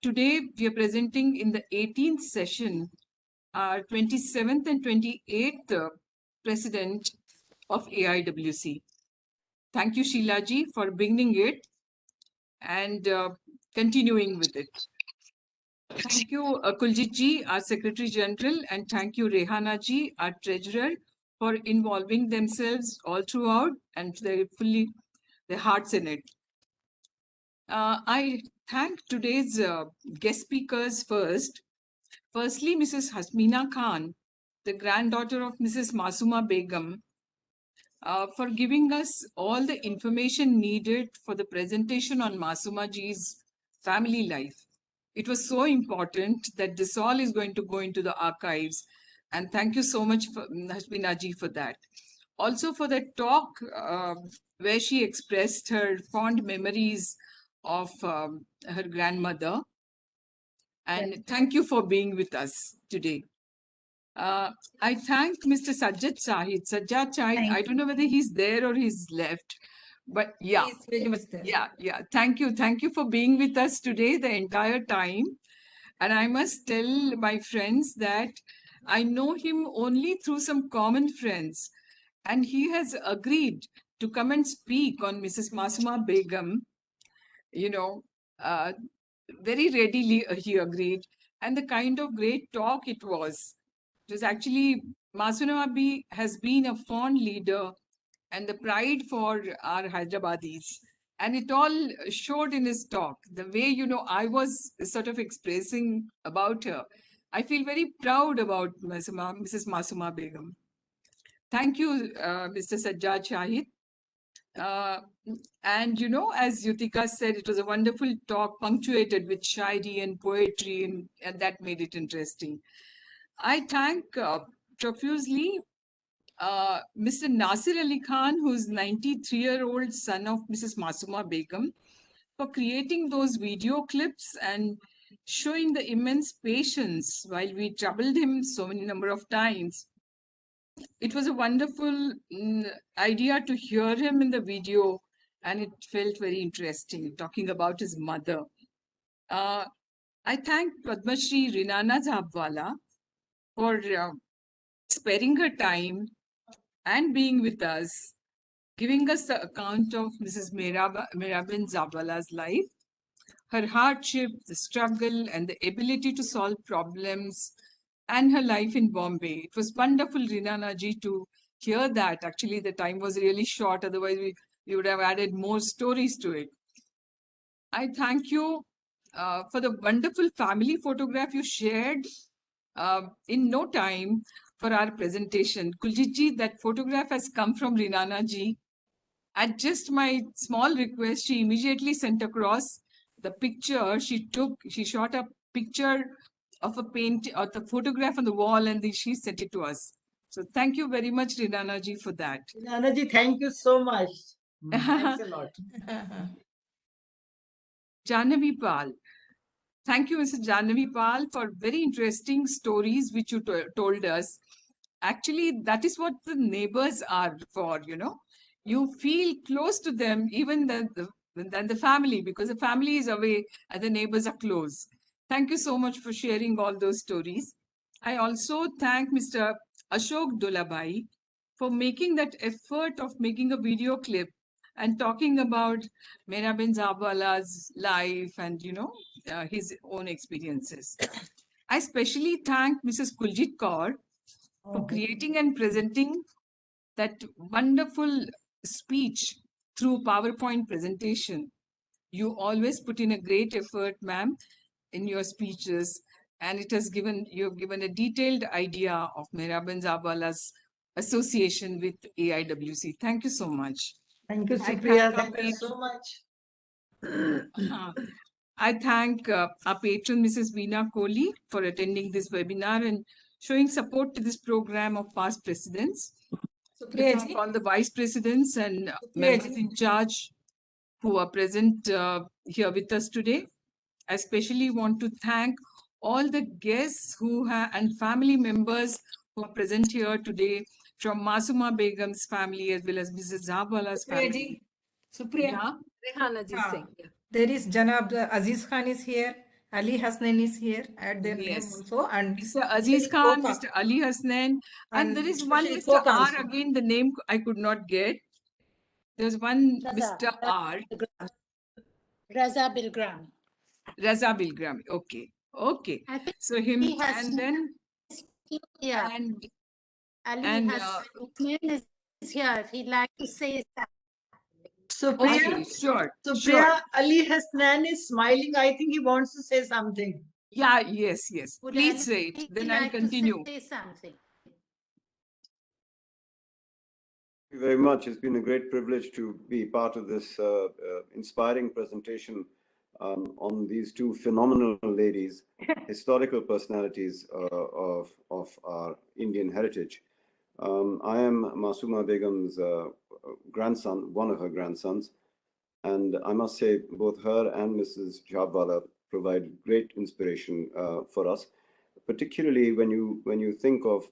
Today, we are presenting in the 18th session, our 27th and 28th president of AIWC. Thank you, Sheilaji, for beginning it and continuing with it. Thank you, Kuljit ji, our Secretary General, and thank you, Rehana ji, our Treasurer, for involving themselves all throughout and their hearts in it. I thank today's guest speakers first. Firstly, Mrs. Hasmina Khan, the granddaughter of Mrs. Masuma Begum, for giving us all the information needed for the presentation on Masuma ji's family life. It was so important that this all is going to go into the archives. And thank you so much, Hasmina ji, for that. Also for the talk where she expressed her fond memories of her grandmother. And thank you for being with us today. I thank Mr. Sajjad Shahid. Sajjad Shahid, I don't know whether he's there or he's left, but yeah. He's very much there. Yeah. Thank you. Thank you for being with us today the entire time. And I must tell my friends that I know him only through some common friends. And he has agreed to come and speak on Mrs. Masuma Begum, very readily he agreed. And the kind of great talk it was. It was actually, Masuma Abi has been a fond leader and the pride for our Hyderabadis. And it all showed in his talk. The way, I was sort of expressing about her. I feel very proud about Mrs. Masuma Begum. Thank you, Mr. Sajjad Shahid. And, as Yutika said, it was a wonderful talk punctuated with shairi and poetry, and that made it interesting. I thank profusely Mr. Nasir Ali Khan, who's 93-year-old son of Mrs. Masuma Begum, for creating those video clips and showing the immense patience while we troubled him so many number of times. It was a wonderful idea to hear him in the video, and it felt very interesting, talking about his mother. I thank Padma Shri Rinana Jhabwala for sparing her time and being with us, giving us the account of Mrs. Mirabin Jhabwala's life, her hardship, the struggle, and the ability to solve problems, and her life in Bombay. It was wonderful, Rinana ji, to hear that. Actually, the time was really short. Otherwise, we would have added more stories to it. I thank you for the wonderful family photograph you shared in no time for our presentation. Kuljit ji, that photograph has come from Rinana ji. At just my small request, she immediately sent across the picture she took. She shot a picture of a paint or the photograph on the wall, and then she sent it to us. So thank you very much, Rinana ji, for that. Rinana ji, thank you so much. Thanks a lot. Jahnavi Pal. Thank you, Mrs. Jahnavi Pal, for very interesting stories which you told us. Actually, that is what the neighbors are for, You feel close to them even than the family, because the family is away and the neighbors are close. Thank you so much for sharing all those stories. I also thank Mr. Ashok Dolabai for making that effort of making a video clip and talking about Mirabin Jhabwala's life and, his own experiences. I especially thank Mrs. Kuljit Kaur for creating and presenting that wonderful speech through PowerPoint presentation. You always put in a great effort, ma'am, in your speeches, and you've given a detailed idea of Mirabin Jhabwala's association with AIWC. Thank you so much. Thank you, Supriya. Thank you so much. I thank our patron, Mrs. Veena Kohli, for attending this webinar and showing support to this program of past presidents. to thank all the vice presidents and members in charge who are present here with us today. I especially want to thank all the guests who and family members who are present here today from Masuma Begum's family as well as Mrs. Jhabwala's family. Supriya. Yeah. Rehana ji Singh. Yeah. There is Janab Aziz Khan is here. Ali Hasnain is here at their name Yes. also. And Mr. Aziz Khan, Koka. Mr. Ali Hasnain, and there is one especially Mr. Koka R also. again, the name I could not get. There's one Mr. R. Raza Bilgram. Raza Bilgram. Okay. Okay. I think So him he has and then yeah. and Ali and is here if he'd like to say that. Supriya, okay, sure. Supriya, Ali Hasnan is smiling. I think he wants to say something. Yeah, yes. Would Please say Ali it. Then I'll like to continue. say something? Thank you very much. It's been a great privilege to be part of this inspiring presentation on these two phenomenal ladies, historical personalities of our Indian heritage. I am Masuma Begum's grandson, one of her grandsons, and I must say both her and Mrs. Jhabwala provide great inspiration for us, particularly when you think of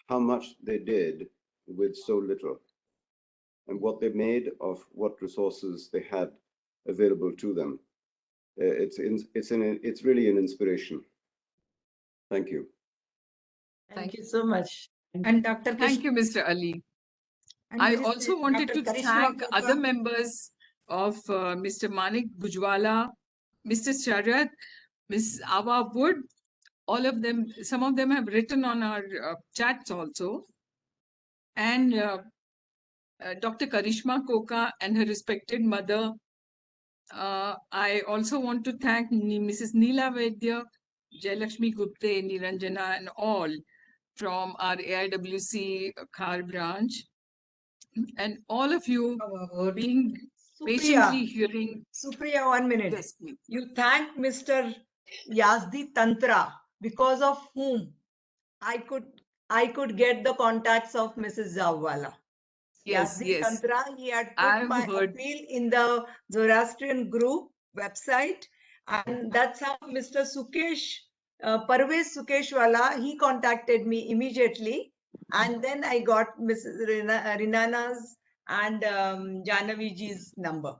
how much they did with so little, and what they made of what resources they had available to them. It's really an inspiration. Thank you. Thank you so much. And Dr. Thank you, Mr. Ali. I also wanted to thank other members of Mr. Manik Gujwala, Mr. Sharad, Ms. Awa Wood, all of them. Some of them have written on our chats also. And Dr. Karishma Koka and her respected mother. I also want to thank Mrs. Neela Vaidya, Jayalakshmi Gupte, Niranjana, and all from our AIWC Khar branch. And all of you being patiently hearing. Supriya, 1 minute. Yes, please. You thank Mr. Yazdi Tantra, because of whom I could get the contacts of Mrs. Jhabwala. Yes, Yazdi yes. Tantra, he had put I've my heard. appeal in the Zoroastrian group website, and that's how Mr. Sukesh, Parvez Sukeshwala, he contacted me immediately, and then I got Mrs. Rinana's and Janaviji's number.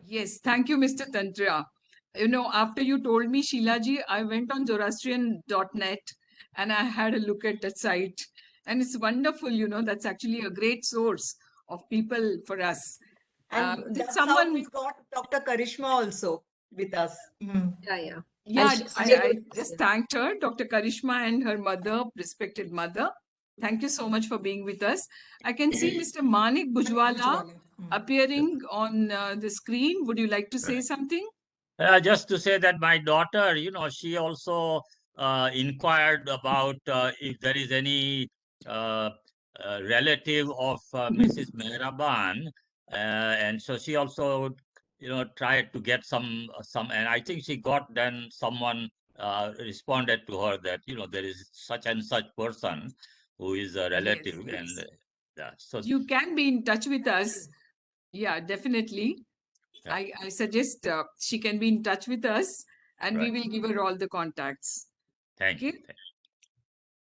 Yes, thank you, Mr. Tantra. You know, after you told me, Sheilaji, I went on Zoroastrian.net and I had a look at that site. And it's wonderful, you know, that's actually a great source of people for us. And did that's someone how we got Dr. Karishma also with us. Yeah. Yeah, I still- just thanked her, Dr. Karishma and her mother, respected mother. Thank you so much for being with us. I can see Mr. Manik Gujwala appearing on the screen. Would you like to say something? Just to say that my daughter, you know, she also inquired about if there is any relative of Mrs. Mehraban, and so she also, you know, tried to get some, and I think she got then someone responded to her that, you know, there is such and such person who is a relative, Yes. and yeah, so You can be in touch with us. Yeah, definitely. Yeah. I suggest she can be in touch with us and we Right. will give her all the contacts. Thank you. Okay.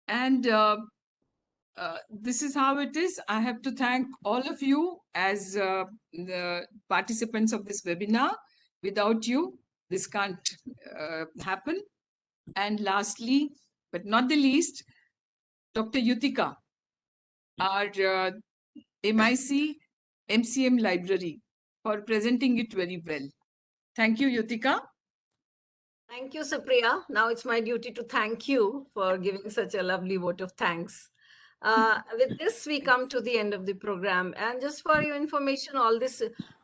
And this is how it is. I have to thank all of you as the participants of this webinar. Without you, this can't happen. And lastly, but not the least, Dr. Yutika, our MIC MCM library, for presenting it very well. Thank you, Yutika. Thank you, Supriya. Now it's my duty to thank you for giving such a lovely vote of thanks. With this, we come to the end of the program. And just for your information, all this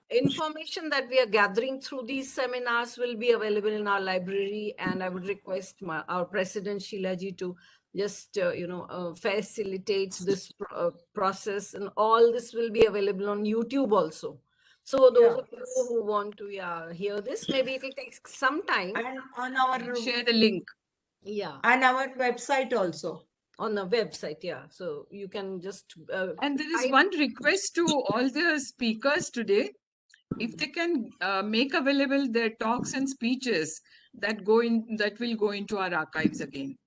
information that we are gathering through these seminars will be available in our library. And I would request our President Sheilaji to just, facilitate this process. And all this will be available on YouTube also. So those of you who want to hear this, maybe it will take some time. And on our Share the link. Yeah. And our website also. on the website. Yeah, so you can just. And there is one request to all the speakers today. If they can make available their talks and speeches that will go into our archives again.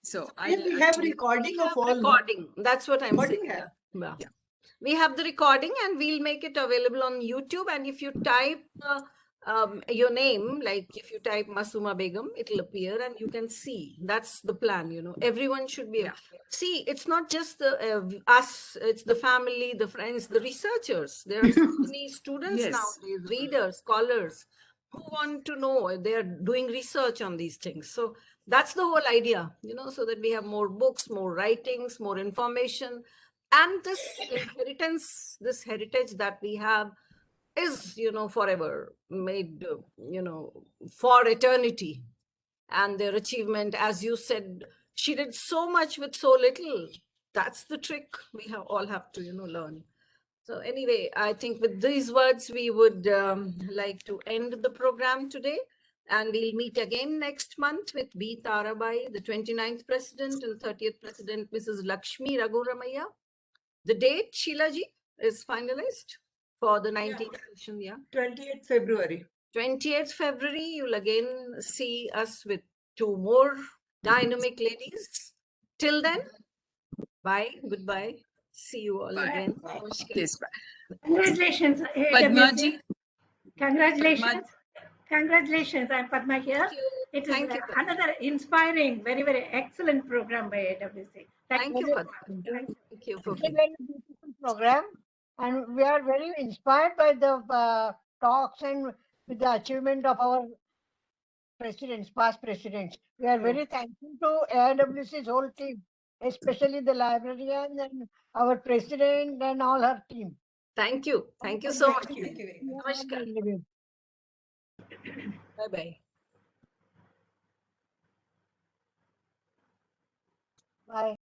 So we have recording of all. Recording. That's what I'm Recording saying. have. Yeah. We have the recording and we'll make it available on YouTube. And if you type your name, like if you type Masuma Begum, it'll appear and you can see. That's the plan, you know. Everyone should be. See, it's not just the us, it's the family, the friends, the researchers. There are so many students nowadays, readers, scholars, who want to know. They're doing research on these things. So that's the whole idea, you know, so that we have more books, more writings, more information. And this inheritance, this heritage that we have is, you know, forever made, you know, for eternity. And their achievement, as you said, she did so much with so little. That's the trick we all have to, you know, learn. So anyway, I think with these words, we would like to end the program today. And we'll meet again next month with B. Tarabai, the 29th President, and 30th President, Mrs. Lakshmi Raghuramaya. The date, Sheilaji, is finalized for the 19th session, 28th February. 28th February, you'll again see us with 2 more dynamic ladies. Till then, bye, goodbye. See you all again. Yes, bye. Congratulations, AIWC. Congratulations. Congratulations. I'm Padma here. It is another inspiring, very, very excellent program by AIWC. Thank you, Padma. Thank you for It's a very beautiful program, and we are very inspired by the talks and with the achievement of our presidents, past presidents. We are very thankful to AIWC's whole team, especially the librarian and our president and all her team. Thank you. Thank you so much. Thank you very much. Namaskar. Bye-bye. Bye.